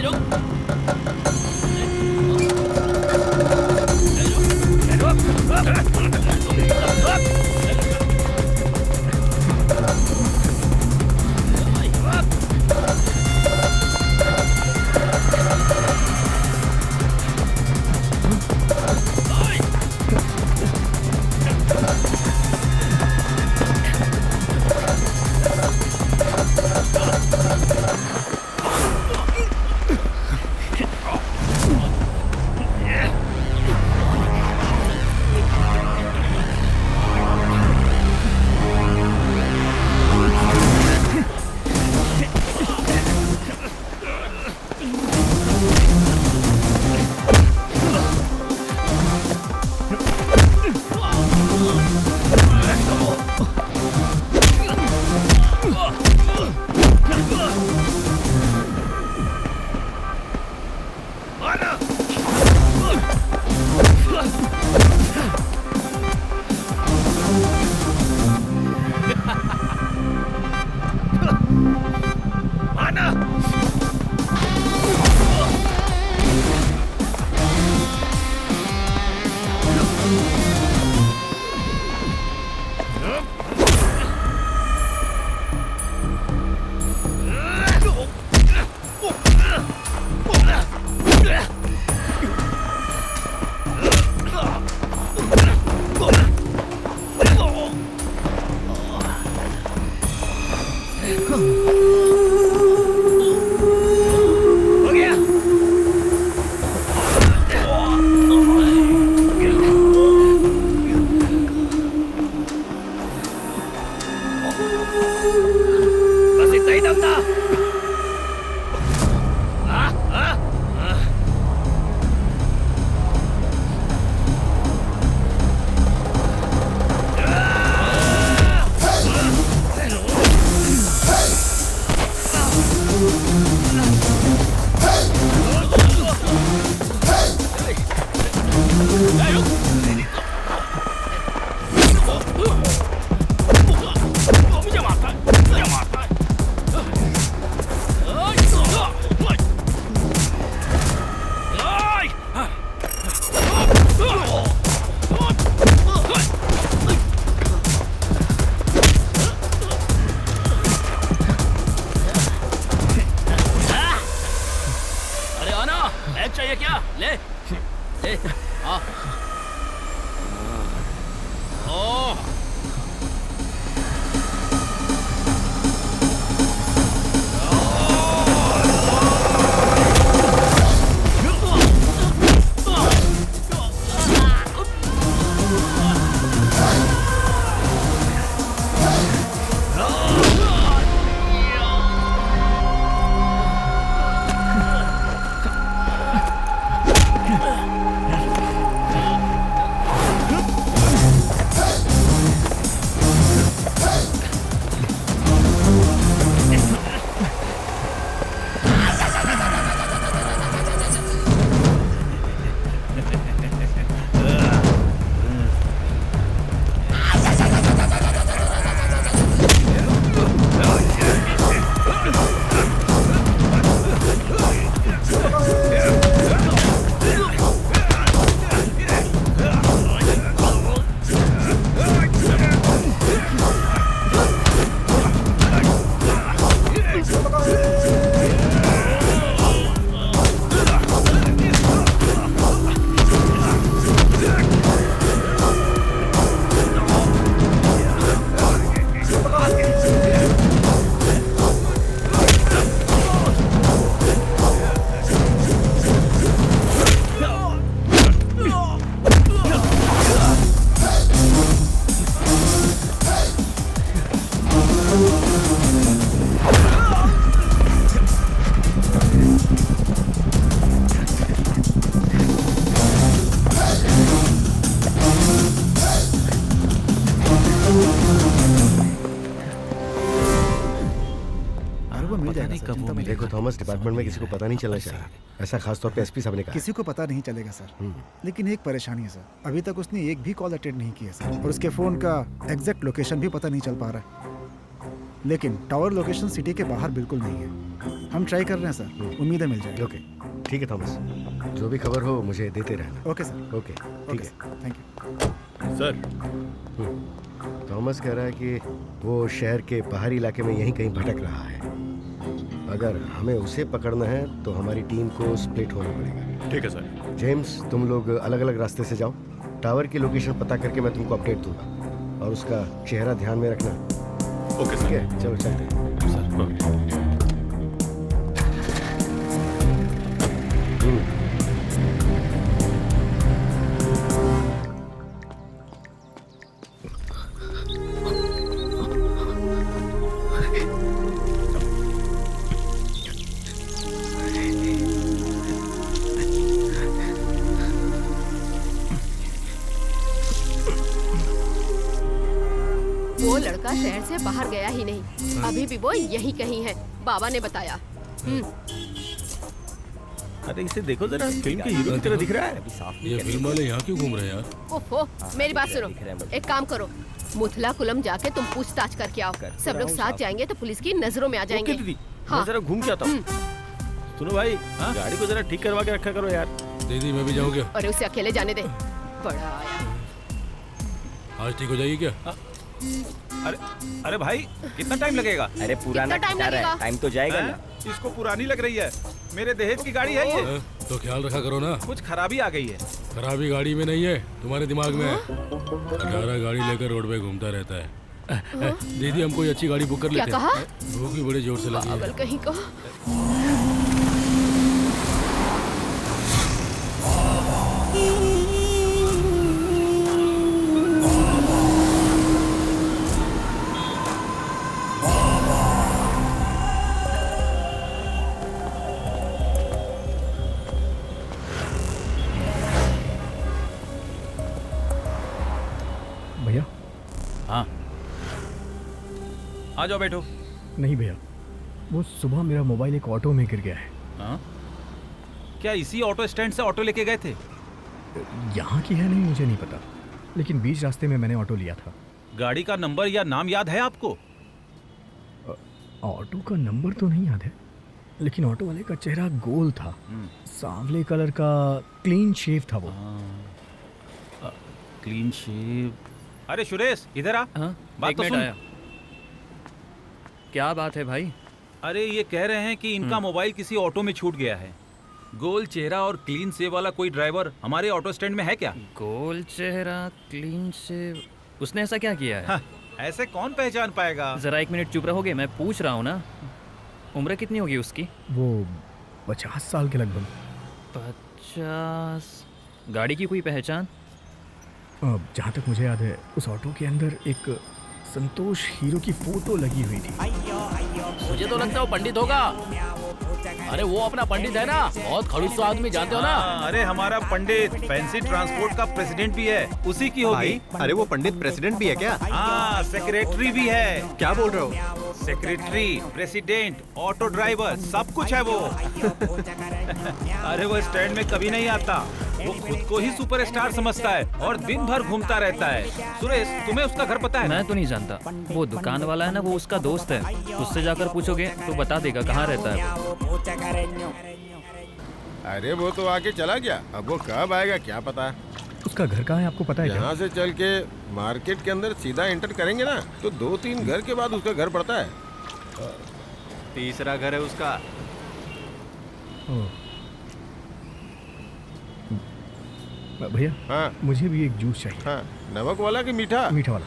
Speaker 5: रुक।
Speaker 9: हो गया। बस इतना ही दम था।
Speaker 7: चाहिए क्या? ले ले हाँ ओह
Speaker 4: देखो थॉमस, डिपार्टमेंट में किसी को पता नहीं चलना चाहिए, ऐसा खास तौर पे एसपी साहब ने कहा।
Speaker 11: किसी को पता नहीं चलेगा सर, लेकिन एक परेशानी है सर, अभी तक उसने एक भी कॉल अटेंड नहीं किया सर, और उसके फोन का एग्जैक्ट लोकेशन भी पता नहीं चल पा रहा है। लेकिन टावर लोकेशन सिटी के बाहर बिल्कुल नहीं है। हम ट्राई कर रहे हैं सर, उम्मीद है मिल जाएगी।
Speaker 4: ओके ठीक है थॉमस, जो भी खबर हो मुझे देते रहना।
Speaker 11: Okay sir.
Speaker 4: ओके ठीक है,
Speaker 11: थैंक यू
Speaker 8: सर।
Speaker 4: थॉमस कह रहा है कि वो शहर के बाहरी इलाके में यहीं कहीं भटक रहा है। अगर हमें उसे पकड़ना है तो हमारी टीम को स्प्लिट होना पड़ेगा।
Speaker 8: ठीक है सर।
Speaker 4: जेम्स, तुम लोग अलग अलग रास्ते से जाओ, टावर की लोकेशन पता करके मैं तुमको अपडेट दूंगा, और उसका चेहरा ध्यान में रखना।
Speaker 8: Okay sir.
Speaker 4: ठीक है, चलो चलते हैं सर।
Speaker 2: वो लड़का शहर से बाहर गया ही नहीं, अभी भी वो यही कहीं है, बाबा ने बताया।
Speaker 10: अरे इसे देखो जरा, फिल्म के हीरो की तरह दिख रहा है।
Speaker 12: ये फिल्म वाले यहाँ क्यों घूम रहे हैं यार?
Speaker 2: ओफो, मेरी बात सुनो, एक काम करो, मुथला कुलम जाके तुम पूछताछ करके आओ। सब लोग साथ जाएंगे तो पुलिस की नजरों में आ जाएंगे।
Speaker 10: दीदी, मैं जरा घूम के आता हूँ। सुनो भाई, गाड़ी को जरा ठीक करवा के रखा करो यार।
Speaker 12: दीदी मैं भी जाऊँगा।
Speaker 2: और उसे अकेले जाने दे, बड़ा आया।
Speaker 12: आज ठीक हो जाएगी क्या?
Speaker 8: अरे भाई, कितना टाइम लगेगा?
Speaker 17: अरे पुराना कार है, टाइम तो जाएगा ना।
Speaker 8: इसको पुरानी लग रही है, मेरे दहेज की गाड़ी है ये।
Speaker 12: तो ख्याल रखा करो ना।
Speaker 8: कुछ खराबी आ गई है।
Speaker 12: खराबी गाड़ी में नहीं है, तुम्हारे दिमाग में है। 18 गाड़ी लेकर रोड पे घूमता रहता है, दीदी हम कोई अच्छी गाड़ी बुक कर
Speaker 2: क्या
Speaker 12: लेते
Speaker 2: कहा?
Speaker 12: भूख भी बड़े जोर से लगी है।
Speaker 2: पागल कहीं को।
Speaker 9: भैया
Speaker 8: हाँ आ जाओ बैठो।
Speaker 9: नहीं भैया, वो सुबह मेरा मोबाइल एक ऑटो में गिर गया है।
Speaker 8: हाँ क्या इसी ऑटो स्टैंड से ऑटो लेके गए थे?
Speaker 9: यहाँ की है नहीं मुझे नहीं पता, लेकिन बीच रास्ते में मैंने ऑटो लिया था।
Speaker 8: गाड़ी का नंबर या नाम याद है आपको?
Speaker 9: ऑटो का नंबर तो नहीं याद है, लेकिन ऑटो वाले का चेहरा गोल था, सांवले कलर का, क्लीन शेव था वो।
Speaker 8: Clean shave. अरे सुरेश इधर आ। बात तो सुन।
Speaker 5: आया। क्या बात है भाई?
Speaker 8: अरे ये कह रहे हैं कि इनका मोबाइल किसी ऑटो में छूट गया है। गोल चेहरा और क्लीन शेव वाला कोई ड्राइवर हमारे ऑटो स्टैंड में है क्या?
Speaker 5: गोल चेहरा, क्लीन शेव, उसने ऐसा क्या किया है?
Speaker 8: ऐसे कौन पहचान पाएगा?
Speaker 5: जरा 1 मिनट चुप रहोगे? मैं पूछ रहा हूँ ना। उम्र कितनी होगी उसकी?
Speaker 9: वो 50 साल के लगभग।
Speaker 5: 50। गाड़ी की कोई पहचान?
Speaker 9: जहाँ तक मुझे याद है उस ऑटो के अंदर एक संतोष हीरो की फोटो लगी हुई थी।
Speaker 7: मुझे तो लगता है वो पंडित होगा। अरे वो अपना पंडित है ना, बहुत खड़ूस आदमी, जानते हो ना?
Speaker 8: अरे हमारा पंडित फैंसी ट्रांसपोर्ट का प्रेसिडेंट भी है, उसी की होगी।
Speaker 15: अरे वो पंडित प्रेसिडेंट भी है क्या?
Speaker 8: हाँ सेक्रेटरी भी है।
Speaker 15: क्या बोल रहे हो?
Speaker 8: सेक्रेटरी, प्रेसिडेंट, ऑटो ड्राइवर, सब कुछ है वो। अरे वो स्टैंड में कभी नहीं आता, वो खुद को ही सुपरस्टार समझता है और दिन भर घूमता रहता है। सुरेश तुम्हें उसका घर पता है?
Speaker 5: मैं तो नहीं जानता। वो दुकान वाला है ना, वो उसका दोस्त है, उससे जाकर पूछोगे तो बता देगा कहाँ रहता है वो।
Speaker 10: अरे वो तो आके चला गया, अब वो कब आएगा क्या पता।
Speaker 9: उसका घर कहाँ है आपको पता है क्या?
Speaker 10: यहाँ से चल के मार्केट के अंदर सीधा एंटर करेंगे ना तो 2-3 घर के बाद उसका घर पड़ता है।
Speaker 15: तीसरा घर है उसका।
Speaker 9: भैया
Speaker 10: हाँ
Speaker 9: मुझे भी एक जूस चाहिए।
Speaker 10: हाँ नमक वाला कि मीठा?
Speaker 9: मीठा वाला।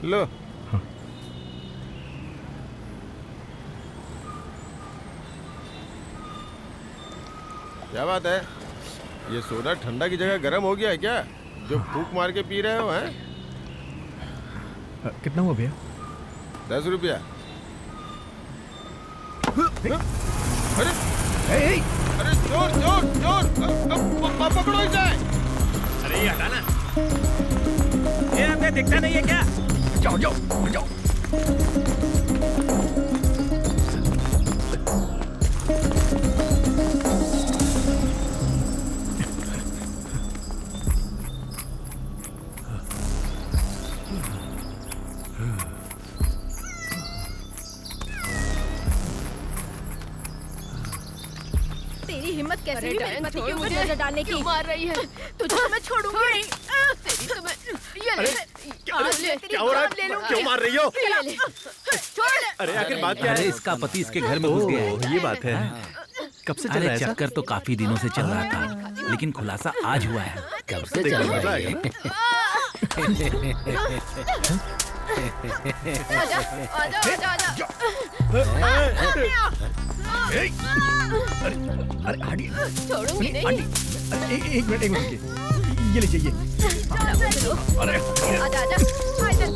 Speaker 10: लो।
Speaker 9: हाँ।
Speaker 10: क्या बात है, ये सोडा ठंडा की जगह गर्म हो गया है क्या, जो फूंक मार के पी रहे हो? हैं?
Speaker 9: कितना हुआ भैया?
Speaker 10: 10 रुपया। अरे अरे चोर चोर चोर, पकड़ो इसे।
Speaker 8: अरे ये हटा ना, ये हमें दिखता नहीं है क्या?
Speaker 9: जाओ जाओ जाओ।
Speaker 13: तेरी हिम्मत कैसे हुई मेरे पति के ऊपर
Speaker 2: मुझे
Speaker 13: नजर डालने की?
Speaker 2: मार रही है तुझे तो मैं छोड़ूंगी नहीं। तेरी तो मैं ये ले,
Speaker 15: क्या हो रहा है? क्यों मार रही हो?
Speaker 2: छोड़।
Speaker 15: अरे आखिर बात क्या है?
Speaker 8: अरे इसका पति इसके घर में घुस गया है।
Speaker 15: ये बात है। कब से चल रहा है ऐसा?
Speaker 8: चक्कर तो काफी दिनों से चल रहा था, लेकिन खुलासा आज हुआ है।
Speaker 7: कब से चल रहा है?
Speaker 2: आजा आजा आजा।
Speaker 9: अरे हटिए।
Speaker 2: छोड़ूंगी नहीं।
Speaker 9: एक मिनट रुकिए, ये लीजिए ये।
Speaker 2: अरे आजा आजा आजा।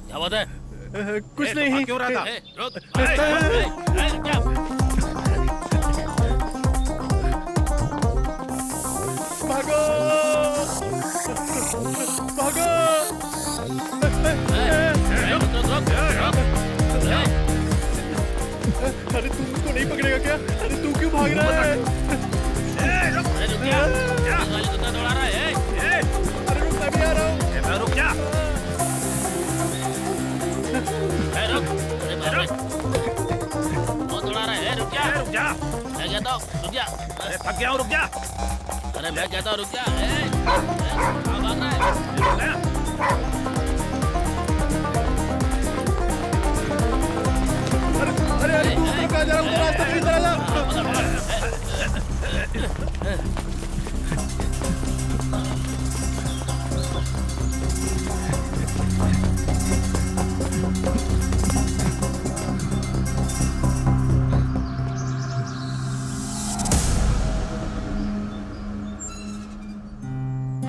Speaker 7: क्या बात है?
Speaker 15: कुछ नहीं।
Speaker 8: क्यों रहा था?
Speaker 15: भागो भागो। अरे तुमको नहीं पकड़ेगा क्या? अरे तू क्यों भाग रहा है? अरे रुक, मैं भी आ रहा हूँ।
Speaker 8: रुक जा।
Speaker 7: बहुत दौड़ा रहा है, रुक जा।
Speaker 8: रुक जा।
Speaker 7: मैं कहता हूँ रुक जा।
Speaker 8: अरे थक गया हूँ, रुक जा।
Speaker 7: अरे मैं कहता हूँ रुक जा। कहाँ भाग रहा है?
Speaker 15: अरे तू कहाँ जा रहा है? रास्ते पे इधर आ जा।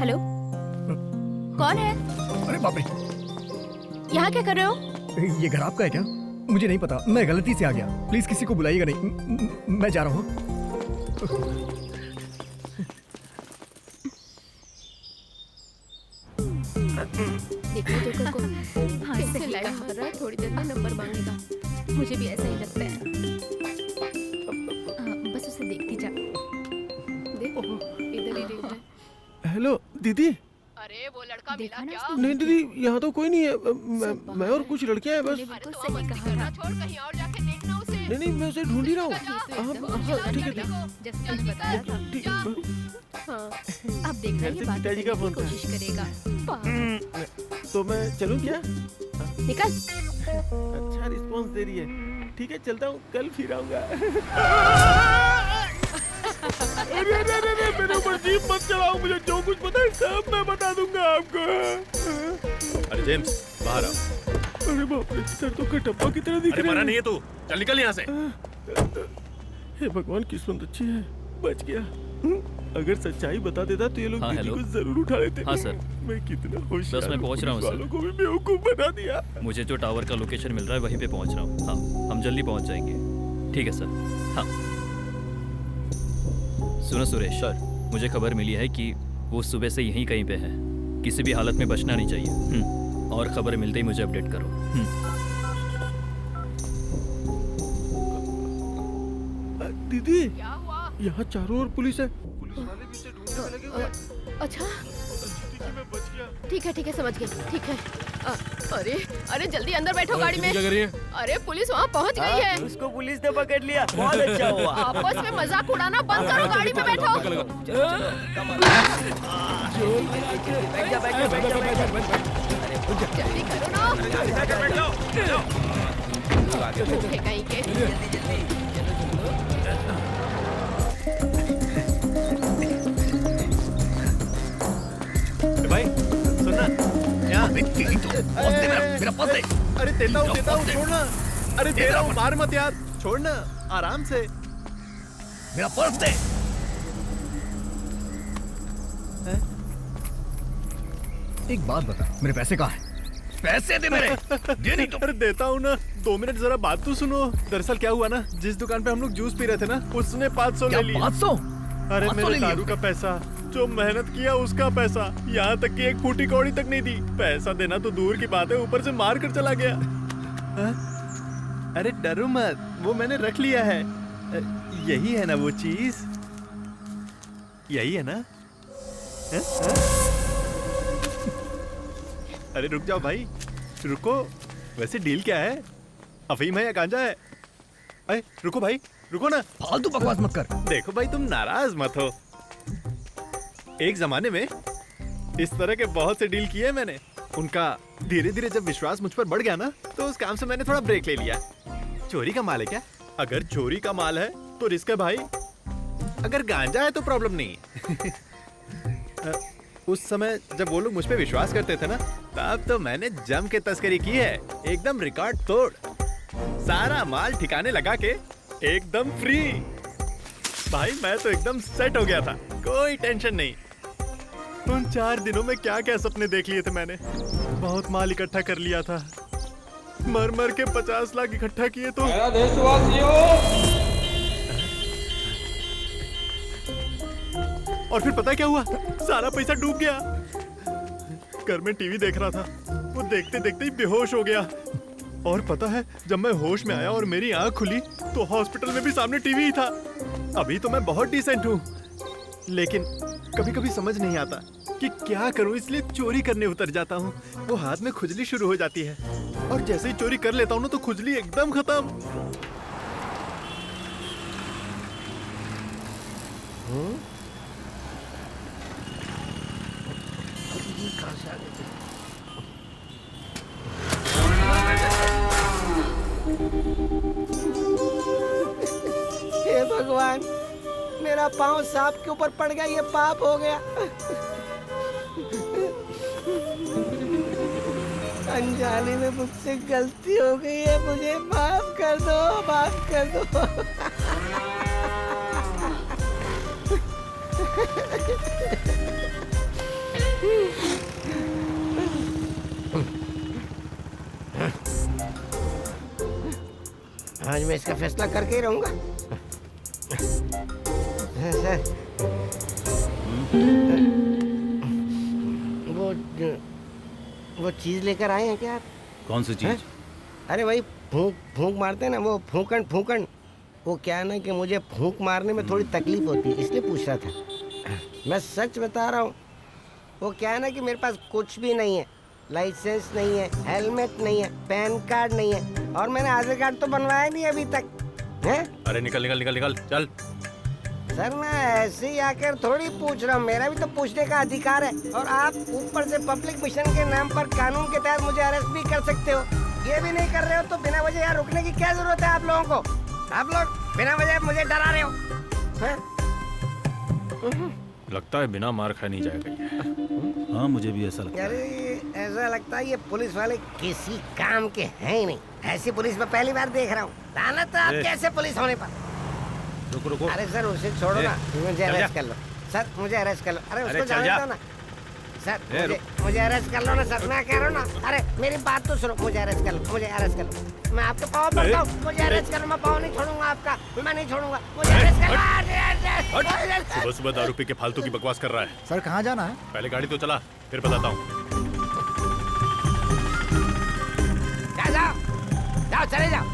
Speaker 13: हेलो, कौन है?
Speaker 9: अरे बाप रे,
Speaker 13: यहाँ क्या कर रहे हो?
Speaker 9: ये घर आपका है क्या? मुझे नहीं पता, मैं गलती से आ गया। प्लीज किसी को बुलाइएगा नहीं, मैं जा रहा हूँ।
Speaker 2: देखो देखो को कैसे लाइव मार रहा है, थोड़ी देर में नंबर मांगेगा। मुझे भी ऐसा ही लगता है। बस उसे देखती जा। देखो इधर ही देख रहा है।
Speaker 10: हेलो दीदी।
Speaker 2: अरे वो लड़का मिला क्या?
Speaker 10: नहीं दीदी, यहाँ तो कोई नहीं है। मैं और कुछ लड़कियाँ हैं बस।
Speaker 2: अरे तो सही कहा। छोड़ कहीं और जाके देखना उसे।
Speaker 10: नहीं मैं उसे ढूंढ ही रहा हूँ। ठीक है
Speaker 2: जैसे मैंने बताया था। हाँ, अब देखना ये बात करने की कोशिश करेगा।
Speaker 10: तो मैं चलूँ क्या?
Speaker 2: निकल।
Speaker 10: अच्छा रिस्पॉन्स दे रही है। ठीक है चलता हूँ, कल फिर आऊँगा। अरे अरे अरे मेरे ऊपर जीप मत चलाओ, मुझे जो कुछ पता है सब मैं बता दूंगा आपको।
Speaker 8: अरे जेम्स बाहर आओ।
Speaker 10: अरे बाप रे, सर तो कटप्पा की तरह दिख रहा है।
Speaker 8: मरा नहीं है तू, चल निकल यहाँ से।
Speaker 10: हे भगवान, किस्मत अच्छी है, बच गया। अगर सच्चाई बता देता तो ये लोग
Speaker 5: हाँ,
Speaker 10: दीदी
Speaker 5: हेलो।
Speaker 10: को जरूर उठा लेते।
Speaker 5: हाँ सर,
Speaker 10: मैं कितना होशियार
Speaker 5: बस मैं पहुंच रहा हूँ
Speaker 10: पुलिस
Speaker 5: सर।
Speaker 10: वालों को भी बेवकूफ बना दिया।
Speaker 5: मुझे जो टावर का लोकेशन मिल रहा है वहीं पे पहुंच रहा हूँ। हाँ, हम जल्दी पहुंच जाएंगे। ठीक है सर। हाँ सुनो सुरेश सर, मुझे खबर मिली है कि वो सुबह से यहीं कहीं पे है। किसी भी हालत में बचना नहीं चाहिए। और खबर मिलते ही मुझे अपडेट करो।
Speaker 10: दीदी यहाँ चारों ओर पुलिस है। पुलिस वाले भी इसे ढूंढने में लगे हुए हैं।
Speaker 2: अच्छा
Speaker 10: मैं बच गया।
Speaker 2: ठीक है समझ गई। ठीक है। अरे अरे जल्दी अंदर बैठो गाड़ी में।
Speaker 15: क्या कर रही है?
Speaker 2: अरे पुलिस वहाँ पहुँच गई है।
Speaker 17: उसको पुलिस ने पकड़ लिया, बहुत अच्छा हुआ।
Speaker 2: आपस में मजाक उड़ाना बंद करो, गाड़ी में बैठो। जल्दी करो ना। भूखे कहीं के।
Speaker 8: भाई सुनना, यहाँ
Speaker 9: मेरा पर्स दे।
Speaker 8: अरे देता हूँ छोड़ना। अरे दे रहा हूँ, मार मत यार, छोड़ना आराम से।
Speaker 9: मेरा पर्स दे। एक बात बता, मेरे पैसे कहाँ हैं? पैसे दे मेरे। दे नहीं तो।
Speaker 8: अरे देता हूँ ना, 2 मिनट जरा बात तो सुनो। दरअसल क्या हुआ ना, जिस दुकान पे हम लोग जूस पी रहे थे ना, उसने 500 ले लिया।
Speaker 9: 500?
Speaker 8: अरे मेरे दारू का पैसा, जो मेहनत किया उसका पैसा, यहाँ तक कि एक फूटी कौड़ी तक नहीं दी। पैसा देना तो दूर की बात है, ऊपर से मार कर चला गया। अरे डरो मत, वो मैंने रख लिया है। यही है ना वो चीज, यही है ना? अरे रुक जाओ भाई, रुको। वैसे डील क्या है? अफीम है या गांजा है? अरे रुको भाई, रुको ना।
Speaker 9: फालतू बकवास मत कर।
Speaker 8: देखो भाई, तुम नाराज मत हो। एक जमाने में इस तरह के बहुत से डील किए मैंने। उनका धीरे धीरे जब विश्वास मुझ पर बढ़ गया ना, तो उस काम से मैंने थोड़ा ब्रेक ले लिया। चोरी का माल है क्या? अगर चोरी का माल है तो रिस्क है भाई। अगर गांजा है तो प्रॉब्लम नहीं। उस समय जब वो लोग मुझ पे विश्वास करते थे ना, तब तो मैंने जम के तस्करी की है, एकदम रिकॉर्ड तोड़। सारा माल ठिकाने लगा के एकदम फ्री। भाई मैं तो एकदम सेट हो गया था, कोई टेंशन नहीं। उन 4 दिनों में क्या क्या सपने देख लिए थे मैंने। बहुत माल इकट्ठा कर लिया था, मर मर के 50 लाख इकट्ठा किए तो। और फिर पता क्या हुआ, सारा पैसा डूब गया। घर में टीवी देख रहा था, वो देखते देखते ही बेहोश हो गया। और पता है, जब मैं होश में आया और मेरी आंख खुली तो हॉस्पिटल में भी सामने टीवी ही था। अभी तो मैं बहुत डिसेंट हूँ, लेकिन कभी कभी समझ नहीं आता कि क्या करूँ, इसलिए चोरी करने उतर जाता हूँ। वो हाथ में खुजली शुरू हो जाती है, और जैसे ही चोरी कर लेता हूँ ना, तो खुजली एकदम खत्म।
Speaker 21: हे भगवान, मेरा पाँव सांप के ऊपर पड़ गया, ये पाप हो गया। अनजाने में मुझसे गलती हो गई है, मुझे माफ कर दो, माफ कर दो। आज मैं इसका फैसला करके ही रहूंगा। सर, वो चीज लेकर आए हैं क्या आप?
Speaker 22: कौन सी चीज?
Speaker 21: है? अरे वही फूंक फूंक मारते हैं ना, वो फूंकन फूंकन। वो क्या है ना कि मुझे फूंक मारने में थोड़ी तकलीफ होती है, इसलिए पूछ रहा था। मैं सच बता रहा हूँ। वो क्या है ना कि मेरे पास कुछ भी नहीं है, लाइसेंस नहीं है, हेलमेट नहीं है, पैन कार्ड नहीं है, और मैंने आधार कार्ड तो बनवाया नहीं अभी तक है।
Speaker 22: अरे निकल निकल निकल निकल चल।
Speaker 21: सर मैं ऐसे ही आकर थोड़ी पूछ रहा हूँ, मेरा भी तो पूछने का अधिकार है। और आप ऊपर से पब्लिक मिशन के नाम पर कानून के तहत मुझे अरेस्ट भी कर सकते हो। ये भी नहीं कर रहे हो तो बिना वजह यहाँ रुकने की क्या जरूरत है आप लोगों को? आप लोग बिना वजह मुझे डरा रहे हो।
Speaker 22: लगता है बिना मार खाए नहीं जाएगा ये। हाँ मुझे भी ऐसा लगता है।
Speaker 21: अरे ऐसा लगता है ये पुलिस वाले किसी काम के हैं ही नहीं। ऐसी पुलिस में पहली बार देख रहा हूँ। लानत है आपके ऐसे पुलिस होने पर।
Speaker 22: रुको रुको।
Speaker 21: अरे सर उसे छोड़ो ना, मुझे अरेस्ट कर लो सर, मुझे अरेस्ट कर लो। अरे उसको जाने दो ना सर, मुझे अरेस्ट कर लो ना सर, मैं कह रहा हूँ ना। अरे मेरी बात तो सुनो, मुझे अरेस्ट कर लो, मुझे अरेस्ट कर लो। मैं आपके पाँव पड़ता हूँ, मुझे अरेस्ट कर लो। मैं पाँव नहीं छोड़ूंगा आपका, मैं नहीं छोड़ूंगा, मुझे अरेस्ट कर लो।
Speaker 22: सुबह सुबह दारू पी के फालतू की बकवास कर रहा है।
Speaker 11: सर कहाँ जाना है?
Speaker 22: पहले गाड़ी तो चला, फिर बताता हूँ।
Speaker 21: जाओ चले जाओ।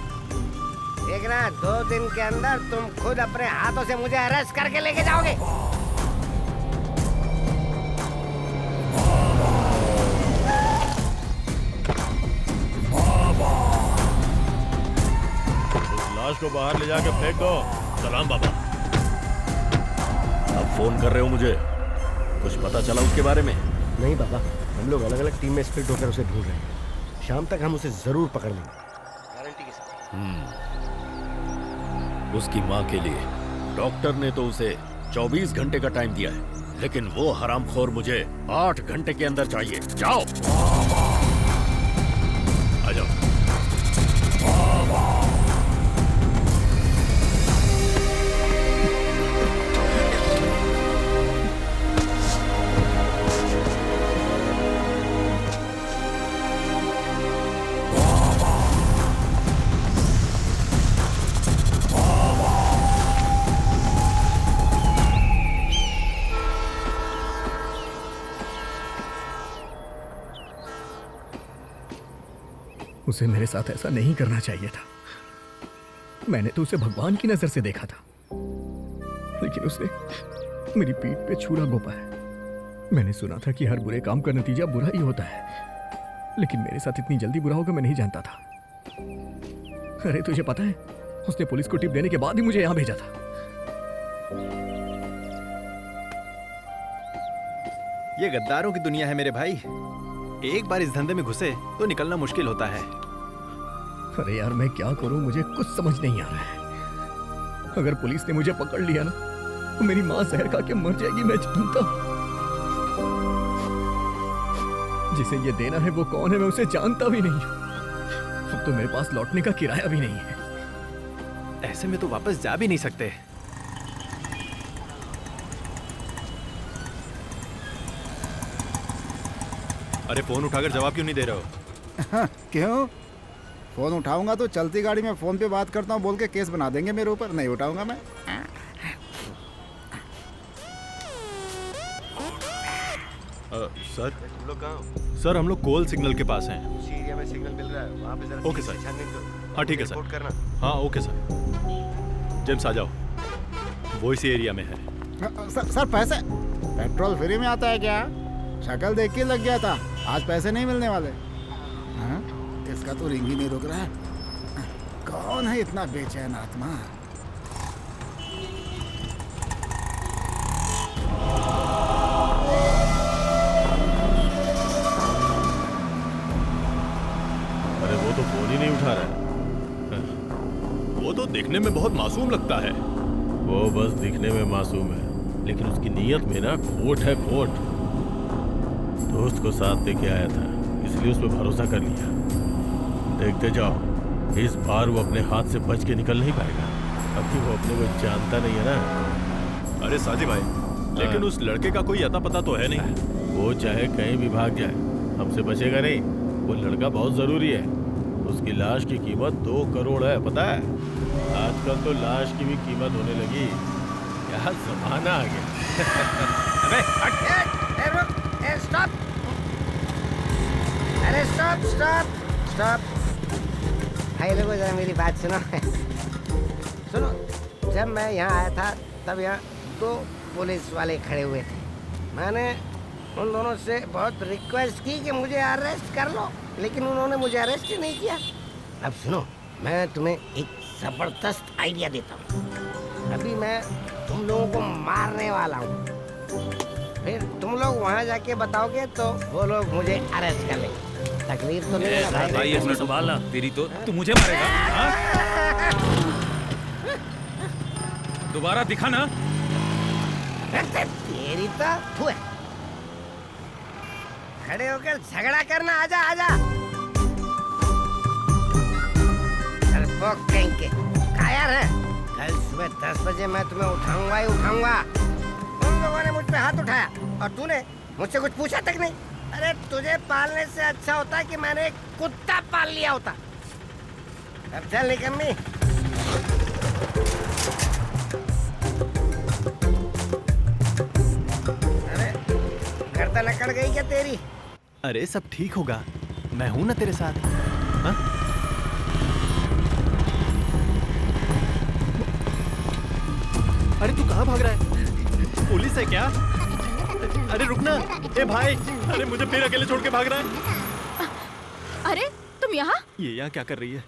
Speaker 21: देखना 2 दिन के अंदर तुम खुद अपने हाथों से मुझे अरेस्ट करके लेके जाओगे।
Speaker 22: उस लाश को बाहर ले जाकर फेंक दो। सलाम बाबा।
Speaker 3: अब फोन कर रहे हो मुझे? कुछ पता चला उसके बारे में?
Speaker 4: नहीं बाबा, हम लोग अलग अलग टीम में स्प्लिट होकर उसे ढूंढ रहे हैं। शाम तक हम उसे जरूर पकड़ लेंगे, गारंटी के साथ।
Speaker 3: उसकी माँ के लिए डॉक्टर ने तो उसे 24 घंटे का टाइम दिया है, लेकिन वो हरामखोर मुझे 8 घंटे के अंदर चाहिए। जाओ
Speaker 22: आ जाओ।
Speaker 9: उसे मेरे साथ ऐसा नहीं करना चाहिए था। मैंने तो उसे भगवान की नजर से देखा था, लेकिन उसने मेरी पीठ पे छुरा घोंपा है। मैंने सुना था कि हर बुरे काम का नतीजा बुरा ही होता है, लेकिन मेरे साथ इतनी जल्दी बुरा होगा मैं नहीं जानता था। अरे तुझे पता है, उसने पुलिस को टिप देने के बाद ही मुझे यहां भेजा था।
Speaker 8: ये गद्दारों की दुनिया है मेरे भाई। एक बार इस धंधे में घुसे तो निकलना मुश्किल होता है।
Speaker 9: अरे यार मैं क्या करूं, मुझे कुछ समझ नहीं आ रहा है। अगर पुलिस ने मुझे पकड़ लिया ना तो मेरी माँ जहर खा के मर जाएगी, मैं जानता हूं। जिसे ये देना है वो कौन है मैं उसे जानता भी नहीं। अब तो मेरे पास लौटने का किराया भी नहीं है।
Speaker 8: ऐसे में तो वापस जा भी नहीं सकते।
Speaker 22: अरे फोन उठाकर जवाब क्यों नहीं दे रहे हो?
Speaker 11: क्यों? फोन उठाऊंगा तो चलती गाड़ी में फोन पे बात करता हूँ बोल के केस बना देंगे मेरे ऊपर। नहीं उठाऊंगा मैं।
Speaker 22: सर
Speaker 4: तुम लोग कहाँ हो?
Speaker 22: सर हम लोग कोल सिग्नल के पास हैं।
Speaker 4: उसी एरिया में सिग्नल मिल रहा है, वहाँ पे जरा
Speaker 22: ओके सर।
Speaker 4: छानबीन करो।
Speaker 22: हाँ ठीक है
Speaker 4: रिपोर्ट
Speaker 22: सर।
Speaker 4: करना।
Speaker 22: हाँ ओके सर। जेम्स आ जाओ, वो इसी एरिया में है।
Speaker 11: सर पैसे पेट्रोल फ्री में आता है क्या? शक्ल देख के लग गया था, आज पैसे नहीं मिलने वाले। हाँ? इसका तो रिंग ही नहीं रुक रहा है। कौन है इतना बेचैन आत्मा?
Speaker 8: दिखने में बहुत मासूम लगता है।
Speaker 10: वो बस दिखने में मासूम है, लेकिन उसकी नीयत में ना खोट है, खोट। दोस्त को साथ लेके आया था, इसलिए उस पर भरोसा कर लिया। देखते जाओ, इस बार वो अपने हाथ से बच के निकल नहीं पाएगा। अभी वो अपने को जानता नहीं है ना।
Speaker 8: अरे साजिद भाई, लेकिन उस लड़के का कोई अता पता तो है नहीं।
Speaker 10: वो चाहे कहीं भी भाग जाए, हमसे बचेगा नहीं। वो लड़का बहुत जरूरी है। उसकी लाश की कीमत 2 करोड़ है, पता है? आजकल तो लाश की भी कीमत होने लगी। क्या जमाना आ गया।
Speaker 21: अबे स्टॉप! अरे स्टॉप स्टॉप स्टॉप! भाई लोगों, जरा मेरी बात सुनो। सुनो, जब मैं यहाँ आया था तब यहाँ 2 पुलिस वाले खड़े हुए थे। मैंने उन दोनों से बहुत रिक्वेस्ट की कि मुझे अरेस्ट कर लो, लेकिन उन्होंने मुझे अरेस्ट ही नहीं किया। अब सुनो, मैं तुम्हें एक जबरदस्त आइडिया देता हूँ। अभी मैं तुम लोगों को मारने वाला हूँ, फिर तुम लोग वहाँ जाके बताओगे तो वो लोग मुझे अरेस्ट कर लेंगे। तकलीफ तो नहीं है
Speaker 22: भाई, अपना संभालना। तेरी तो तू मुझे मारेगा? हाँ? दोबारा दिखा ना।
Speaker 21: तेरी तो थू है। खड़े होकर झगड़ा करना, आजा आजा। कहीं के कहा यार है, कल सुबह 10 बजे मैं तुम्हें उठाऊंगा ही उठाऊंगा। उन लोगों ने मुझ पे हाथ उठाया और तूने मुझसे कुछ पूछा तक नहीं। अरे तुझे पालने से अच्छा होता कि मैंने एक कुत्ता पाल लिया होता। अब चल निकम्मी। अरे गर्दन अकड़ गई क्या तेरी?
Speaker 8: अरे सब ठीक होगा, मैं हूं ना तेरे साथ। हाँ? अरे तू कहाँ भाग रहा है? पुलिस है क्या? अरे रुकना। ए भाई, अरे मुझे फिर अकेले छोड़ के भाग रहा है।
Speaker 13: अरे तुम यहाँ?
Speaker 8: ये यहाँ क्या कर रही है?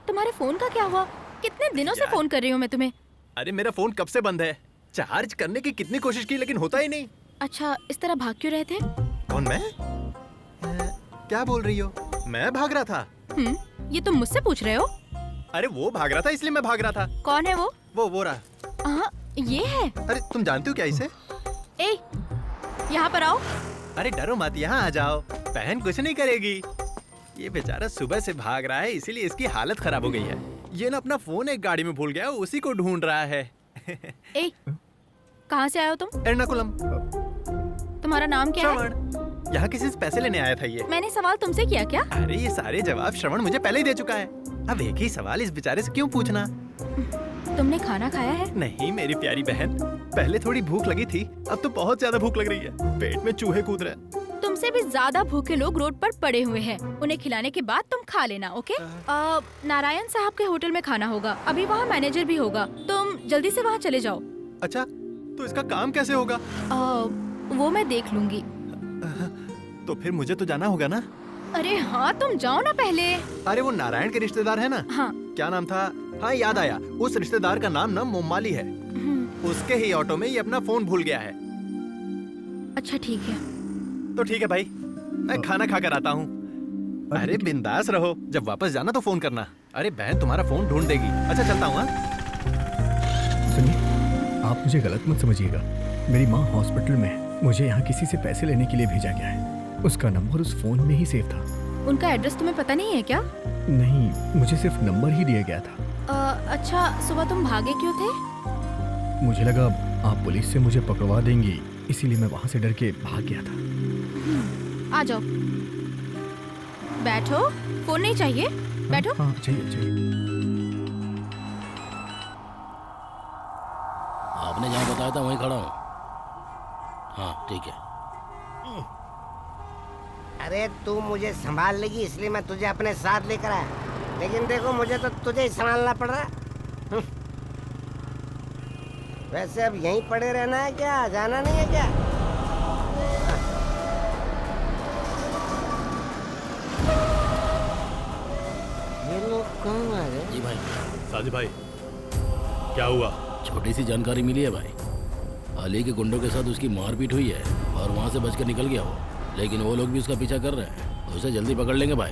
Speaker 13: तुम्हारे फोन का क्या हुआ? कितने दिनों से फोन कर रही हूँ मैं तुम्हें।
Speaker 8: अरे मेरा फोन कब से बंद है? चार्ज करने की कितनी कोशिश की, लेकिन होता ही नहीं।
Speaker 13: अच्छा, इस तरह भाग क्यों रहे थे?
Speaker 8: कौन, मैं? क्या बोल रही हो? मैं भाग रहा था?
Speaker 13: ये तुम मुझसे पूछ रहे हो?
Speaker 8: अरे वो भाग रहा था, इसलिए मैं भाग रहा था।
Speaker 13: कौन है वो?
Speaker 8: वो रहा।
Speaker 13: हाँ, ये है।
Speaker 8: अरे तुम जानती हो क्या इसे?
Speaker 13: ए, यहाँ पर आओ।
Speaker 8: अरे डरो मत, यहाँ आ जाओ। बहन कुछ नहीं करेगी। ये बेचारा सुबह से भाग रहा है, इसीलिए इसकी हालत खराब हो गई है। ये ना अपना फोन एक गाड़ी में भूल गया, उसी को ढूंढ रहा है।
Speaker 13: ए, कहाँ से आए हो तुम?
Speaker 8: एर्नाकुलम।
Speaker 13: तुम्हारा नाम क्या है?
Speaker 8: यहाँ किसी से पैसे लेने आया था ये।
Speaker 13: मैंने सवाल तुमसे किया क्या?
Speaker 8: अरे ये सारे जवाब श्रवण मुझे पहले ही दे चुका है। अब एक ही सवाल इस बेचारे से क्यों पूछना?
Speaker 13: तुमने खाना खाया है?
Speaker 8: नहीं मेरी प्यारी बहन, पहले थोड़ी भूख लगी थी, अब तो बहुत ज्यादा भूख लग रही है। पेट में चूहे कूद रहे हैं।
Speaker 13: तुमसे भी ज्यादा भूखे लोग रोड पर पड़े हुए हैं। उन्हें खिलाने के बाद तुम खा लेना, ओके? नारायण साहब के होटल में खाना होगा। अभी वहाँ मैनेजर भी होगा। तुम जल्दी से वहाँ चले जाओ।
Speaker 8: अच्छा, तो इसका काम कैसे होगा?
Speaker 13: वो मैं देख लूंगी।
Speaker 8: तो फिर मुझे तो जाना होगा ना?
Speaker 13: अरे हाँ, तुम जाओ ना पहले।
Speaker 8: अरे वो नारायण के रिश्तेदार है ना?
Speaker 13: हाँ।
Speaker 8: क्या नाम था? हाँ याद आया, उस रिश्तेदार का नाम ना मोमाली है। उसके ही ऑटो में ये अपना फोन भूल गया है।
Speaker 13: अच्छा ठीक है।
Speaker 8: तो ठीक है भाई, मैं खाना खा कर आता हूँ। अरे बिंदास रहो, जब वापस जाना तो फोन करना। अरे बहन तुम्हारा फोन ढूंढ देगी। अच्छा चलता हूँ।
Speaker 9: सुनिए, आप मुझे गलत मत समझिएगा। मेरी माँ हॉस्पिटल में है। मुझे यहाँ किसी से पैसे लेने के लिए भेजा गया है। उसका नंबर उस फोन में ही सेव था।
Speaker 13: उनका एड्रेस तुम्हें पता नहीं है क्या?
Speaker 9: नहीं, मुझे सिर्फ नंबर ही दिया गया था।
Speaker 13: अच्छा, सुबह तुम भागे क्यों थे?
Speaker 9: मुझे लगा आप पुलिस से मुझे पकड़वा देंगी, इसीलिए मैं वहाँ से डर के भाग गया था।
Speaker 13: आ जाओ, बैठो। फोन नहीं चाहिए? बैठो।
Speaker 9: हाँ चाहिए चाहिए।
Speaker 7: आपने जहाँ बताया था वहीं खड़ा हूँ। हाँ ठीक है।
Speaker 21: अरे तू मुझे संभाल लेगी इसलिए मैं तुझे अपने साथ लेकर आया, लेकिन देखो मुझे तो तुझे ही संभालना पड़ रहा है। वैसे अब यहीं पड़े रहना है क्या? जाना नहीं है क्या? ये लोग कौन आ गए?
Speaker 7: जी भाई।
Speaker 10: साजिद भाई, क्या हुआ?
Speaker 7: छोटी सी जानकारी मिली है भाई। अली के गुंडों के साथ उसकी मारपीट हुई है और वहाँ से बचकर निकल गया वो, लेकिन वो लोग भी उसका पीछा कर रहे हैं। उसे जल्दी पकड़ लेंगे भाई।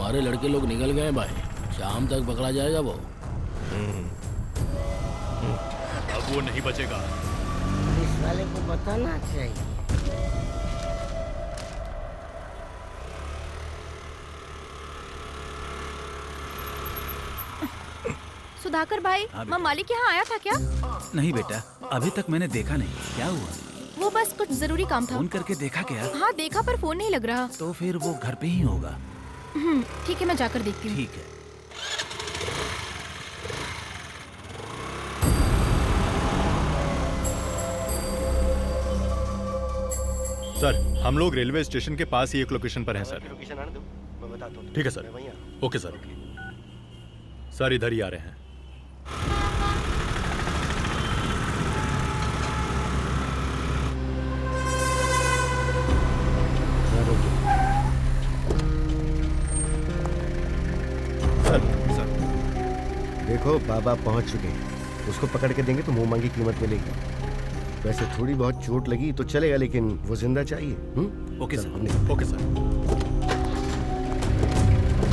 Speaker 7: हमारे लड़के लोग निकल गए भाई, शाम तक पकड़ा जाएगा वो।
Speaker 22: अब वो नहीं बचेगा।
Speaker 21: पुलिस वाले को बताना चाहिए।
Speaker 13: सुधाकर भाई, माँ मालिक यहाँ आया था क्या?
Speaker 22: नहीं बेटा, अभी तक मैंने देखा नहीं। क्या हुआ?
Speaker 13: वो बस कुछ जरूरी काम था।
Speaker 22: फोन करके देखा क्या?
Speaker 13: हाँ देखा, पर फोन नहीं लग रहा।
Speaker 22: तो फिर वो घर पे ही होगा।
Speaker 13: ठीक है, मैं जाकर देखती हूँ।
Speaker 22: ठीक है।
Speaker 8: सर, हम लोग रेलवे स्टेशन के पास ही एक लोकेशन पर हैं सर।
Speaker 4: लोकेशन आने दो, मैं बताता हूँ।
Speaker 8: ठीक है सर। Okay sir. सर इधर ही आ रहे हैं।
Speaker 4: देखो बाबा पहुंच चुके हैं, उसको पकड़ के देंगे तो मुंह मांगी कीमत मिलेगी। वैसे थोड़ी बहुत चोट लगी तो चलेगा, लेकिन वो जिंदा चाहिए।
Speaker 8: Okay sir. Okay sir.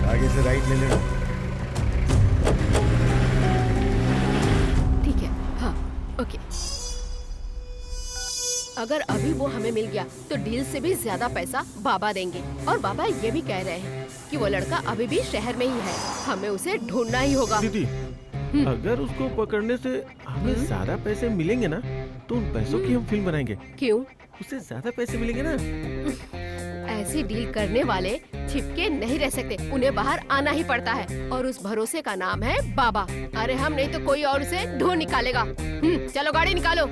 Speaker 4: आगे से राइट ले लेना।
Speaker 2: ठीक है, हाँ, ओके। अगर अभी वो हमें मिल गया तो डील से भी ज्यादा पैसा बाबा देंगे। और बाबा ये भी कह रहे हैं कि वो लड़का अभी भी शहर में ही है, हमें उसे ढूंढना ही होगा।
Speaker 10: दीदी, अगर उसको पकड़ने से हमें ज्यादा पैसे मिलेंगे ना, तो उन पैसों की हम फिल्म बनाएंगे।
Speaker 2: क्यों?
Speaker 10: उससे ज्यादा पैसे मिलेंगे ना।
Speaker 2: ऐसी डील करने वाले छिपके नहीं रह सकते, उन्हें बाहर आना ही पड़ता है। और उस भरोसे का नाम है बाबा। अरे हम नहीं तो कोई और उसे ढूंढ निकालेगा। चलो गाड़ी निकालो।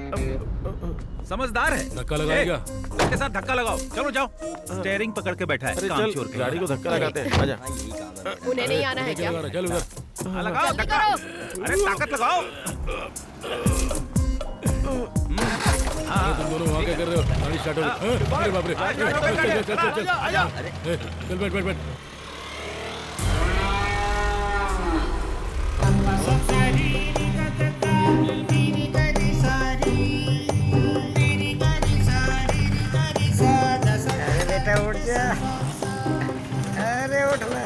Speaker 22: समझदार है।
Speaker 12: धक्का लगाएगा?
Speaker 22: उसके साथ धक्का लगाओ। चलो जाओ। स्टेयरिंग पकड़ के बैठा है। काम चोर के।
Speaker 10: गाड़ी को धक्का लगाते हैं। आजा।
Speaker 2: उन्हें नहीं आना है क्या?
Speaker 12: चल उधर।
Speaker 22: लगाओ धक्का। अरे ताकत लगाओ।
Speaker 12: तुम दोनों वहाँ क्या कर रहे हो? गाड़ी स्टार्ट हो गई। अरे बाप रे। चल बैठ बैठ बैठ।
Speaker 21: अरे बेटा उठ जा। अरे उठ ना।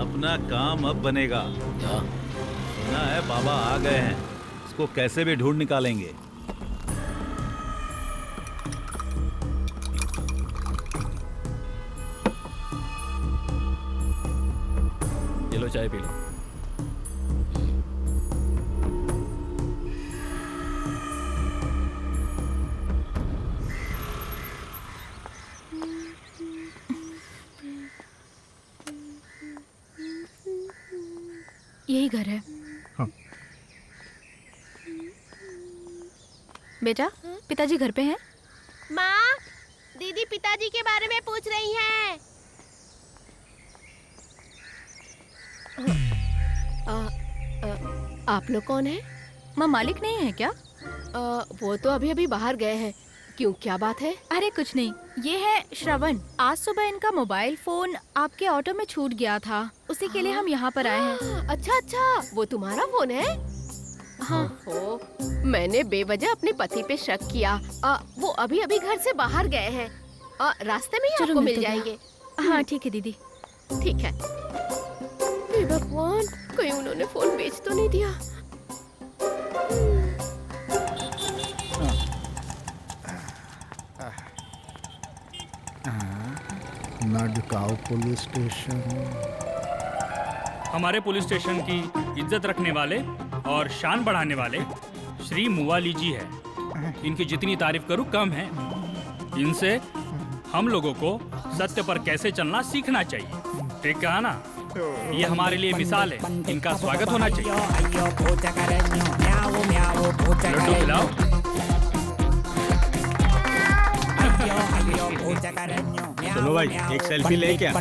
Speaker 22: अपना काम अब बनेगा। सुना है बाबा आ गए हैं, इसको कैसे भी ढूंढ निकालेंगे।
Speaker 5: ये लो चाय पी लो।
Speaker 13: यही घर है।
Speaker 11: हाँ।
Speaker 13: बेटा, पिताजी घर पे हैं?
Speaker 1: माँ, दीदी पिताजी के बारे में पूछ रही हैं।
Speaker 2: आप लोग कौन है?
Speaker 13: माँ मालिक नहीं है क्या?
Speaker 2: वो तो अभी अभी बाहर गए हैं। क्यों, क्या बात है?
Speaker 13: अरे कुछ नहीं, ये है श्रवण। आज सुबह इनका मोबाइल फोन आपके ऑटो में छूट गया था, उसी के लिए हम यहाँ पर आए हैं।
Speaker 2: अच्छा अच्छा, वो तुम्हारा फोन है?
Speaker 13: हाँ।
Speaker 2: मैंने बेवजह अपने पति पे शक किया। वो अभी अभी घर से बाहर गए हैं। रास्ते में ही आपको मिल जाएंगे।
Speaker 13: हाँ ठीक है दीदी।
Speaker 2: ठीक है। हे भगवान, कहीं उन्होंने फोन बेच तो नहीं दिया?
Speaker 11: नडगांव पुलिस स्टेशन।
Speaker 6: हमारे पुलिस स्टेशन की इज्जत रखने वाले और शान बढ़ाने वाले श्री मुवाली जी है। इनकी जितनी तारीफ करूं कम है। इनसे हम लोगों को सत्य पर कैसे चलना सीखना चाहिए। ठीक कहा ना? ये हमारे लिए मिसाल है, इनका स्वागत होना चाहिए। लड्डू खिलाओ।
Speaker 20: चलो भाई, एक सेल्फी ले क्या?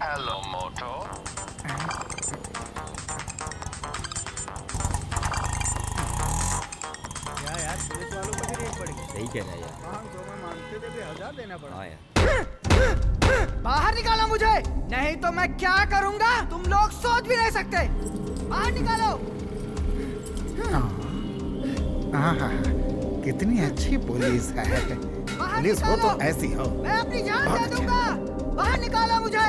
Speaker 18: हेलो मोटो।
Speaker 21: क्या यार, पुलिस वालों को भी रेट पड़ गई।
Speaker 17: सही कह रहा है यार।
Speaker 21: 500 में मांगते थे, 1000 देना पड़ा।
Speaker 17: हाँ यार।
Speaker 14: बाहर निकालो मुझे, नहीं तो मैं क्या करूंगा तुम लोग सोच भी नहीं सकते। बाहर निकालो।
Speaker 11: हाँ, कितनी अच्छी पुलिस है। पुलिस हो तो ऐसी हो।
Speaker 14: मैं अपनी जान दे दूंगा। बाहर निकालो मुझे।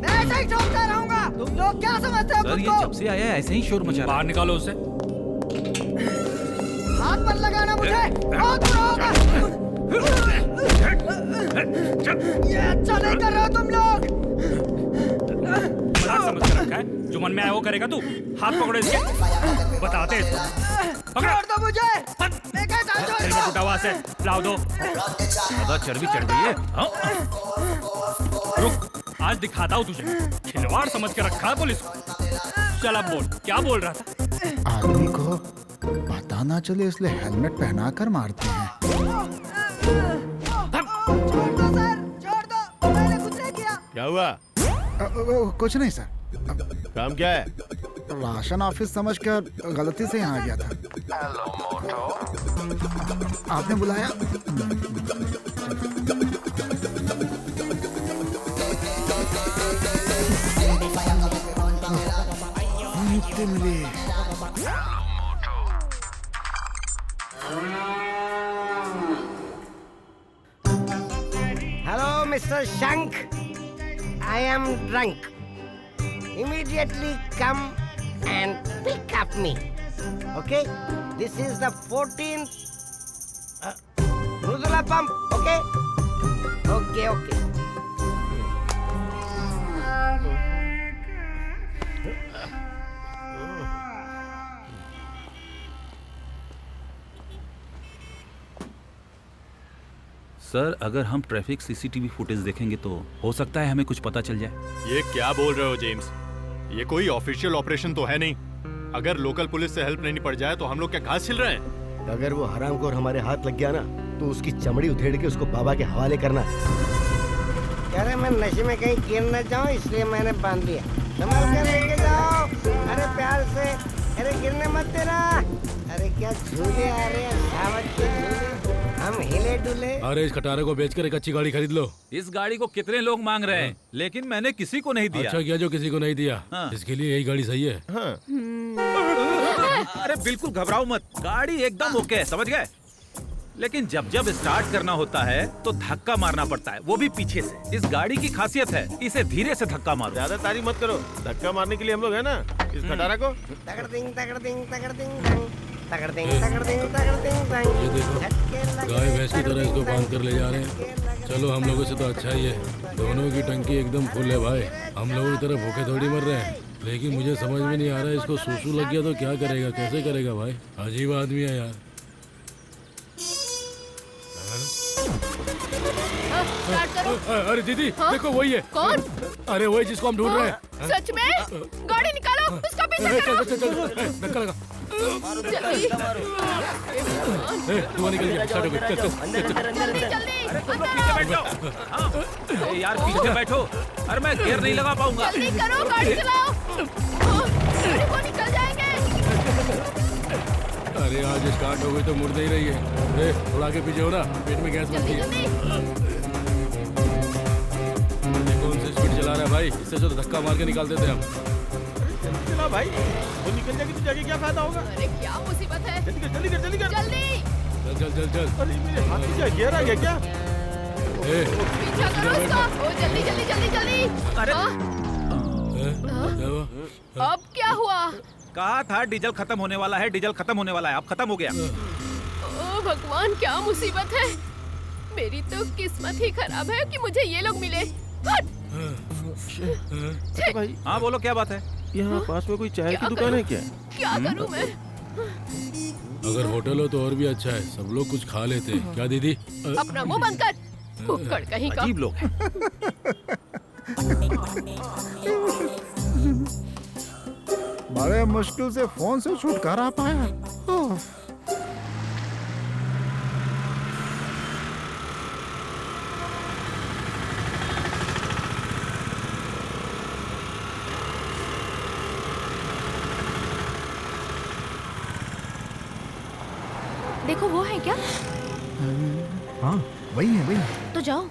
Speaker 14: मैं ऐसे ही ठोकता रहूंगा। तुम लोग क्या समझते हो?
Speaker 22: सर ये जब से आया है ऐसे ही शोर मचा रहा है।
Speaker 6: बाहर निकालो उसे।
Speaker 14: हाथ पर लगाना मुझे। बहुत बुरा होगा। ये अच्छा नहीं कर रहे हो तुम लोग।
Speaker 6: मजाक समझ के रखा है, जो मन में आया वो करेगा तू। हाथ पकड़ो इसके, बताते हैं इसको।
Speaker 14: छोड़ दो मुझे। एक ऐसा छोड़
Speaker 6: शरीर में टूटा हुआ से लाओ दो।
Speaker 22: ज्यादा चर्बी चढ़ गई है।
Speaker 6: रुक, आज दिखाता हूँ तुझे। खिलवाड़ समझ के रखा है पुलिस को। चल अब बोल, क्या बोल रहा था?
Speaker 11: आदमी को पता ना चले इसलिए हेलमेट पहना कर मारते हैं।
Speaker 14: छोड़ दो सर, छोड़ दो। मैंने कुछ नहीं किया।
Speaker 10: क्या हुआ?
Speaker 11: कुछ नहीं सर।
Speaker 10: काम क्या है?
Speaker 11: राशन ऑफिस समझकर गलती से यहाँ आ गया था। आपने बुलाया? मिली।
Speaker 21: Hello, Mr. Shank. I am drunk. Immediately come and pick up me. Okay? This is the 14th Mrudula pump. Okay? Okay.
Speaker 22: Sir अगर हम ट्रैफिक सीसीटीवी फुटेज देखेंगे तो हो सकता है हमें कुछ पता चल जाए।
Speaker 8: ये क्या बोल रहे हो जेम्स? ये कोई ऑफिशियल ऑपरेशन तो है नहीं। अगर लोकल पुलिस से हेल्प नहीं पड़ जाए तो हम लोग क्या घास छिल रहे हैं?
Speaker 4: अगर वो हरामखोर हमारे हाथ लग गया ना तो उसकी चमड़ी उधेड़ के उसको बाबा के हवाले करना है।
Speaker 21: कह रहे मैं नशे में कहीं गिर न जाऊं इसलिए मैंने बांध लिया। संभाल कर लेके जाओ। अरे प्यार से। अरे गिरने मत देना। अरे क्या झूले आ रहे हैं, सावत के झूले। हम हिले डुले।
Speaker 12: अरे इस खटारे को बेचकर एक अच्छी गाड़ी खरीद लो।
Speaker 22: इस गाड़ी को कितने लोग मांग रहे हैं, लेकिन मैंने किसी को नहीं दिया।
Speaker 12: अच्छा किया जो किसी को नहीं दिया।
Speaker 22: हाँ।
Speaker 12: इसके लिए यही गाड़ी सही है।
Speaker 22: हाँ। अरे बिल्कुल घबराओ मत, गाड़ी एकदम ओके है, समझ गए? लेकिन जब जब स्टार्ट करना होता है तो धक्का मारना पड़ता है, वो भी पीछे से। इस गाड़ी की खासियत है, इसे धीरे से धक्का मारो।
Speaker 10: ज्यादा तारीफ मत करो, धक्का मारने के लिए हम लोग है ना। इस खटारा को
Speaker 21: तगड़ दिंग तगड़ दिंग तगड़ दिंग दंग तगड़ दिंग तगड़ दिंग तगड़ दिंग दंग।
Speaker 12: ये देखो गाय भैंस की तरह इसको बांध कर ले जा रहे हैं। चलो हम लोगों से तो अच्छा ही है, दोनों की टंकी एकदम फुल है भाई। हम लोगों की तरह भूखे थोड़ी मर रहे हैं। लेकिन मुझे समझ में नहीं आ रहा है इसको सूसू लग गया तो क्या करेगा, कैसे करेगा भाई? अजीब आदमी है यार। अरे दीदी देखो वही है।
Speaker 2: कौन?
Speaker 12: अरे वही जिसको हम ढूंढ रहे हैं।
Speaker 2: सच में? गाड़ी निकालो, उसका पीछा करो।
Speaker 12: चल धक्का लगा।
Speaker 2: जल्दी।
Speaker 12: धुआं निकल गया, स्टार्ट हो गई।
Speaker 22: जल्दी यार पीछे बैठो। अरे मैं गियर नहीं लगा पाऊंगा।
Speaker 2: जल्दी करो, गाड़ी चलाओ। अरे वो निकल जाएंगे।
Speaker 12: अरे आज स्टार्ट हो गई तो मुड़ नहीं रही है। थोड़ा आगे पीछे हो ना, पेट में गैस बनती है। कौन सी स्पीड चला रहा है भाई? इससे तो धक्का मार के निकाल देते हम।
Speaker 10: चला भाई, वो निकल जाएगी तो जाके क्या फायदा होगा?
Speaker 2: अरे क्या मुसीबत है?
Speaker 10: जल्दी कर, जल्दी कर, जल्दी कर।
Speaker 2: जल्दी।
Speaker 12: चल।
Speaker 10: अरे मेरे हाथ में क्या गियर आ गया क्या?
Speaker 2: पीछा करो उसका। ओ जल्दी।
Speaker 22: अरे
Speaker 2: अब क्या हुआ?
Speaker 22: कहा था डीजल खत्म होने वाला है, डीजल खत्म होने वाला है, अब खत्म हो गया।
Speaker 2: ओ भगवान क्या मुसीबत है। मेरी तो किस्मत ही खराब है कि मुझे ये लोग मिले।
Speaker 10: भाई
Speaker 22: हाँ बोलो क्या बात है?
Speaker 10: यहाँ पास में कोई चाय की दुकान है क्या?
Speaker 2: क्या करूँ मैं?
Speaker 12: अगर होटल हो तो और भी अच्छा है, सब लोग कुछ खा लेते हैं। क्या दीदी?
Speaker 2: अपना मुंह बंद कर, भुक्कड़ कहीं का।
Speaker 22: अजीब लोग हैं।
Speaker 11: बड़े मुश्किल से फोन से छुटकारा पाया।
Speaker 13: देखो वो है क्या?
Speaker 9: हाँ वही है।
Speaker 13: तो जाओ।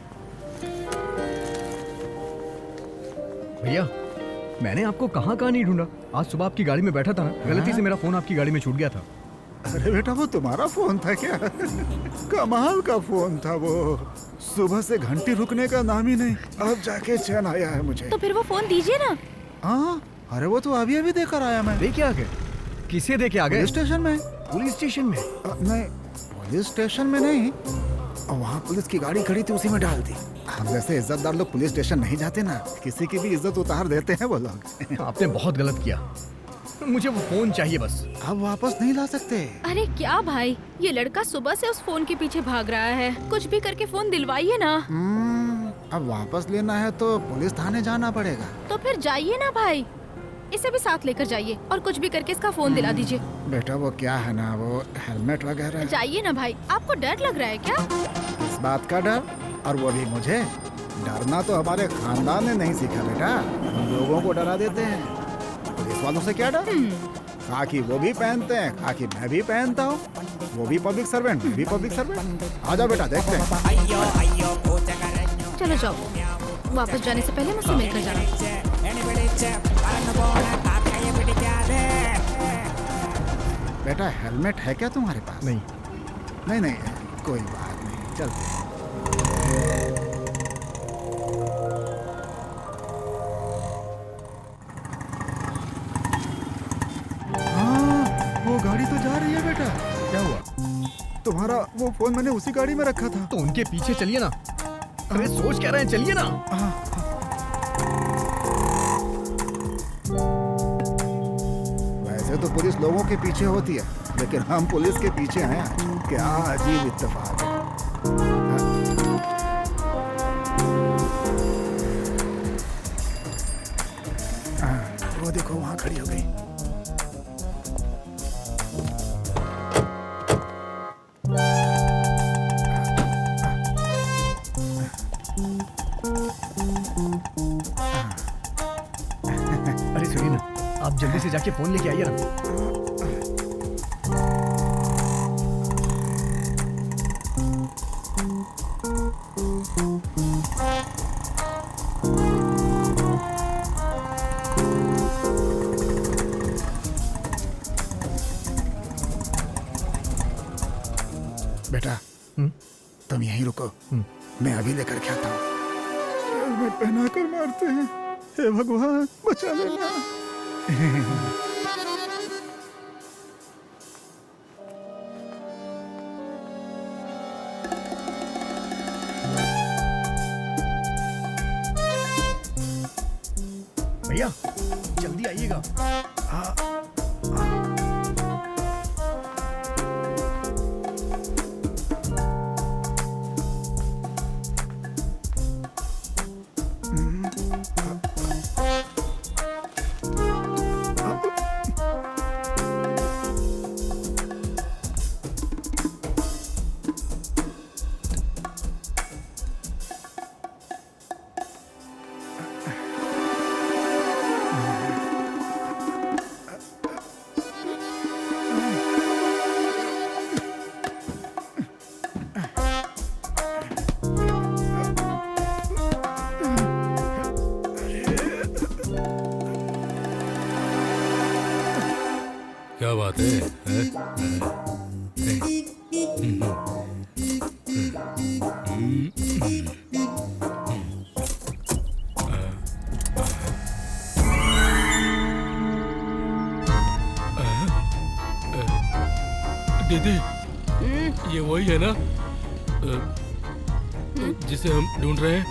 Speaker 9: भैया मैंने आपको कहाँ नहीं ढूंढा। आज सुबह आपकी गाड़ी में बैठा था ना, गलती से मेरा फोन आपकी गाड़ी में छूट गया था।
Speaker 11: अरे बेटा वो तुम्हारा फोन था क्या? कमाल का फोन था वो। सुबह से घंटी रुकने का नाम ही नहीं, अब जाके चैन आया है मुझे।
Speaker 13: तो फिर वो फोन दीजिए ना।
Speaker 11: हाँ, अरे वो तो अभी अभी देकर आया मैं।
Speaker 9: देखे आ गए? किसे देके आ गए?
Speaker 11: पुलिस स्टेशन में।
Speaker 9: पुलिस स्टेशन में?
Speaker 11: नहीं, पुलिस स्टेशन में नहीं, वहाँ पुलिस की गाड़ी खड़ी थी, उसी में डाल दी। हम जैसे इज्जतदार लोग पुलिस स्टेशन नहीं जाते ना, किसी की भी इज्जत उतार देते हैं वो लोग।
Speaker 9: आपने बहुत गलत किया, मुझे वो फोन चाहिए बस।
Speaker 11: अब वापस नहीं ला सकते।
Speaker 13: अरे क्या भाई, ये लड़का सुबह से उस फोन के पीछे भाग रहा है, कुछ भी करके फोन दिलवाइए ना।
Speaker 11: अब वापस लेना है तो पुलिस थाने जाना पड़ेगा।
Speaker 13: तो फिर जाइए ना भाई, इसे भी साथ लेकर जाइए और कुछ भी करके इसका फोन दिला दीजिए।
Speaker 11: बेटा वो क्या है ना, वो हेलमेट वगैरह।
Speaker 13: जाइए ना भाई, आपको डर लग रहा है क्या?
Speaker 11: इस बात का डर, और वो भी मुझे? डरना तो हमारे खानदान ने नहीं सीखा बेटा, हम लोगों को डरा देते हैं। पुलिस वालों से क्या डर? खाकी वो भी पहनते हैं, खाकी मैं भी पहनता हूँ, वो भी पब्लिक सर्वेंट, मैं भी पब्लिक सर्वेंट। आ जाओ बेटा, देखते हैं।
Speaker 13: चलो जाओ, वापस जाने से पहले मुझसे मिलकर जाना।
Speaker 11: बेटा हेलमेट है क्या तुम्हारे पास?
Speaker 9: नहीं।
Speaker 11: नहीं नहीं, कोई बात नहीं, चलते हैं। हाँ, वो गाड़ी तो जा रही है बेटा।
Speaker 9: क्या हुआ?
Speaker 11: तुम्हारा वो फोन मैंने उसी गाड़ी में रखा था।
Speaker 9: तो उनके पीछे चलिए ना। अरे सोच क्या रहे हैं, चलिए ना।
Speaker 11: वैसे तो पुलिस लोगों के पीछे होती है, लेकिन हम पुलिस के पीछे हैं। क्या अजीब इत्तेफाक है। वो देखो वहां खड़ी हो गई।
Speaker 9: अरे सुनिए ना, आप जल्दी से जाके फोन लेके आइए ना।
Speaker 11: बेटा तुम यहीं रुको, मैं अभी लेकर के आता हूँ। हेलमेट पहना कर मारते हैं, हे भगवान बचा लेना।
Speaker 9: भैया जल्दी आइएगा।
Speaker 12: क्या बात है? दीदी, ये वही है ना जिसे हम ढूंढ रहे हैं?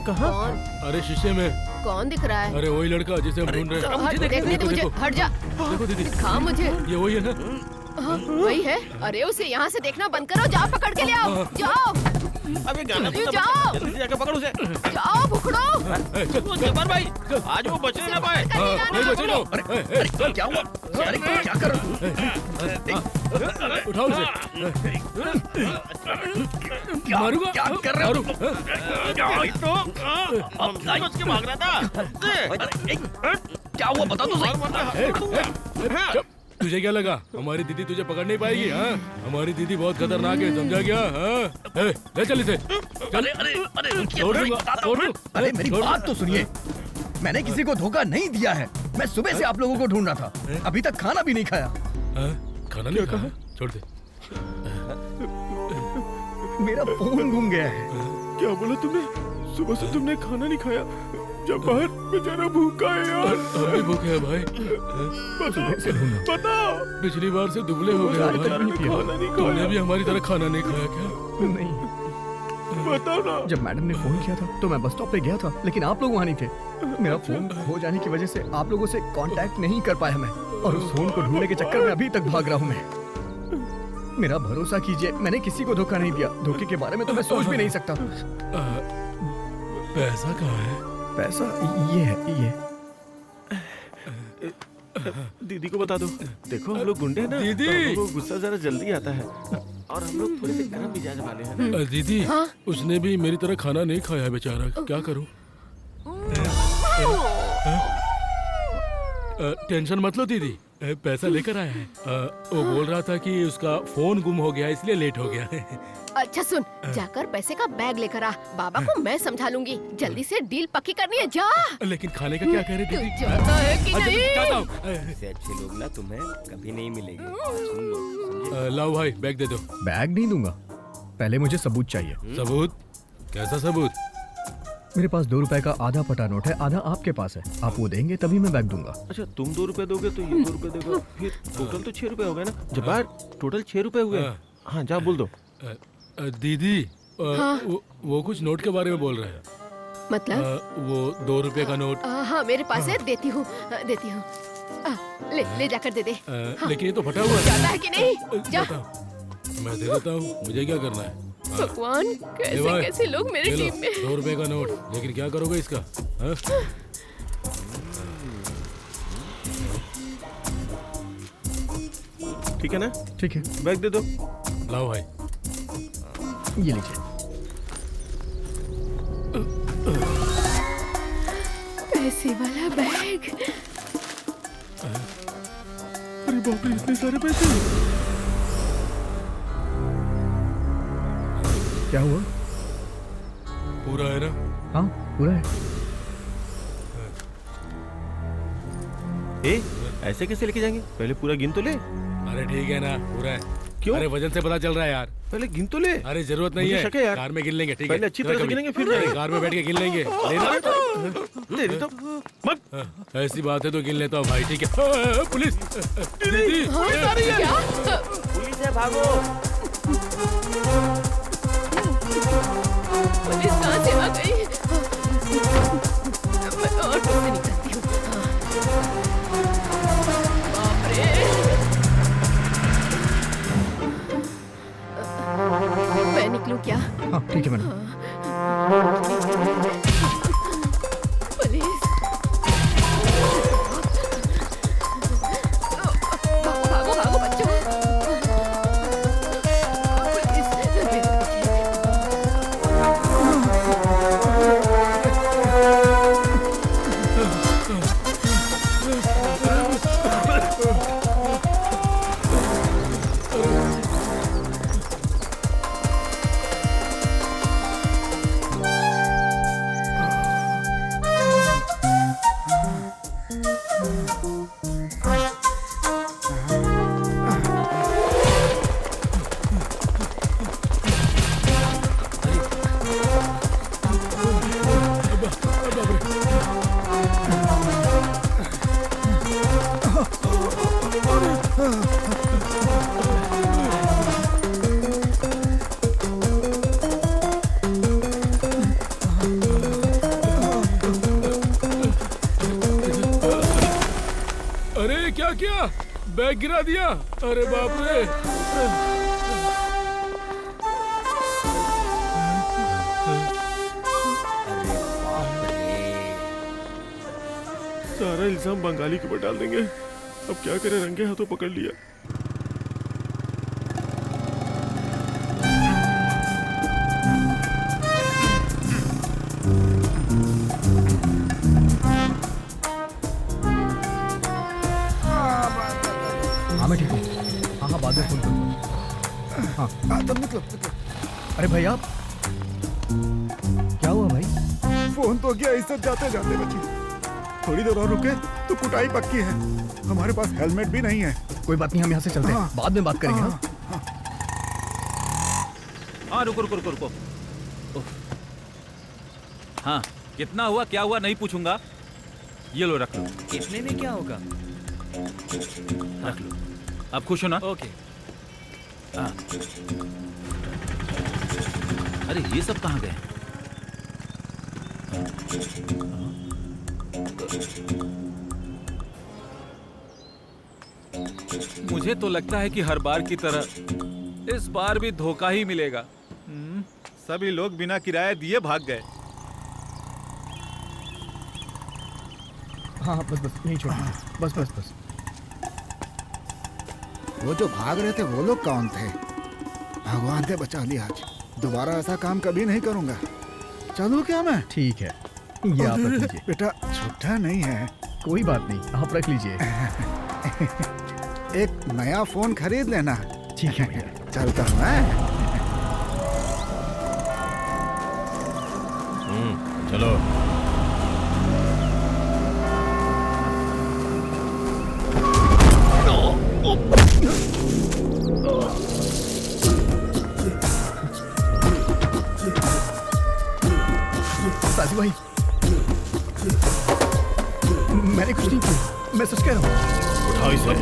Speaker 2: कहाँ?
Speaker 12: अरे शीशे में।
Speaker 2: कौन दिख रहा है?
Speaker 12: अरे वही लड़का जिसे हम ढूंढ रहे हैं।
Speaker 2: हट, देखने दे मुझे, हट जा।
Speaker 12: देखो दीदी,
Speaker 2: दिखा मुझे।
Speaker 12: ये वही है ना?
Speaker 2: हाँ, वही है। अरे उसे यहाँ से देखना बंद करो, जाओ पकड़ के ले आओ, जाओ।
Speaker 10: अबे गाना
Speaker 2: जाओ,
Speaker 10: जल्दी से जाकर पकड़ उसे।
Speaker 2: जाओ भुखड़ो।
Speaker 10: जब्बार भाई, आज वो बचने ना पाए।
Speaker 12: नहीं बचेगा।
Speaker 10: अरे क्या हुआ? अरे क्या कर
Speaker 12: उठाओ उसे। मारूंगा।
Speaker 10: क्या कर रहे हो? अब बच के भाग रहा था। क्या हुआ बता तो सही।
Speaker 12: तुझे क्या लगा हमारी दीदी तुझे पकड़ नहीं पाएगी? हाँ, हमारी दीदी बहुत खतरनाक है, समझा क्या? हाँ, ले चल इसे।
Speaker 9: अरे अरे अरे अरे मेरी बात तो सुनिए, मैंने किसी को धोखा नहीं दिया है। मैं सुबह से आप लोगों को ढूंढ रहा था, अभी तक खाना भी नहीं खाया।
Speaker 12: खाना नहीं खाया? छोड़ दे।
Speaker 9: मेरा फोन घूम गया है।
Speaker 8: क्या बोला तुमने? सुबह से तुमने खाना नहीं खाया? जब बाहर बेचारा भूखा है यार।
Speaker 12: हम भी भूखे हैं भाई।
Speaker 8: बताओ।
Speaker 12: पिछली बार से दुबले हो गए भाई। तुमने भी हमारी तरह खाना नहीं खाया क्या?
Speaker 9: नहीं।
Speaker 8: बताओ ना।
Speaker 9: जब मैडम ने फोन किया था तो मैं बस स्टॉप पे गया था, लेकिन आप लोग वहाँ नहीं थे। मेरा फोन खो जाने की वजह से आप लोगों से कांटेक्ट नहीं कर पाया मैं, और उस फोन को ढूंढने के चक्कर में अभी तक भाग रहा हूँ मैं। मेरा भरोसा कीजिए, मैंने किसी को धोखा नहीं दिया। धोखे के बारे में तो मैं सोच भी नहीं सकता।
Speaker 12: पैसा कहाँ है?
Speaker 9: पैसा ये है, ये।
Speaker 10: दीदी को बता दो। देखो हम लोग गुंडे हैं ना,
Speaker 12: दीदी!
Speaker 10: तो हम लोगों को गुस्सा जरा जल्दी आता है, और हम लोग थोड़े से गर्म मिजाज वाले हैं।
Speaker 12: दीदी, उसने भी मेरी तरह खाना नहीं खाया है बेचारा, क्या करूं? टेंशन मत लो दीदी, पैसा लेकर आया है। वो बोल रहा था कि उसका फोन गुम हो गया इसलिए लेट हो गया है।
Speaker 2: अच्छा सुन, जाकर पैसे का बैग लेकर आ। बाबा को मैं समझा लूंगी। जल्दी से डील पक्की करनी है, जा।
Speaker 12: लेकिन खाने का क्या कह रहे दीदी?
Speaker 2: तू जाता है कि नहीं?
Speaker 17: इससे अच्छे लोग ना तुम्हें कभी नहीं मिलेंगे। सुन लो।
Speaker 12: लाओ भाई, बैग दे दो।
Speaker 9: बैग नहीं दूंगा, पहले मुझे सबूत चाहिए।
Speaker 12: सबूत? कैसा सबूत?
Speaker 9: मेरे पास 2 रुपए का आधा फटा नोट है, आधा आपके पास है। आप वो देंगे तभी मैं बैग दूंगा।
Speaker 10: अच्छा, तुम 2 रुपए दोगे तो ये 2 रुपए देगा, फिर टोटल तो 6 रुपए हो गए ना। जब्बार, टोटल 6 रुपए हुए। हाँ, जा बोल दो।
Speaker 12: दीदी,
Speaker 2: हाँ?
Speaker 12: वो कुछ नोट के बारे में बोल रहे हैं।
Speaker 2: मतलब?
Speaker 12: वो 2 रुपए का नोट।
Speaker 2: हाँ, मेरे पास है, देती हूँ। ले जाकर दे दे।
Speaker 12: लेकिन ये तो फटा हुआ है।
Speaker 2: जाता है कि नहीं? जा।
Speaker 12: मैं दे देता हूँ, मुझे क्या करना है?
Speaker 2: भगवान, कैसे कैसे लोग मेरी टीम में।
Speaker 12: 2 रुपए का नोट, लेकिन क्या करोगे इसका?
Speaker 10: ठीक है ना?
Speaker 9: ठीक है,
Speaker 10: बैग दे दो।
Speaker 12: लाओ भाई,
Speaker 9: ये लीजिए।
Speaker 2: पैसे वाला बैग।
Speaker 8: अरे बाप रे, इतने सारे पैसे।
Speaker 9: क्या हुआ?
Speaker 12: पूरा है ना?
Speaker 9: हाँ, पूरा है।
Speaker 10: ऐसे कैसे लेके जाएंगे? पहले पूरा गिन तो ले।
Speaker 12: अरे ठीक है ना, पूरा है।
Speaker 10: क्यों?
Speaker 12: अरे वजन से पता चल रहा है यार।
Speaker 10: पहले गिन तो ले।
Speaker 12: अरे जरूरत नहीं है,
Speaker 10: शक है यार।
Speaker 12: कार में गिन लेंगे। ठीक है,
Speaker 10: पहले अच्छी तरह से गिनेंगे, फिर
Speaker 12: अरे कार में बैठ के गिन लेंगे।
Speaker 10: तेरी तो
Speaker 12: मत। ऐसी बात है तो गिन लेता हूँ भाई। ठीक है। पुलिस! दीदी!
Speaker 17: पुलिस है, भागो।
Speaker 2: पुलिस कहाँ से आ गई? मैं ऑटो से निकलती हूँ। बाप रे! मैं निकलूं क्या?
Speaker 9: हाँ, ठीक है मैडम।
Speaker 2: पुलिस! भागो भागो बच्चों!
Speaker 12: अरे क्या किया? बैग गिरा दिया? अरे बाप रे!
Speaker 8: सारा इल्जाम बंगाली के ऊपर डाल देंगे। अब क्या करें, रंगे हाथों पकड़ लिया।
Speaker 9: हाँ, मैं ठीक हूँ। हाँ, बाद में फोन करूँ। हाँ,
Speaker 11: तुम निकलो।
Speaker 9: अरे भाई, आप क्या हुआ भाई?
Speaker 11: फोन तो गया, इज्जत जाते जाते बची। थोड़ी देर और रुके तो कुटाई पक्की है। हमारे पास हेलमेट भी नहीं है।
Speaker 9: कोई बात नहीं, हम यहाँ से चलते हैं, बाद में बात करेंगे।
Speaker 22: हाँ रुको रुको रुको रुको। हाँ कितना हुआ क्या हुआ नहीं पूछूंगा, ये लो रख लो।
Speaker 5: इतने में क्या होगा?
Speaker 22: रख लो। आप खुश हो ना?
Speaker 5: ओके।
Speaker 22: हाँ। अरे ये सब कहाँ गए? मुझे तो लगता है कि हर बार की तरह इस बार भी धोखा ही मिलेगा।
Speaker 8: सभी लोग बिना किराया दिए भाग गए।
Speaker 9: हाँ बस बस नहीं छोड़ना, बस बस बस।
Speaker 11: वो जो भाग रहे थे वो लोग कौन थे? भगवान ने बचा लिया आज। दोबारा ऐसा काम कभी नहीं करूंगा। चलूं क्या मैं?
Speaker 9: ठीक है, ये आप रख लीजिए।
Speaker 11: बेटा छुट्टा नहीं है।
Speaker 9: कोई बात नहीं, आप रख लीजिए।
Speaker 11: एक नया फोन खरीद लेना।
Speaker 9: ठीक है भैया।
Speaker 11: चलता हूँ मैं।
Speaker 10: चलो।
Speaker 9: साजी भाई, मैंने कुछ नहीं किया, मैं सच कह रहा हूँ।
Speaker 10: उठाओ इसे।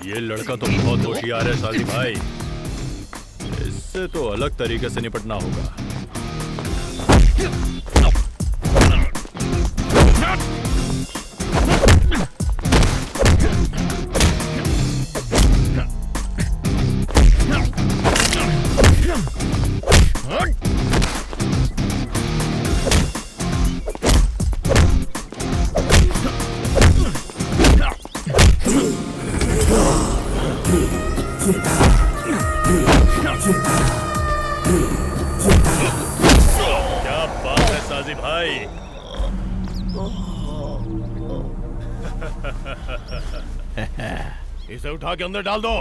Speaker 10: ये लड़का तो बहुत होशियार है साजी भाई, इससे तो अलग तरीके से निपटना होगा। क्या बात है साजी भाई। इसे उठा के अंदर डाल दो।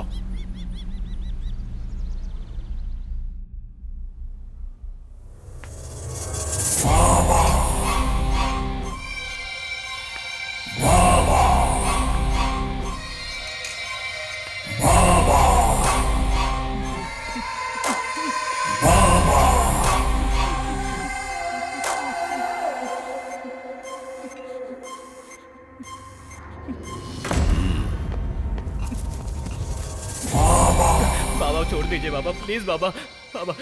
Speaker 5: बाबा छोड़ दीजिए बाबा, प्लीज बाबा। बाबा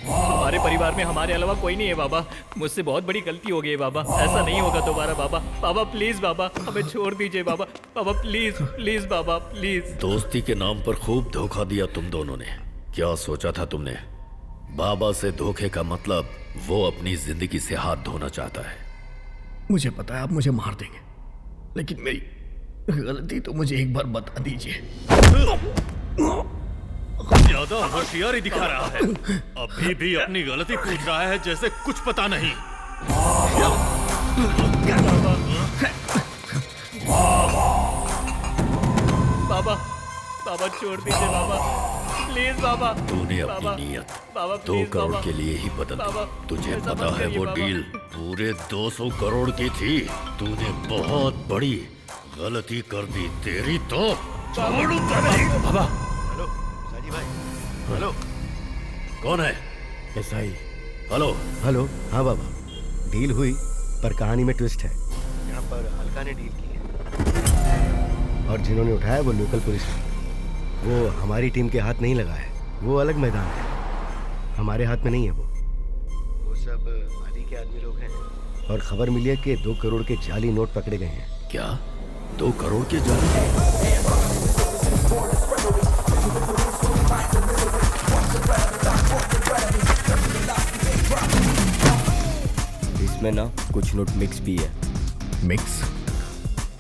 Speaker 5: हमारे परिवार में हमारे अलावा कोई नहीं है बाबा, मुझसे बहुत बड़ी गलती हो गई है बाबा, ऐसा नहीं होगा दोबारा बाबा। बाबा प्लीज बाबा, हमें छोड़ दीजिए बाबा। बाबा प्लीज प्लीज बाबा प्लीज।
Speaker 3: दोस्ती के नाम पर खूब धोखा दिया तुम दोनों ने। क्या सोचा था तुमने? बाबा से धोखे का मतलब वो अपनी जिंदगी से हाथ धोना चाहता है।
Speaker 9: मुझे पता है आप मुझे मार देंगे, लेकिन मेरी गलती तो मुझे एक बार बता दीजिए।
Speaker 10: ज्यादा होशियारी दिखा रहा है, अभी भी अपनी गलती पूछ रहा है जैसे कुछ पता नहीं।
Speaker 5: बाबा बाबा छोड़ दीजिए बाबा, प्लीज बाबा।
Speaker 3: तूने अपनी नीयत 2 करोड़ के लिए ही बदल दी। तुझे पता है वो डील पूरे 200 करोड़ की थी। तूने बहुत बड़ी गलती कर दी। तेरी तो
Speaker 10: बाबा।
Speaker 4: हेलो,
Speaker 3: कौन है?
Speaker 4: एसआई।
Speaker 3: Hello
Speaker 4: hello. हाँ बाबा, डील हुई पर कहानी में ट्विस्ट है। यहाँ पर हल्का ने डील की है और जिन्होंने उठाया वो लोकल पुलिस है। वो हमारी टीम के हाथ नहीं लगा है, वो अलग मैदान है, हमारे हाथ में नहीं है। वो सब अली के आदमी लोग हैं और खबर मिली है कि 2 करोड़ के जाली नोट पकड़े गए हैं।
Speaker 3: क्या 2 करोड़ के जाली?
Speaker 17: इसमें ना कुछ नोट मिक्स भी है।
Speaker 9: मिक्स?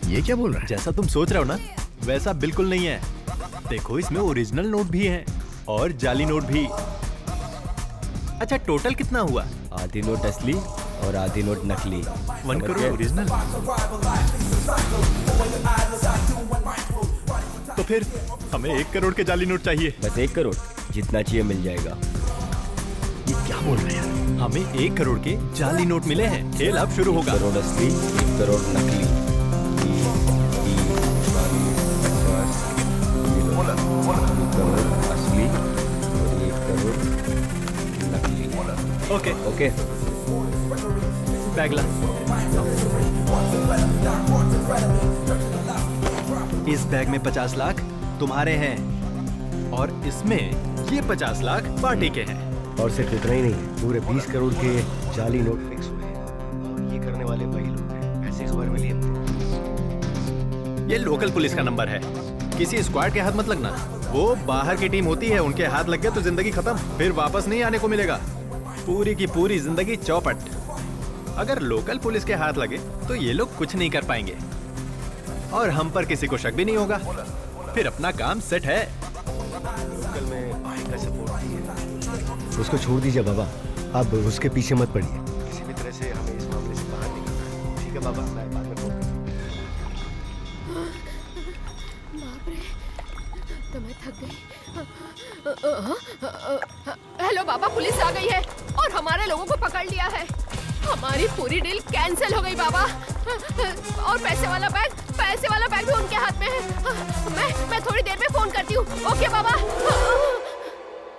Speaker 9: ये क्या बोल रहा है?
Speaker 8: जैसा तुम सोच रहे हो ना वैसा बिल्कुल नहीं है। देखो इसमें ओरिजिनल नोट भी हैं और जाली नोट भी। अच्छा टोटल कितना हुआ?
Speaker 17: आधी नोट असली और आधी नोट नकली।
Speaker 8: 1 करोड़ ओरिजिनल। तो फिर हमें 1 करोड़ के जाली नोट चाहिए।
Speaker 17: बस 1 करोड़, जितना चाहिए मिल जाएगा।
Speaker 21: ये
Speaker 9: बोल रहे हैं?
Speaker 8: हमें 1 करोड़ के जाली नोट मिले हैं। खेल अब शुरू होगा।
Speaker 4: 1 करोड़ असली, 1 करोड़ नकली। 1 करोड़ असली और 1 करोड़ नकली।
Speaker 8: ओके
Speaker 4: ओके,
Speaker 8: बैग ला। इस बैग में 50 लाख तुम्हारे हैं और इसमें ये 50 लाख पार्टी के हैं।
Speaker 4: और सिर्फ इतना ही नहीं, पूरे 20 करोड़ के जाली नोट फिक्स हुए हैं और ये करने वाले वही लोग हैं। ऐसी खबर मिली है।
Speaker 8: ये लोकल पुलिस का नंबर है। किसी स्क्वाड के हाथ मत लगना। वो बाहर की टीम होती है, उनके हाथ लग गया तो जिंदगी खत्म, फिर वापस नहीं आने को मिलेगा। पूरी की पूरी जिंदगी चौपट। अगर लोकल पुलिस के हाथ लगे तो ये लोग कुछ नहीं कर पाएंगे और हम पर किसी को शक भी नहीं होगा। फिर अपना काम सेट है।
Speaker 4: लोकल में भाई का सपोर्ट नहीं है। उसको छोड़ दीजिए बाबा, अब उसके पीछे मत पड़िए। किसी भी तरह से हमें इस मामले से बाहर निकलना है। ठीक है बाबा, मैं बाद में फोन।
Speaker 2: बाप रे, तो मैं थक गई। हेलो बाबा, पुलिस आ गई है और हमारे लोगों को पकड़ लिया है। हमारी पूरी डील कैंसिल हो गई बाबा। और पैसे वाला बैग भी उनके हाथ में है। मैं थोड़ी देर में फोन करती हूँ। ओके बाबा।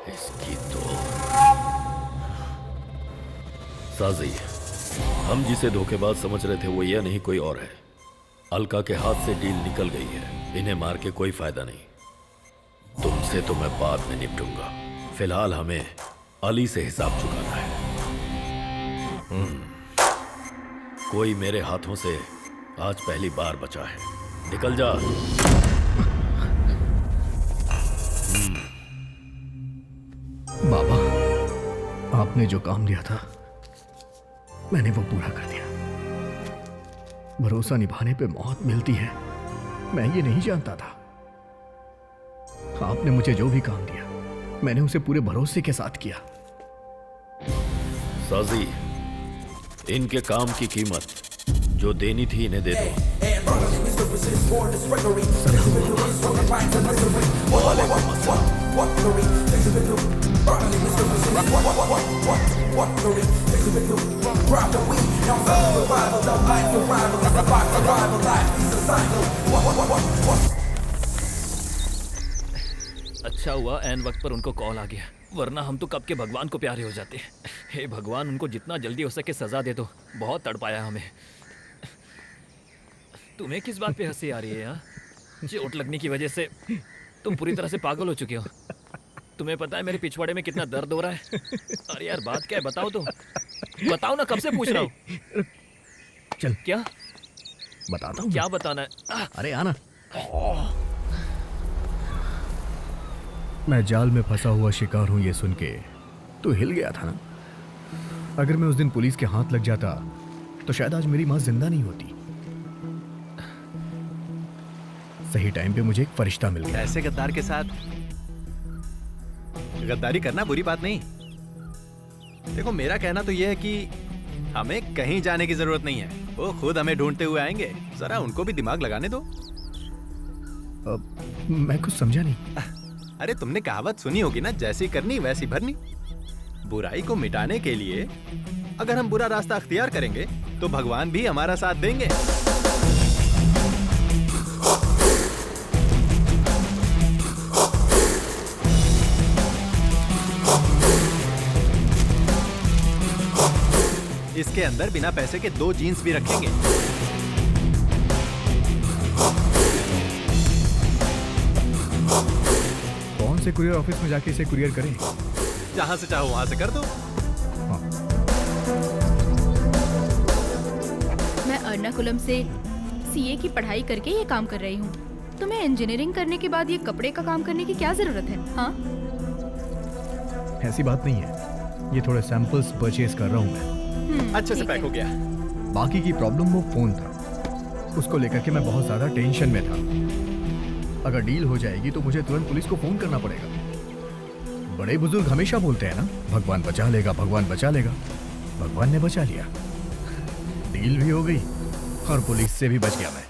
Speaker 3: इसकी तो साजी, हम जिसे धोखेबाज समझ रहे थे वो यह नहीं कोई और है। अलका के हाथ से डील निकल गई है। इन्हें मार के कोई फायदा नहीं। तुमसे तो मैं बाद में निपटूंगा। फिलहाल हमें अली से हिसाब चुकाना है। कोई मेरे हाथों से आज पहली बार बचा है। निकल जा।
Speaker 9: बाबा, आपने जो काम दिया था मैंने वो पूरा कर दिया। भरोसा निभाने पे मौत मिलती है, मैं ये नहीं जानता था। आपने मुझे जो भी काम दिया मैंने उसे पूरे भरोसे के साथ किया।
Speaker 3: साजी, इनके काम की कीमत जो देनी थी इन्हें दे दो।
Speaker 5: अच्छा हुआ एन वक्त पर उनको कॉल आ गया, वरना हम तो कब के भगवान को प्यारे हो जाते। हे भगवान, उनको जितना जल्दी हो सके सजा दे दो। बहुत तड़पाया हमें। तुम्हें किस बात पे हंसी आ रही है? यहाँ चोट लगने की वजह से तुम पूरी तरह से पागल हो चुके हो। तुम्हें पता है मेरे पिछवाड़े में कितना दर्द हो रहा है? अरे यार, बात क्या है बताओ तो। बताओ ना, कब से पूछ रहा हूँ।
Speaker 9: चल,
Speaker 5: क्या
Speaker 9: बताता हूँ।
Speaker 5: क्या बताना है?
Speaker 9: अरे आना। मैं जाल में फंसा हुआ शिकार हूं ये सुन के तो हिल गया था ना। अगर मैं उस दिन पुलिस के हाथ लग जाता तो शायद आज मेरी मां जिंदा नहीं होती। सही टाइम पे मुझे एक फरिश्ता मिल गया।
Speaker 8: ऐसे गद्दार के साथ गद्दारी करना बुरी बात नहीं। देखो, मेरा कहना तो यह है कि हमें कहीं जाने की जरूरत नहीं है। वो खुद हमें ढूंढते हुए आएंगे। जरा उनको भी दिमाग लगाने दो।
Speaker 9: मैं कुछ समझा नहीं।
Speaker 8: अरे, तुमने कहावत सुनी होगी ना, जैसी करनी वैसी भरनी। बुराई को मिटाने के लिए अगर हम बुरा रास्ता अख्तियार करेंगे तो भगवान भी हमारा साथ देंगे। इसके अंदर बिना पैसे के 2 जीन्स भी रखेंगे।
Speaker 9: कौन से कुरियर ऑफिस में जाके इसे कुरियर करें?
Speaker 8: जहां से चाहो वहां से कर दो।
Speaker 13: मैं एर्नाकुलम से सीए की पढ़ाई करके ये काम कर रही हूँ। तुम्हें इंजीनियरिंग करने के बाद ये कपड़े का काम करने की क्या जरूरत है? हाँ,
Speaker 9: ऐसी बात नहीं है। ये थोड़े सैंपल्स परचेज कर रहा हूँ मैं।
Speaker 8: अच्छे से पैक हो गया।
Speaker 9: बाकी की प्रॉब्लम वो फोन था, उसको लेकर के मैं बहुत ज्यादा टेंशन में था। अगर डील हो जाएगी तो मुझे तुरंत पुलिस को फोन करना पड़ेगा। बड़े बुजुर्ग हमेशा बोलते हैं ना, भगवान बचा लेगा, भगवान बचा लेगा। भगवान ने बचा लिया, डील भी हो गई और पुलिस से भी बच गया मैं।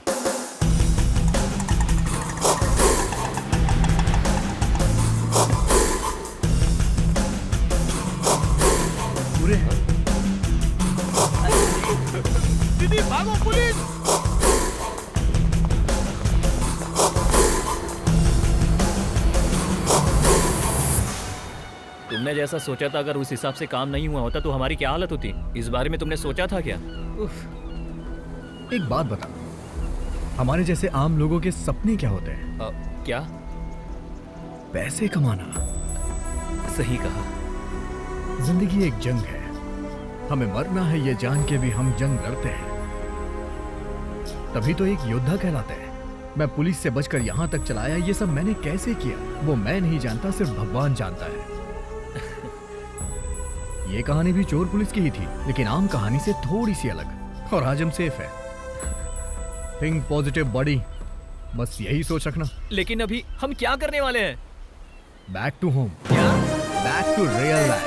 Speaker 9: बुरे हैं।
Speaker 15: दीदी भागो, पुलिस!
Speaker 5: तुमने जैसा सोचा था अगर उस हिसाब से काम नहीं हुआ होता तो हमारी क्या हालत होती? इस बारे में तुमने सोचा था क्या?
Speaker 9: एक बात बता, हमारे जैसे आम लोगों के सपने क्या होते हैं?
Speaker 5: क्या?
Speaker 9: पैसे कमाना।
Speaker 5: सही कहा।
Speaker 9: जिंदगी एक जंग है, हमें मरना है ये जान के भी हम जंग लड़ते हैं, तभी तो एक योद्धा कहलाते हैं। मैं पुलिस से बचकर यहाँ तक चला आया, ये सब मैंने कैसे किया वो मैं नहीं जानता, सिर्फ भगवान जानता है। ये कहानी भी चोर पुलिस की ही थी, लेकिन आम कहानी से थोड़ी सी अलग, और आज हम सेफ है। थिंक पॉजिटिव बॉडी, बस यही सोच रखना।
Speaker 5: लेकिन अभी हम क्या करने वाले हैं?
Speaker 9: Back to home. क्या? Back to real life.